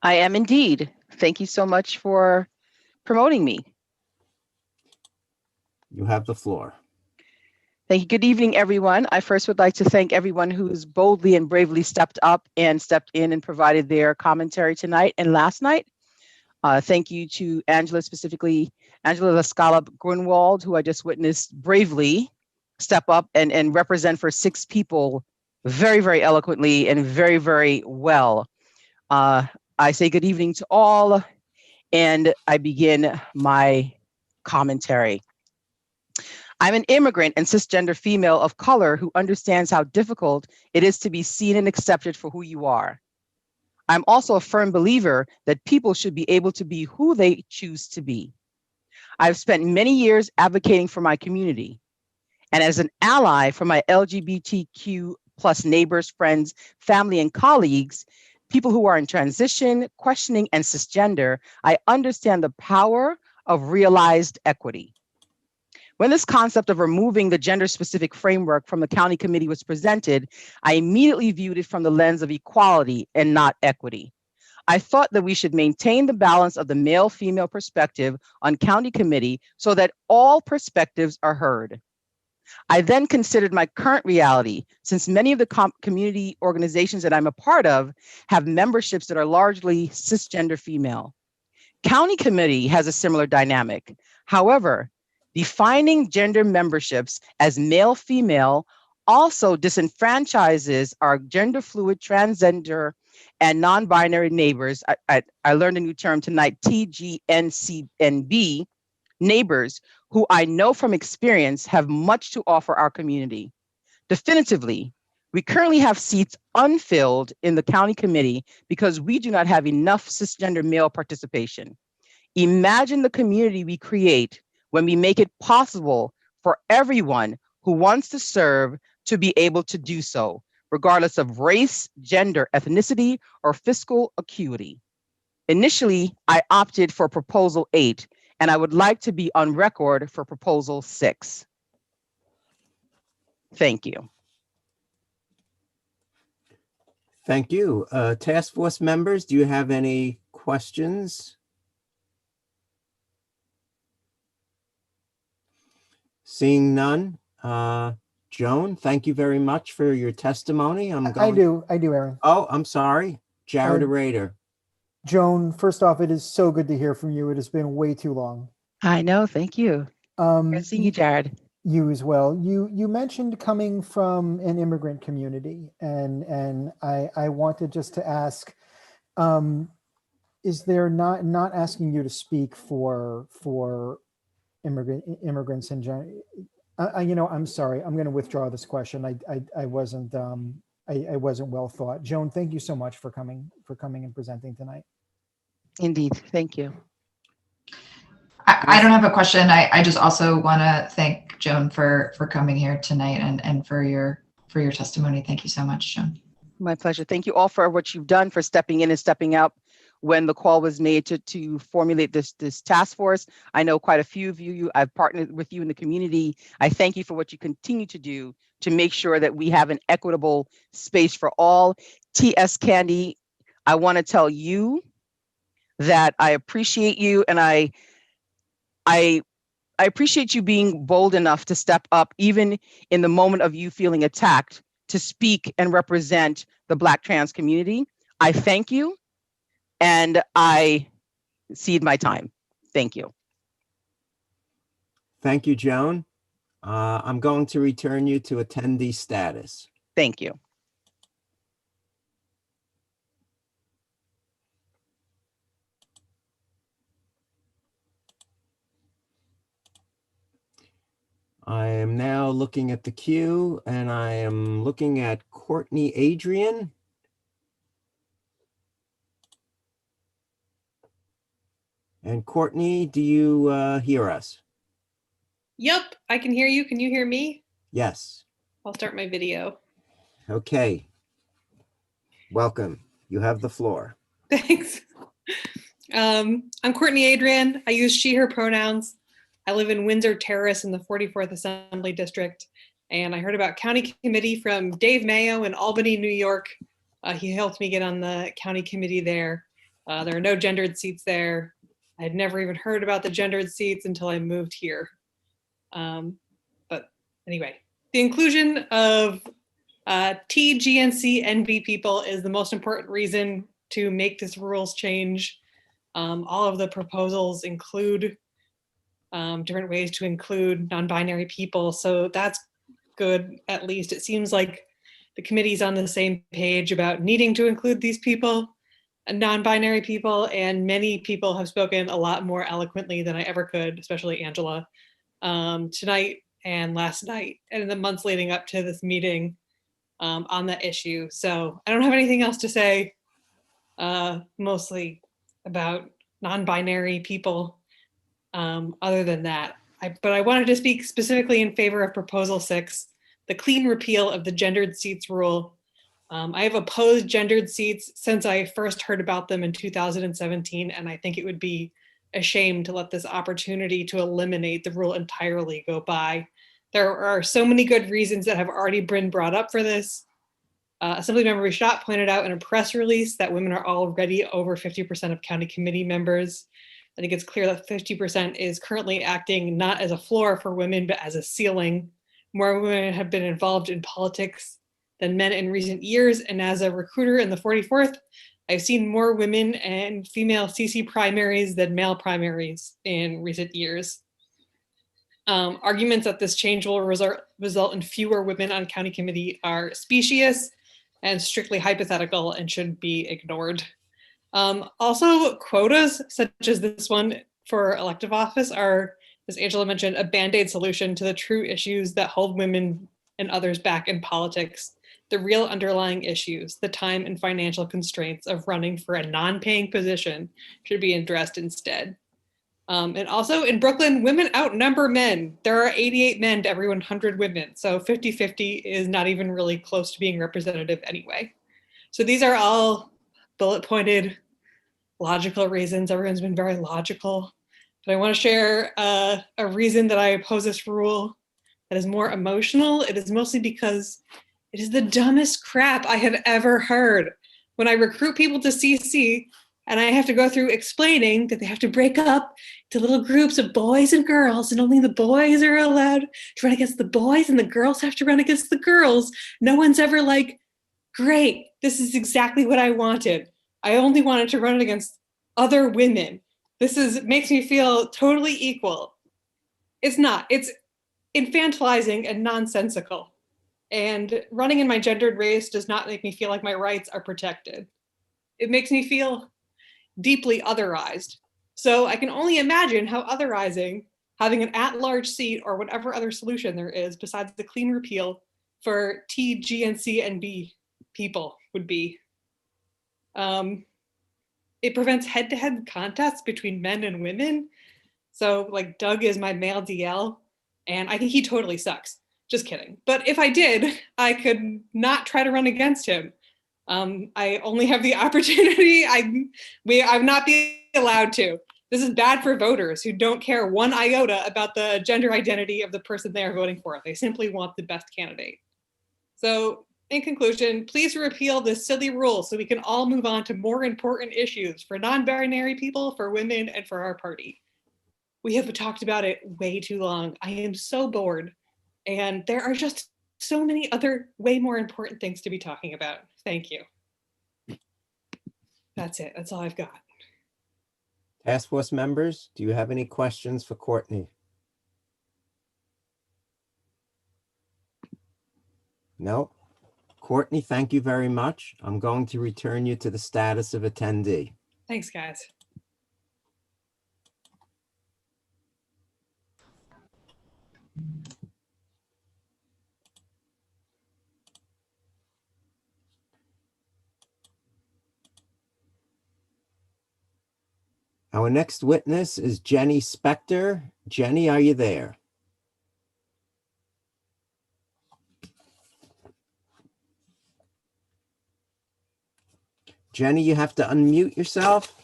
I am indeed. Thank you so much for promoting me.
You have the floor.
Thank you. Good evening, everyone. I first would like to thank everyone who's boldly and bravely stepped up and stepped in and provided their commentary tonight and last night. Thank you to Angela, specifically Angela Scala Grunewald, who I just witnessed bravely step up and represent for 6 people very, very eloquently and very, very well. I say good evening to all, and I begin my commentary. I'm an immigrant and cisgender female of color who understands how difficult it is to be seen and accepted for who you are. I'm also a firm believer that people should be able to be who they choose to be. I've spent many years advocating for my community and as an ally for my LGBTQ plus neighbors, friends, family, and colleagues, people who are in transition, questioning, and cisgender, I understand the power of realized equity. When this concept of removing the gender-specific framework from the county committee was presented, I immediately viewed it from the lens of equality and not equity. I thought that we should maintain the balance of the male-female perspective on county committee so that all perspectives are heard. I then considered my current reality, since many of the community organizations that I'm a part of have memberships that are largely cisgender female. County committee has a similar dynamic. However, defining gender memberships as male-female also disenfranchises our gender fluid, transgender, and non-binary neighbors. I learned a new term tonight, TGNCNB, neighbors who I know from experience have much to offer our community. Definitively, we currently have seats unfilled in the county committee because we do not have enough cisgender male participation. Imagine the community we create when we make it possible for everyone who wants to serve to be able to do so, regardless of race, gender, ethnicity, or fiscal acuity. Initially, I opted for Proposal 8, and I would like to be on record for Proposal 6. Thank you.
Thank you. Task force members, do you have any questions? Seeing none. Joan, thank you very much for your testimony.
I do, Aaron.
Oh, I'm sorry. Jared Rader.
Joan, first off, it is so good to hear from you. It has been way too long.
I know, thank you. Good seeing you, Jared.
You as well. You mentioned coming from an immigrant community, and I wanted just to ask, is there not asking you to speak for immigrants in general? I'm sorry. I'm going to withdraw this question. I wasn't well thought. Joan, thank you so much for coming and presenting tonight.
Indeed, thank you.
I don't have a question. I just also want to thank Joan for coming here tonight and for your testimony. Thank you so much, Joan.
My pleasure. Thank you all for what you've done, for stepping in and stepping up when the call was made to formulate this task force. I know quite a few of you. I've partnered with you in the community. I thank you for what you continue to do to make sure that we have an equitable space for all. T.S. Candy, I want to tell you that I appreciate you, and I appreciate you being bold enough to step up, even in the moment of you feeling attacked, to speak and represent the Black trans community. I thank you, and I cede my time. Thank you.
Thank you, Joan. I'm going to return you to attendee status.
Thank you.
I am now looking at the queue, and I am looking at Courtney Adrian. And Courtney, do you hear us?
Yep, I can hear you. Can you hear me?
Yes.
I'll start my video.
Okay. Welcome. You have the floor.
Thanks. I'm Courtney Adrian. I use she, her pronouns. I live in Windsor Terrace in the 44th Assembly District. And I heard about county committee from Dave Mayo in Albany, New York. He helped me get on the county committee there. There are no gendered seats there. I had never even heard about the gendered seats until I moved here. But anyway, the inclusion of TGNC NB people is the most important reason to make this rules change. All of the proposals include different ways to include non-binary people. So that's good, at least. It seems like the committee's on the same page about needing to include these people. non-binary people, and many people have spoken a lot more eloquently than I ever could, especially Angela, tonight and last night, and in the months leading up to this meeting on that issue. So I don't have anything else to say, mostly about non-binary people other than that. But I wanted to speak specifically in favor of Proposal 6, the clean repeal of the gendered seats rule. I have opposed gendered seats since I first heard about them in 2017, and I think it would be a shame to let this opportunity to eliminate the rule entirely go by. There are so many good reasons that have already been brought up for this. Assemblymember Richat pointed out in a press release that women are already over 50% of county committee members. I think it's clear that 50% is currently acting not as a floor for women, but as a ceiling. More women have been involved in politics than men in recent years. And as a recruiter in the 44th, I've seen more women and female CC primaries than male primaries in recent years. Arguments that this change will result in fewer women on county committee are specious and strictly hypothetical and should be ignored. Also, quotas such as this one for elective office are, as Angela mentioned, a band-aid solution to the true issues that hold women and others back in politics. The real underlying issues, the time and financial constraints of running for a non-paying position should be addressed instead. And also in Brooklyn, women outnumber men. There are 88 men to every 100 women. So 50-50 is not even really close to being representative anyway. So these are all bullet pointed, logical reasons. Everyone's been very logical. But I want to share a reason that I oppose this rule that is more emotional. It is mostly because it is the dumbest crap I have ever heard. When I recruit people to CC and I have to go through explaining that they have to break up to little groups of boys and girls, and only the boys are allowed to run against the boys and the girls have to run against the girls. No one's ever like, great, this is exactly what I wanted. I only wanted to run against other women. Makes me feel totally equal. It's not, it's infantilizing and nonsensical. And running in my gendered race does not make me feel like my rights are protected. It makes me feel deeply otherized. So I can only imagine how otherizing having an at-large seat or whatever other solution there is besides the clean repeal for T, G, and C and B people would be. It prevents head-to-head contests between men and women. So like Doug is my male DL and I think he totally sucks. Just kidding. But if I did, I could not try to run against him. I only have the opportunity. I'm not being allowed to. This is bad for voters who don't care one iota about the gender identity of the person they are voting for. They simply want the best candidate. So in conclusion, please repeal this silly rule so we can all move on to more important issues for non-binary people, for women, and for our party. We have talked about it way too long. I am so bored. And there are just so many other way more important things to be talking about. Thank you. That's it. That's all I've got.
Task force members, do you have any questions for Courtney? No? Courtney, thank you very much. I'm going to return you to the status of attendee.
Thanks, guys.
Our next witness is Jenny Spector. Jenny, are you there? Jenny, you have to unmute yourself.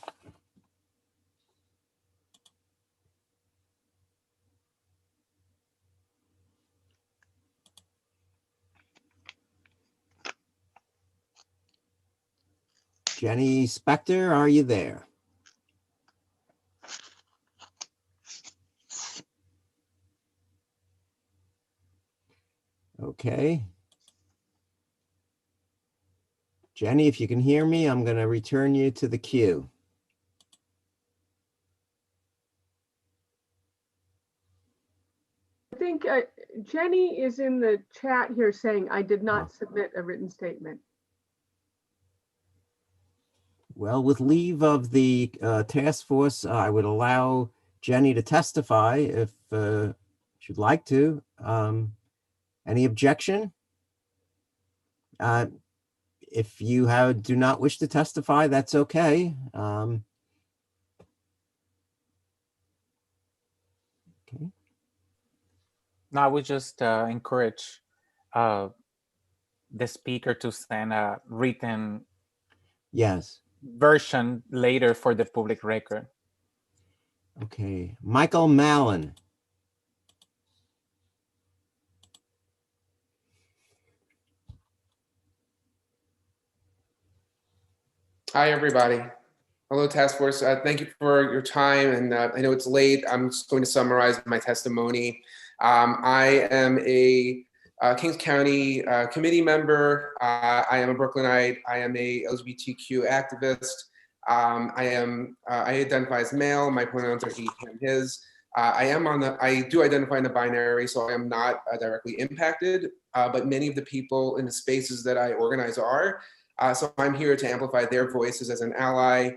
Jenny Spector, are you there? Okay. Jenny, if you can hear me, I'm going to return you to the queue.
I think Jenny is in the chat here saying, I did not submit a written statement.
Well, with leave of the task force, I would allow Jenny to testify if she'd like to. Any objection? If you do not wish to testify, that's okay. Okay.
Now we just encourage the speaker to send a written version later for the public record.
Okay. Michael Mallon.
Hi, everybody. Hello, Task Force. Thank you for your time. And I know it's late. I'm just going to summarize my testimony. I am a Kings County committee member. I am a Brooklynite. I am a LGBTQ activist. I identify as male. My pronouns are he, him, his. I do identify in the binary, so I am not directly impacted, but many of the people in the spaces that I organize are. So I'm here to amplify their voices as an ally.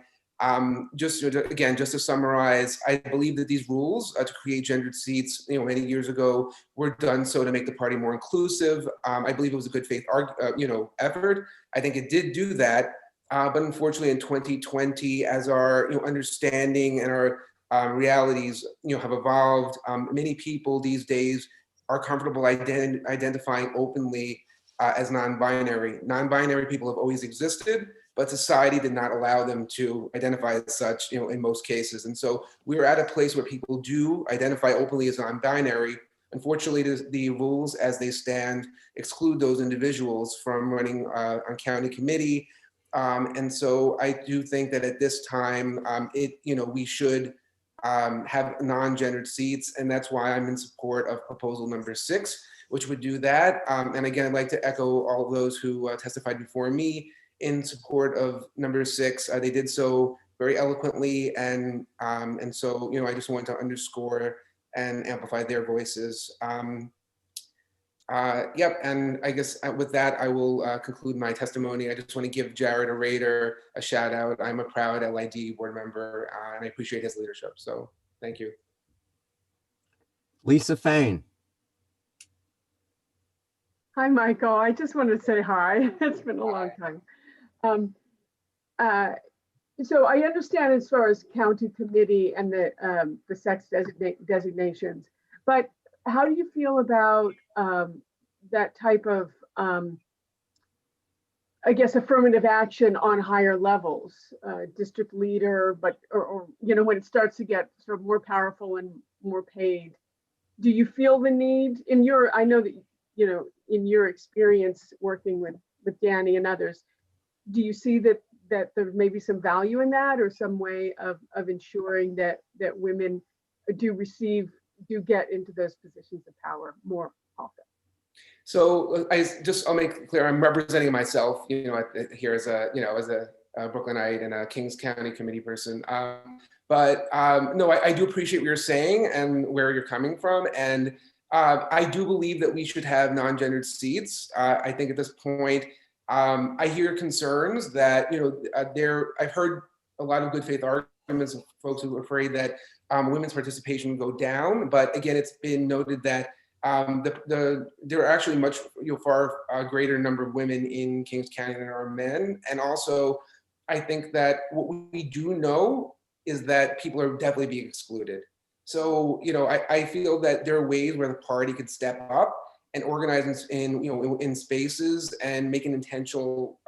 Just to summarize, I believe that these rules to create gendered seats, many years ago, were done so to make the party more inclusive. I believe it was a good faith, effort. I think it did do that, but unfortunately, in 2020, as our understanding and our realities, have evolved, many people these days are comfortable identifying openly as non-binary. Non-binary people have always existed, but society did not allow them to identify as such, in most cases. And so we're at a place where people do identify openly as non-binary. Unfortunately, the rules as they stand exclude those individuals from running on county committee. And so I do think that at this time, we should have non-gendered seats, and that's why I'm in support of proposal number 6, which would do that. And again, I'd like to echo all of those who testified before me in support of number 6. They did so very eloquently, and so I just want to underscore and amplify their voices. Yep, and I guess with that, I will conclude my testimony. I just want to give Jared Rader a shout out. I'm a proud LID board member, and I appreciate his leadership. So thank you.
Lisa Fane.
Hi, Michael. I just wanted to say hi. It's been a long time. So I understand as far as county committee and the sex designations, but how do you feel about that type of, I guess, affirmative action on higher levels, district leader, but or when it starts to get sort of more powerful and more paid? Do you feel the need I know that in your experience working with Danny and others, do you see that there may be some value in that, or some way of ensuring that women do get into those positions of power more often?
So I'll make it clear, I'm representing myself, here as a Brooklynite and a Kings County committee person. But no, I do appreciate what you're saying and where you're coming from. And I do believe that we should have non-gendered seats. I think at this point, I hear concerns that, I've heard a lot of good faith arguments of folks who are afraid that women's participation will go down. But again, it's been noted that there are actually much far greater number of women in Kings County than there are men. And also, I think that what we do know is that people are definitely being excluded. So, I feel that there are ways where the party could step up and organize in spaces and make an intentional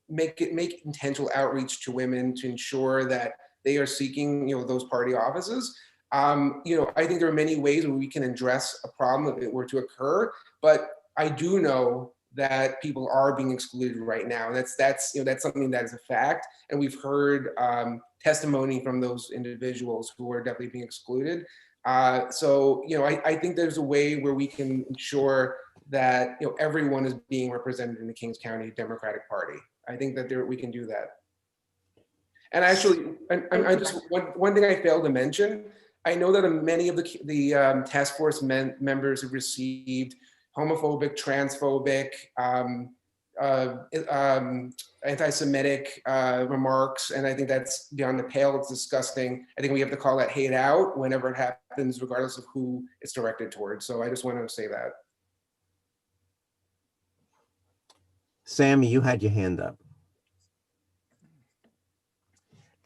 make intentional outreach to women to ensure that they are seeking those party offices. I think there are many ways where we can address a problem if it were to occur, but I do know that people are being excluded right now. That's something that is a fact, and we've heard testimony from those individuals who are definitely being excluded. So I think there's a way where we can ensure that everyone is being represented in the Kings County Democratic Party. I think that we can do that. And actually, I just one thing I failed to mention. I know that many of the task force members have received homophobic, transphobic, anti-Semitic remarks, and I think that's beyond the pale. It's disgusting. I think we have to call that hate out whenever it happens, regardless of who it's directed towards. So I just wanted to say that.
Sammy, you had your hand up.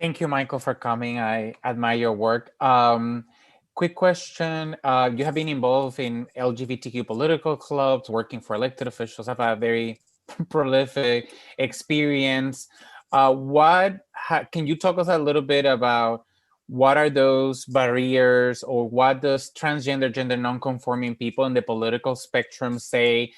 Thank you, Michael, for coming. I admire your work. Quick question. You have been involved in LGBTQ political clubs, working for elected officials, have a very prolific experience. Can you talk us a little bit about what are those barriers, or what does transgender, gender nonconforming people in the political spectrum say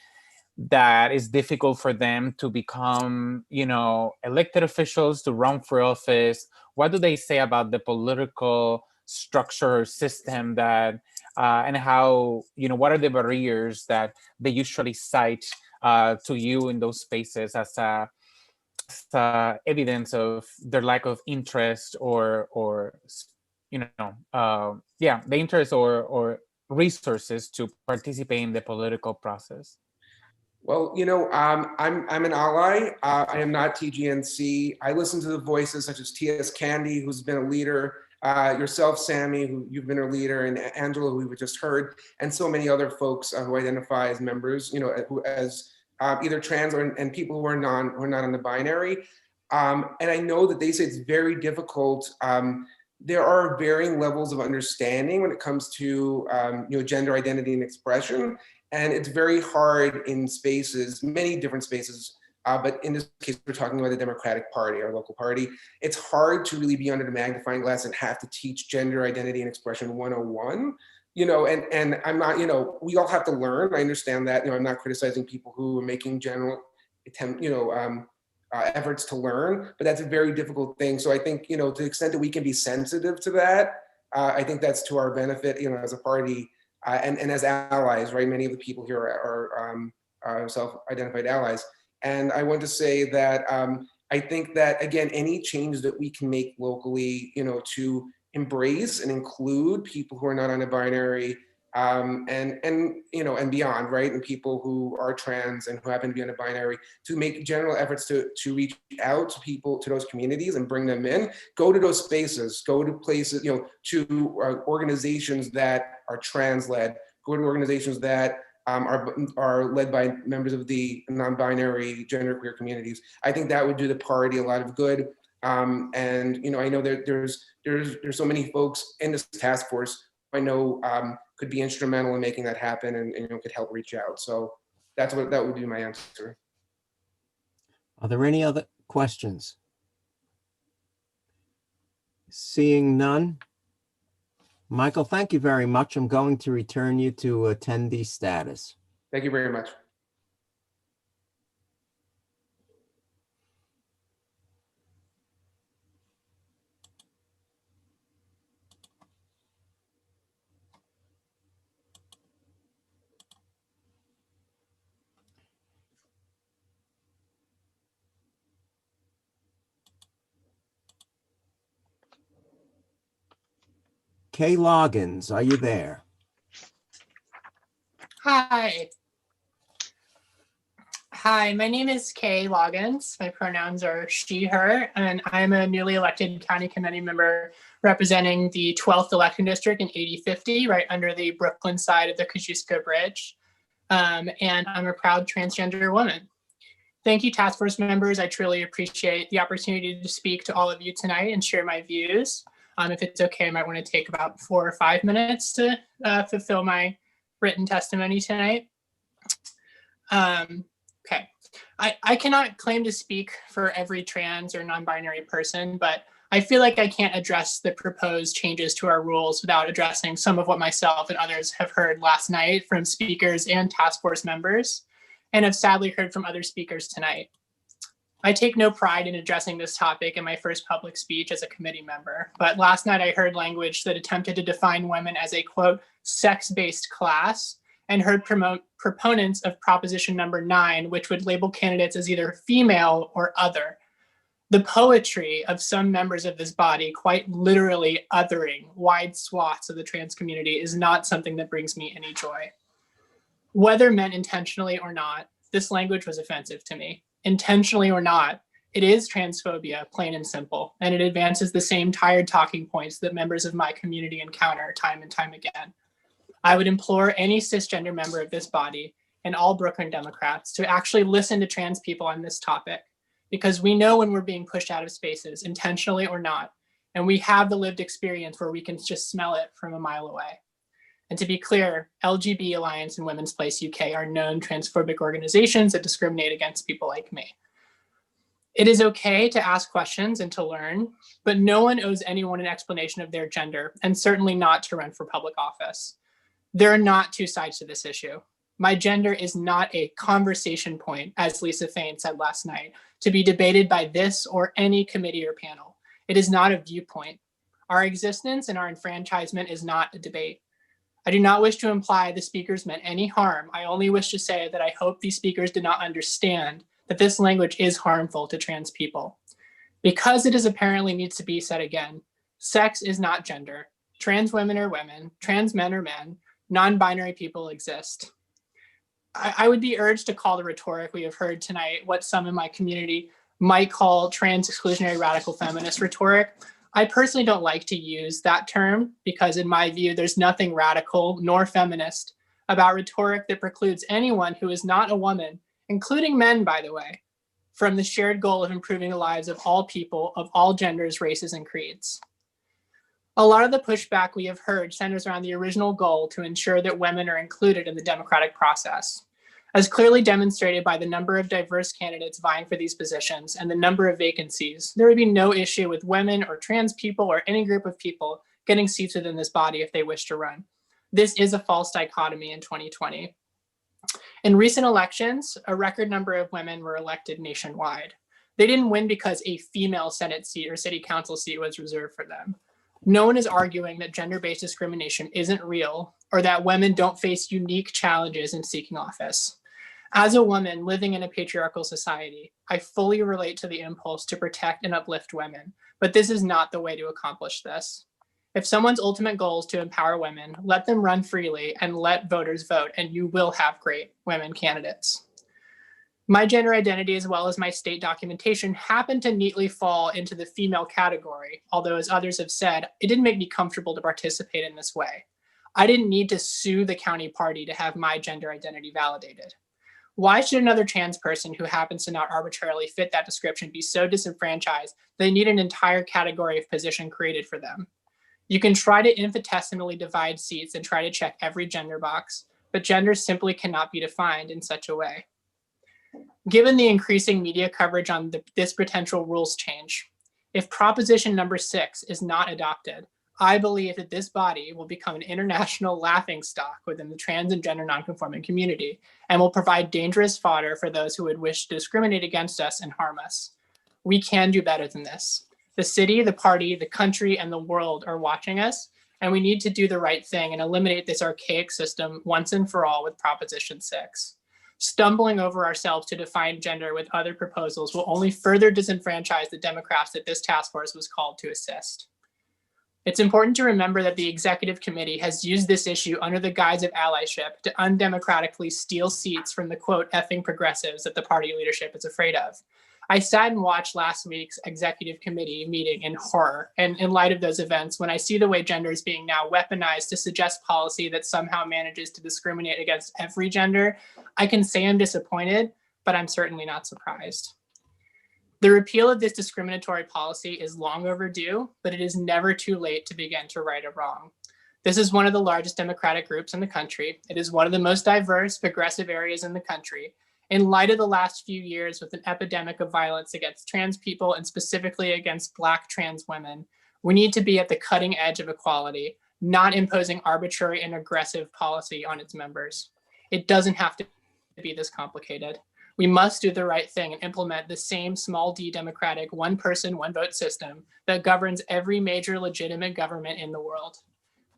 that is difficult for them to become, elected officials, to run for office? What do they say about the political structure or system that, and how, what are the barriers that they usually cite to you in those spaces as evidence of their lack of interest or the interest or resources to participate in the political process?
Well, I'm an ally. I am not TGNC. I listen to the voices such as T.S. Candy, who's been a leader, yourself, Sammy, who you've been a leader, and Angela, who we just heard, and so many other folks who identify as members, who as either trans and people who are not on the binary. And I know that they say it's very difficult. There are varying levels of understanding when it comes to gender identity and expression. And it's very hard in spaces, many different spaces, but in this case, we're talking about the Democratic Party, our local party. It's hard to really be under the magnifying glass and have to teach gender identity and expression 101, and I'm not, we all have to learn. I understand that, I'm not criticizing people who are making general efforts to learn, but that's a very difficult thing. So I think, to the extent that we can be sensitive to that, I think that's to our benefit, as a party. And as allies, right? Many of the people here are self-identified allies. And I want to say that I think that, again, any change that we can make locally, to embrace and include people who are not on a binary and beyond, right? And people who are trans and who happen to be on a binary, to make general efforts to reach out to people, to those communities and bring them in, go to those spaces, go to places, to organizations that are trans-led, go to organizations that are led by members of the non-binary genderqueer communities. I think that would do the party a lot of good. And I know that there's so many folks in this task force I know could be instrumental in making that happen and could help reach out. So that would be my answer.
Are there any other questions? Seeing none. Michael, thank you very much. I'm going to return you to attendee status.
Thank you very much.
Kay Loggins, are you there?
Hi. Hi, my name is Kay Loggins. My pronouns are she, her, and I'm a newly elected county committee member representing the 12th election district in 8050, right under the Brooklyn side of the Kosciuszko Bridge. And I'm a proud transgender woman. Thank you, task force members. I truly appreciate the opportunity to speak to all of you tonight and share my views. If it's okay, I might want to take about 4 or 5 minutes to fulfill my written testimony tonight. Okay, I cannot claim to speak for every trans or non-binary person, but I feel like I can't address the proposed changes to our rules without addressing some of what myself and others have heard last night from speakers and task force members, and have sadly heard from other speakers tonight. I take no pride in addressing this topic in my first public speech as a committee member, but last night I heard language that attempted to define women as a, quote, sex-based class, and heard proponents of proposition number 9, which would label candidates as either female or other. The poetry of some members of this body quite literally othering wide swaths of the trans community is not something that brings me any joy. Whether meant intentionally or not, this language was offensive to me. Intentionally or not, it is transphobia, plain and simple, and it advances the same tired talking points that members of my community encounter time and time again. I would implore any cisgender member of this body and all Brooklyn Democrats to actually listen to trans people on this topic, because we know when we're being pushed out of spaces, intentionally or not, and we have the lived experience where we can just smell it from a mile away. And to be clear, LGB Alliance and Women's Place UK are known transphobic organizations that discriminate against people like me. It is okay to ask questions and to learn, but no one owes anyone an explanation of their gender, and certainly not to run for public office. There are not two sides to this issue. My gender is not a conversation point, as Lisa Fane said last night, to be debated by this or any committee or panel. It is not a viewpoint. Our existence and our enfranchisement is not a debate. I do not wish to imply the speakers meant any harm. I only wish to say that I hope these speakers did not understand that this language is harmful to trans people. Because it is apparently needs to be said again, sex is not gender. Trans women are women, trans men are men, non-binary people exist. I would be urged to call the rhetoric we have heard tonight what some in my community might call trans exclusionary radical feminist rhetoric. I personally don't like to use that term because in my view, there's nothing radical nor feminist about rhetoric that precludes anyone who is not a woman, including men, by the way, from the shared goal of improving the lives of all people of all genders, races, and creeds. A lot of the pushback we have heard centers around the original goal to ensure that women are included in the democratic process. As clearly demonstrated by the number of diverse candidates vying for these positions and the number of vacancies, there would be no issue with women or trans people or any group of people getting seats within this body if they wish to run. This is a false dichotomy in 2020. In recent elections, a record number of women were elected nationwide. They didn't win because a female Senate seat or city council seat was reserved for them. No one is arguing that gender-based discrimination isn't real or that women don't face unique challenges in seeking office. As a woman living in a patriarchal society, I fully relate to the impulse to protect and uplift women, but this is not the way to accomplish this. If someone's ultimate goal is to empower women, let them run freely and let voters vote, and you will have great women candidates. My gender identity, as well as my state documentation, happen to neatly fall into the female category, although as others have said, it didn't make me comfortable to participate in this way. I didn't need to sue the county party to have my gender identity validated. Why should another trans person who happens to not arbitrarily fit that description be so disenfranchised they need an entire category of position created for them? You can try to infinitesimally divide seats and try to check every gender box, but gender simply cannot be defined in such a way. Given the increasing media coverage on this potential rules change, if proposition number 6 is not adopted, I believe that this body will become an international laughingstock within the trans and gender nonconforming community and will provide dangerous fodder for those who would wish to discriminate against us and harm us. We can do better than this. The city, the party, the country, and the world are watching us, and we need to do the right thing and eliminate this archaic system once and for all with Proposition 6. Stumbling over ourselves to define gender with other proposals will only further disenfranchise the Democrats that this task force was called to assist. It's important to remember that the executive committee has used this issue under the guise of allyship to undemocratically steal seats from the quote effing progressives that the party leadership is afraid of. I sat and watched last week's executive committee meeting in horror, and in light of those events, when I see the way gender is being now weaponized to suggest policy that somehow manages to discriminate against every gender, I can say I'm disappointed, but I'm certainly not surprised. The repeal of this discriminatory policy is long overdue, but it is never too late to begin to right a wrong. This is one of the largest democratic groups in the country. It is one of the most diverse, progressive areas in the country. In light of the last few years with an epidemic of violence against trans people and specifically against Black trans women, we need to be at the cutting edge of equality, not imposing arbitrary and aggressive policy on its members. It doesn't have to be this complicated. We must do the right thing and implement the same small d democratic one person, one vote system that governs every major legitimate government in the world.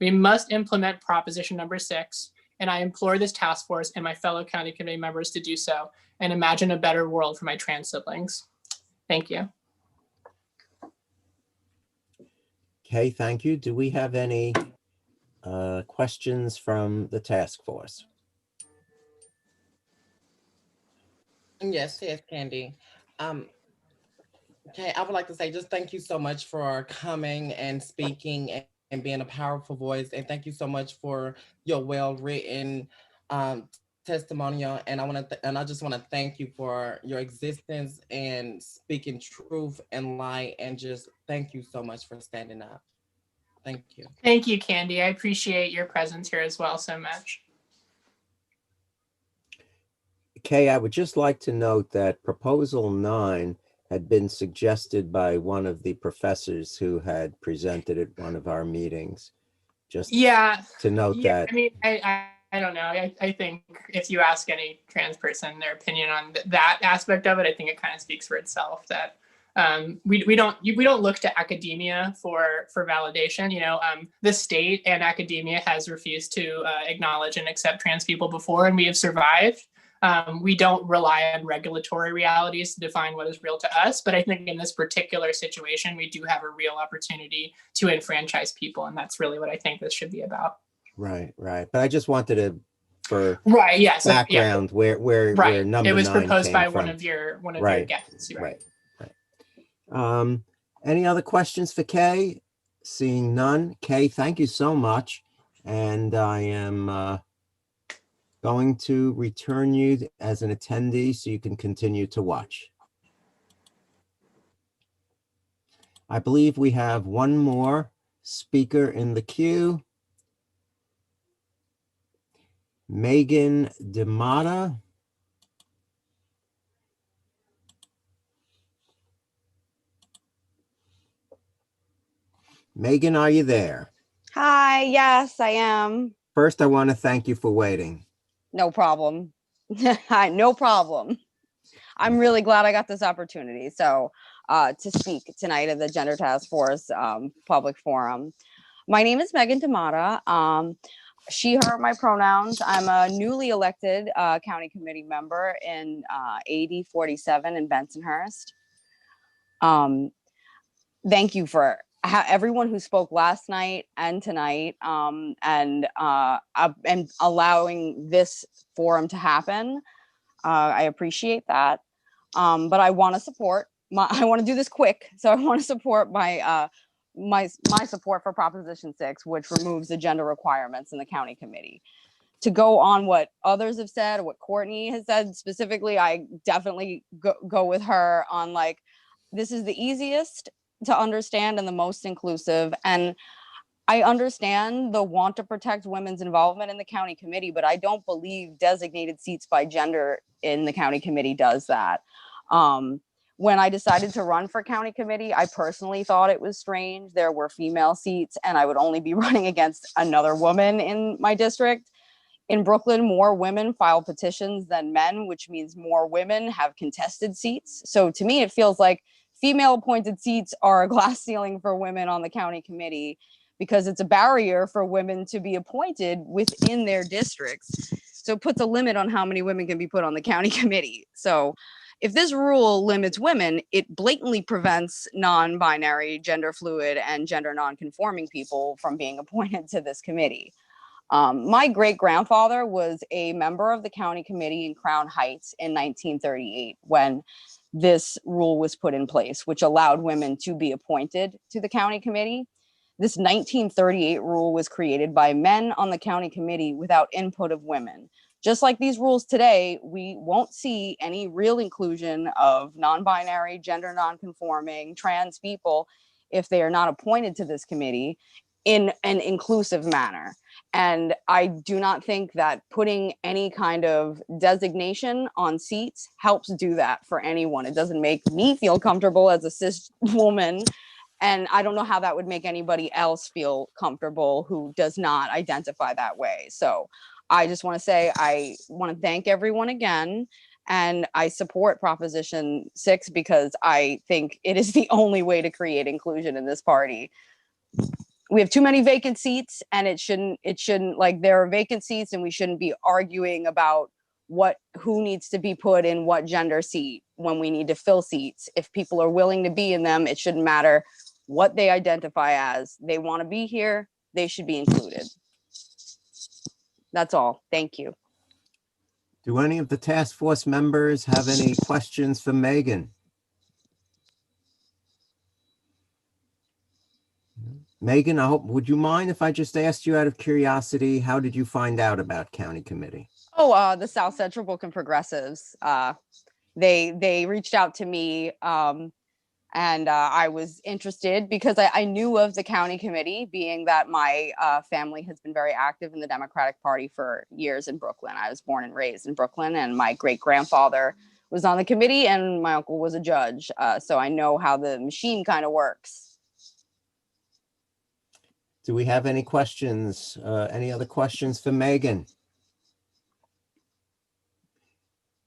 We must implement Proposition number 6, and I implore this task force and my fellow county committee members to do so and imagine a better world for my trans siblings. Thank you.
Okay, thank you. Do we have any questions from the task force?
Yes, yes, Candy. Um, okay, I would like to say just thank you so much for coming and speaking and being a powerful voice. And thank you so much for your well-written testimonial. And I just want to thank you for your existence and speaking truth and light. And just thank you so much for standing up. Thank you.
Thank you, Candy. I appreciate your presence here as well so much.
Kay, I would just like to note that Proposal 9 had been suggested by one of the professors who had presented at one of our meetings. Just to note that.
I mean, I don't know. I think if you ask any trans person their opinion on that aspect of it, I think it kind of speaks for itself that we don't look to academia for validation. You know, the state and academia has refused to acknowledge and accept trans people before, and we have survived. We don't rely on regulatory realities to define what is real to us, but I think in this particular situation, we do have a real opportunity to enfranchise people, and that's really what I think this should be about.
Right, right. But I just wanted to, for
background,
where number 9
it was proposed
came
by
from.
one of your guests.
Right. Any other questions for Kay? Seeing none. Kay, thank you so much. And I am going to return you as an attendee so you can continue to watch. I believe we have one more speaker in the queue. Megan DeMata. Megan, are you there?
Hi, yes, I am.
First, I want to thank you for waiting.
No problem. Hi, no problem. I'm really glad I got this opportunity. So to speak tonight at the Gender Task Force Public Forum. My name is Megan DeMata. She, her, my pronouns. I'm a newly elected county committee member in AD 47 in Bensonhurst. Thank you for everyone who spoke last night and tonight and allowing this forum to happen. I appreciate that. But I want to support I want to do this quick. So I want to support my support for Proposition 6, which removes the gender requirements in the county committee. To go on what others have said, or what Courtney has said specifically, I definitely go with her on like, this is the easiest to understand and the most inclusive. And I understand the want to protect women's involvement in the county committee, but I don't believe designated seats by gender in the county committee does that. When I decided to run for county committee, I personally thought it was strange. There were female seats and I would only be running against another woman in my district. In Brooklyn, more women file petitions than men, which means more women have contested seats. So to me, it feels like female appointed seats are a glass ceiling for women on the county committee because it's a barrier for women to be appointed within their districts. So it puts a limit on how many women can be put on the county committee. So if this rule limits women, it blatantly prevents non-binary, gender fluid, and gender non-conforming people from being appointed to this committee. My great-grandfather was a member of the county committee in Crown Heights in 1938 when this rule was put in place, which allowed women to be appointed to the county committee. This 1938 rule was created by men on the county committee without input of women. Just like these rules today, we won't see any real inclusion of non-binary, gender non-conforming, trans people if they are not appointed to this committee in an inclusive manner. And I do not think that putting any kind of designation on seats helps do that for anyone. It doesn't make me feel comfortable as a cis woman. And I don't know how that would make anybody else feel comfortable who does not identify that way. So I just want to say, I want to thank everyone again. And I support Proposition 6 because I think it is the only way to create inclusion in this party. We have too many vacant seats and it shouldn't like there are vacant seats and we shouldn't be arguing about who needs to be put in what gender seat when we need to fill seats. If people are willing to be in them, it shouldn't matter what they identify as. They want to be here, they should be included. That's all. Thank you.
Do any of the task force members have any questions for Megan? Megan, would you mind if I just asked you out of curiosity, how did you find out about county committee?
Oh, the South Central Book and Progressives. They reached out to me, and I was interested because I knew of the county committee, being that my family has been very active in the Democratic Party for years in Brooklyn. I was born and raised in Brooklyn, and my great-grandfather was on the committee, and my uncle was a judge. So I know how the machine kind of works.
Do we have any questions? Any other questions for Megan?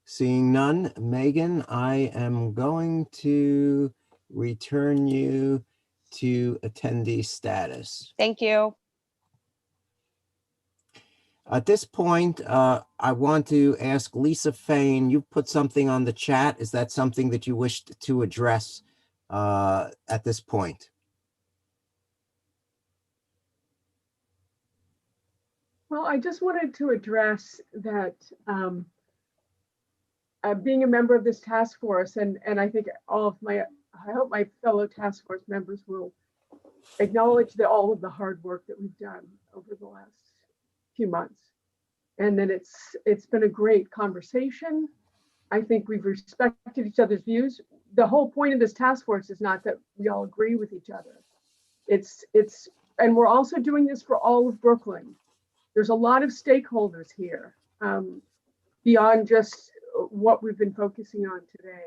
Seeing none, Megan, I am going to return you to attendee status.
Thank you.
At this point, I want to ask Lisa Fane, you put something on the chat. Is that something that you wished to address at this point?
Well, I just wanted to address that being a member of this task force, and I think I hope my fellow task force members will acknowledge all of the hard work that we've done over the last few months. And then it's been a great conversation. I think we've respected each other's views. The whole point of this task force is not that we all agree with each other. And we're also doing this for all of Brooklyn. There's a lot of stakeholders here beyond just what we've been focusing on today.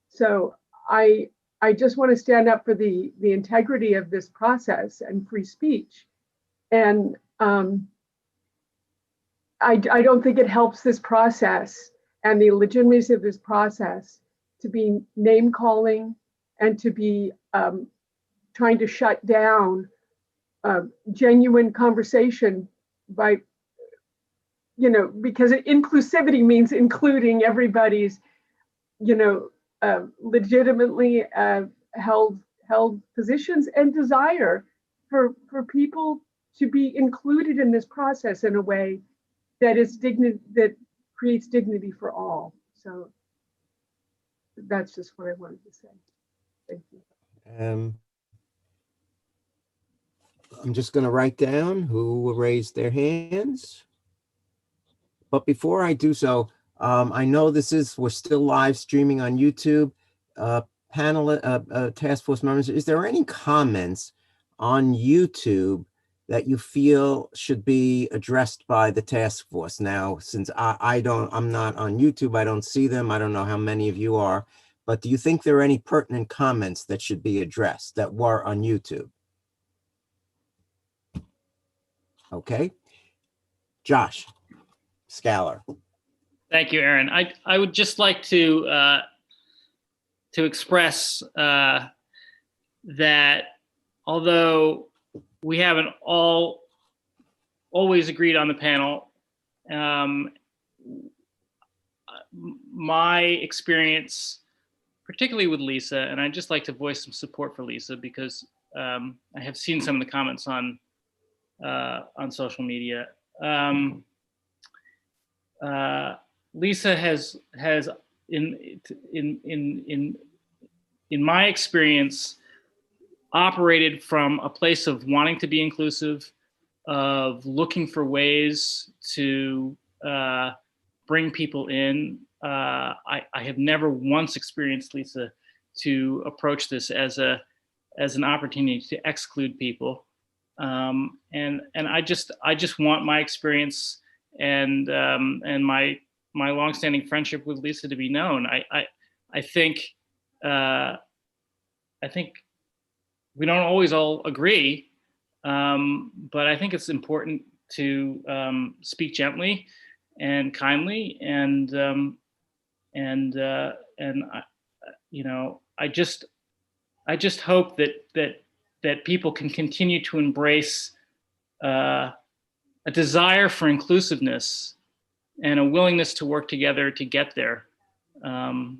So I just want to stand up for the integrity of this process and free speech. And I don't think it helps this process and the legitimacy of this process to be name calling and to be trying to shut down genuine conversation by, because inclusivity means including everybody's, legitimately held positions and desire for people to be included in this process in a way that is that creates dignity for all. So that's just what I wanted to say. Thank you.
I'm just going to write down who will raise their hands. But before I do so, I know we're still live streaming on YouTube. Task force members, is there any comments on YouTube that you feel should be addressed by the task force? Now, since I'm not on YouTube, I don't see them. I don't know how many of you are, but do you think there are any pertinent comments that should be addressed that were on YouTube? Okay. Josh, Scalar.
Thank you, Aaron. I would just like to express that although we haven't always agreed on the panel, my experience, particularly with Lisa, and I'd just like to voice some support for Lisa because I have seen some of the comments on social media. Lisa has in my experience operated from a place of wanting to be inclusive, of looking for ways to bring people in. I have never once experienced Lisa to approach this as an opportunity to exclude people. And I just want my experience and my longstanding friendship with Lisa to be known. I think we don't always all agree, but I think it's important to speak gently and kindly, and I just hope that people can continue to embrace a desire for inclusiveness and a willingness to work together to get there. And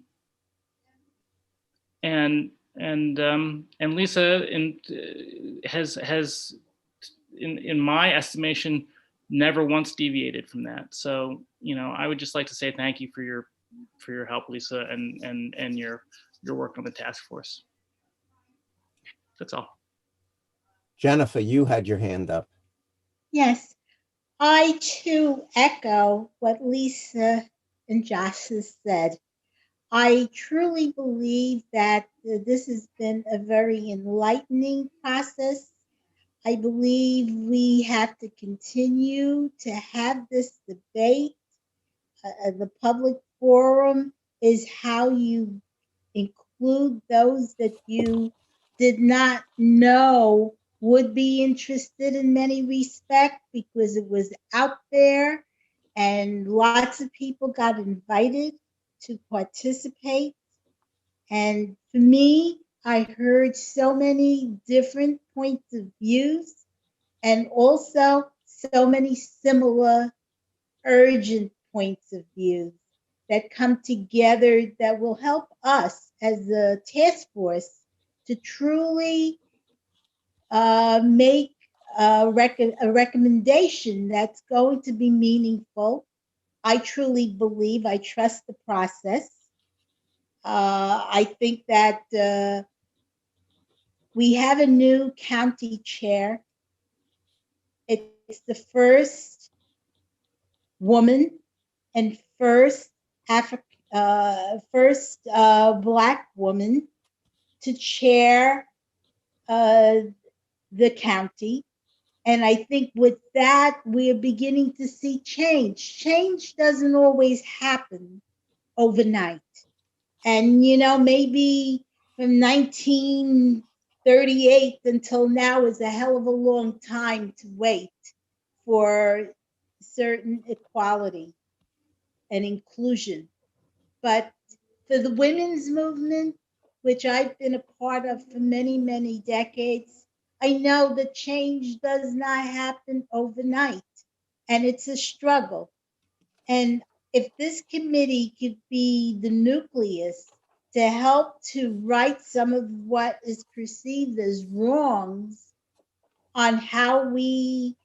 Lisa has in my estimation never once deviated from that. So, I would just like to say thank you for your help, Lisa, and your work on the task force. That's all.
Jennifer, you had your hand up.
Yes, I too echo what Lisa and Josh has said. I truly believe that this has been a very enlightening process. I believe we have to continue to have this debate. The public forum is how you include those that you did not know would be interested in many respects because it was out there and lots of people got invited to participate. And for me, I heard so many different points of views and also so many similar urgent points of view that come together that will help us as a task force to truly make a recommendation that's going to be meaningful. I truly believe, I trust the process. I think that we have a new county chair. It's the first woman and first Black woman to chair the county. And I think with that, we're beginning to see change. Change doesn't always happen overnight. And, maybe from 1938 until now is a hell of a long time to wait for certain equality and inclusion. But for the women's movement, which I've been a part of for many, many decades, I know that change does not happen overnight, and it's a struggle. And if this committee could be the nucleus to help to right some of what is perceived as wrongs on how we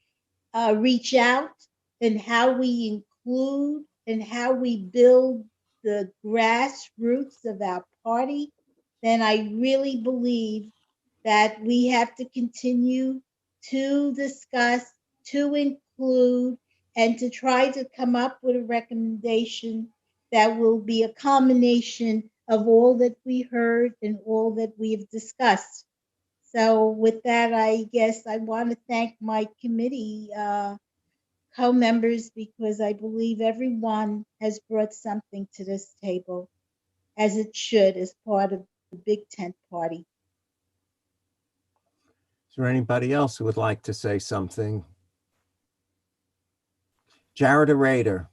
reach out and how we include and how we build the grassroots of our party, then I really believe that we have to continue to discuss, to include, and to try to come up with a recommendation that will be a culmination of all that we heard and all that we have discussed. So with that, I guess I want to thank my committee co-members because I believe everyone has brought something to this table, as it should, as part of the big tent party.
Is there anybody else who would like to say something? Jared Rader.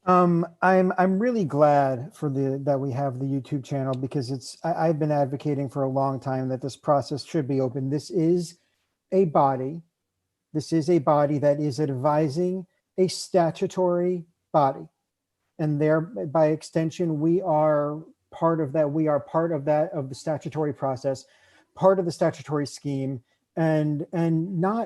I'm really glad for that we have the YouTube channel because I've been advocating for a long time that this process should be open. This is a body. This is a body that is advising a statutory body. And there, by extension, we are part of that. We are part of that, of the statutory process, part of the statutory scheme. And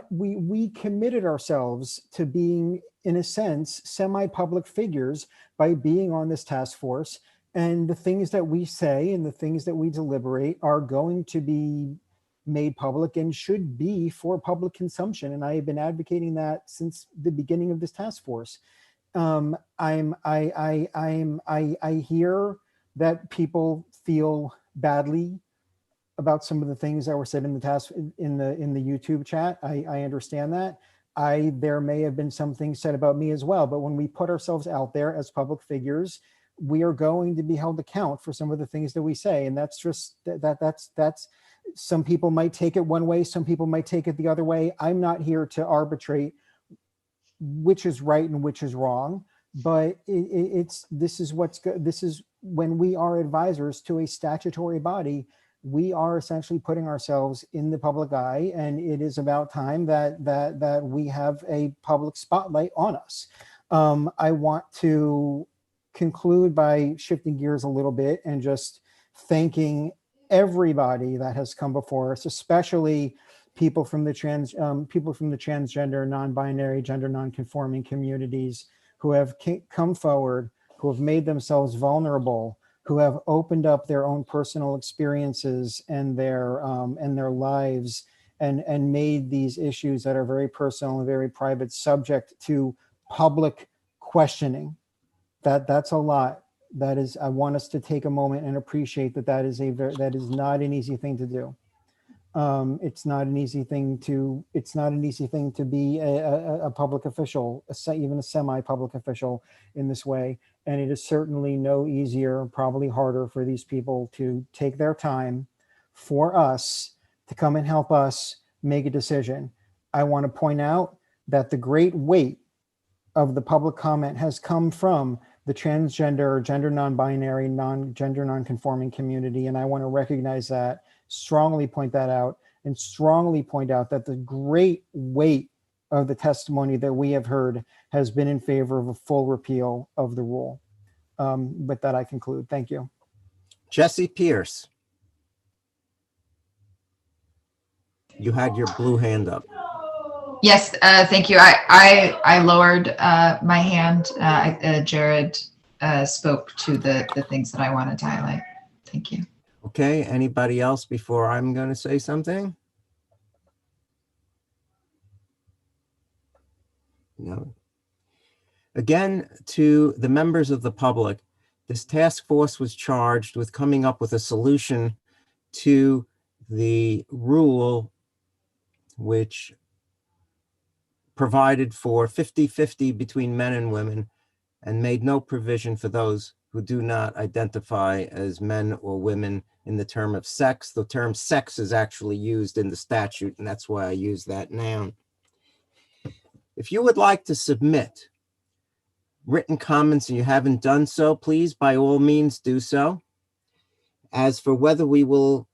we committed ourselves to being, in a sense, semi-public figures by being on this task force. And the things that we say and the things that we deliberate are going to be made public and should be for public consumption. And I have been advocating that since the beginning of this task force. I hear that people feel badly about some of the things that were said in the YouTube chat. I understand that. There may have been some things said about me as well, but when we put ourselves out there as public figures, we are going to be held account for some of the things that we say. And that's just, that's some people might take it one way, some people might take it the other way. I'm not here to arbitrate which is right and which is wrong, but this is when we are advisors to a statutory body, we are essentially putting ourselves in the public eye, and it is about time that we have a public spotlight on us. I want to conclude by shifting gears a little bit and just thanking everybody that has come before us, especially people from the transgender, non-binary, gender non-conforming communities who have come forward, who have made themselves vulnerable, who have opened up their own personal experiences and their lives and made these issues that are very personal and very private subject to public questioning. That's a lot. That is, I want us to take a moment and appreciate that that is not an easy thing to do. It's not an easy thing to be a public official, even a semi-public official in this way. And it is certainly no easier, probably harder for these people to take their time for us to come and help us make a decision. I want to point out that the great weight of the public comment has come from the transgender, gender non-binary, gender non-conforming community. And I want to recognize that, strongly point that out, and strongly point out that the great weight of the testimony that we have heard has been in favor of a full repeal of the rule. With that, I conclude. Thank you.
Jesse Pierce. You had your blue hand up.
Yes, thank you. I lowered my hand. Jared spoke to the things that I wanted to highlight. Thank you.
Okay, anybody else before I'm going to say something? No. Again, to the members of the public, this task force was charged with coming up with a solution to the rule which provided for 50-50 between men and women and made no provision for those who do not identify as men or women in the term of sex. The term sex is actually used in the statute, and that's why I use that noun. If you would like to submit written comments and you haven't done so, please, by all means, do so. As for whether we will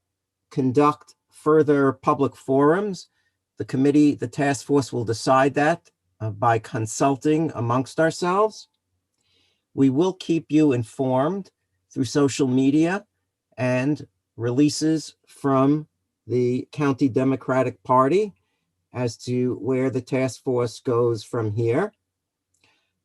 conduct further public forums, the task force will decide that by consulting amongst ourselves. We will keep you informed through social media and releases from the County Democratic Party as to where the task force goes from here.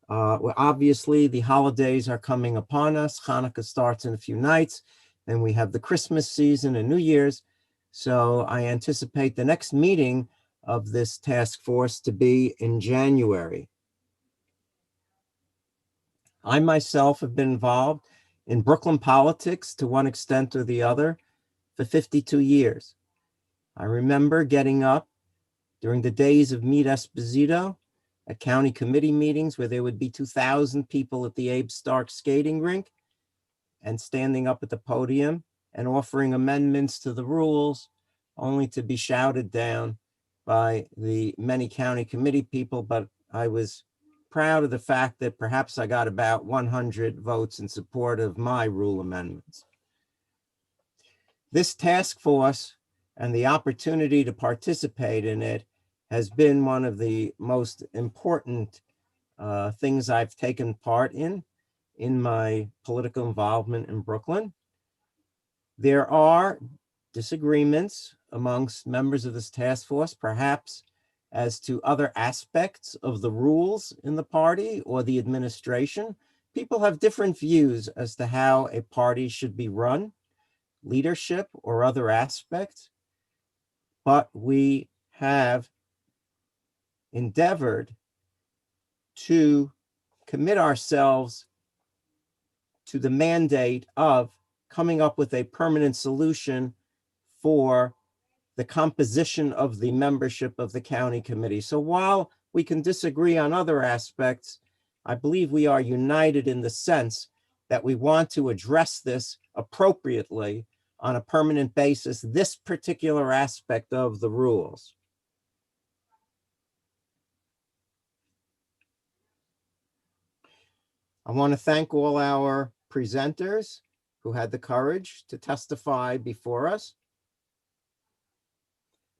Well, obviously, the holidays are coming upon us. Hanukkah starts in a few nights. Then we have the Christmas season and New Year's. So I anticipate the next meeting of this task force to be in January. I myself have been involved in Brooklyn politics to one extent or the other for 52 years. I remember getting up during the days of Meet Esposito at county committee meetings where there would be 2,000 people at the Abe Stark skating rink and standing up at the podium and offering amendments to the rules only to be shouted down by the many county committee people. But I was proud of the fact that perhaps I got about 100 votes in support of my rule amendments. This task force and the opportunity to participate in it has been one of the most important things I've taken part in my political involvement in Brooklyn. There are disagreements amongst members of this task force, perhaps as to other aspects of the rules in the party or the administration. People have different views as to how a party should be run, leadership or other aspects, but we have endeavored to commit ourselves to the mandate of coming up with a permanent solution for the composition of the membership of the county committee. So while we can disagree on other aspects, I believe we are united in the sense that we want to address this appropriately on a permanent basis, this particular aspect of the rules. I want to thank all our presenters who had the courage to testify before us.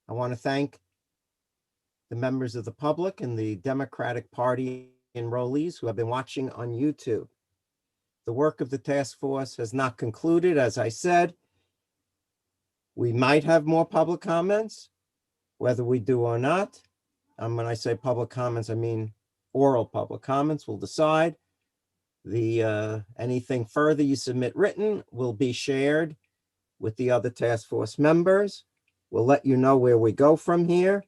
I want to thank the members of the public and the Democratic Party enrollees who have been watching on YouTube. The work of the task force has not concluded. As I said, we might have more public comments. whether we do or not. When I say public comments, I mean oral public comments. We'll decide. Anything further you submit written will be shared with the other task force members. We'll let you know where we go from here.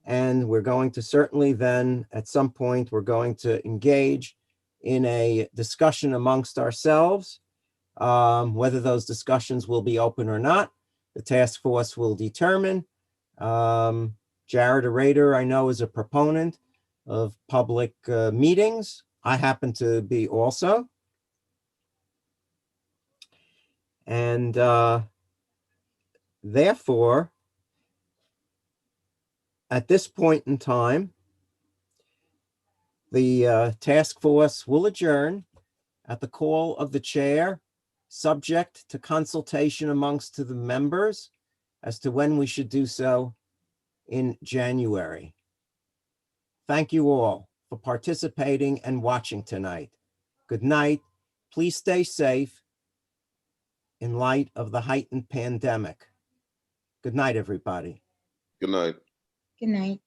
And we're going to certainly then, at some point, we're going to engage in a discussion amongst ourselves. Whether those discussions will be open or not, the task force will determine. Jared Arader, I know, is a proponent of public meetings. I happen to be also. And therefore, at this point in time, the task force will adjourn at the call of the chair, subject to consultation amongst the members as to when we should do so in January. Thank you all for participating and watching tonight. Good night. Please stay safe in light of the heightened pandemic. Good night, everybody.
Good night.
Good night.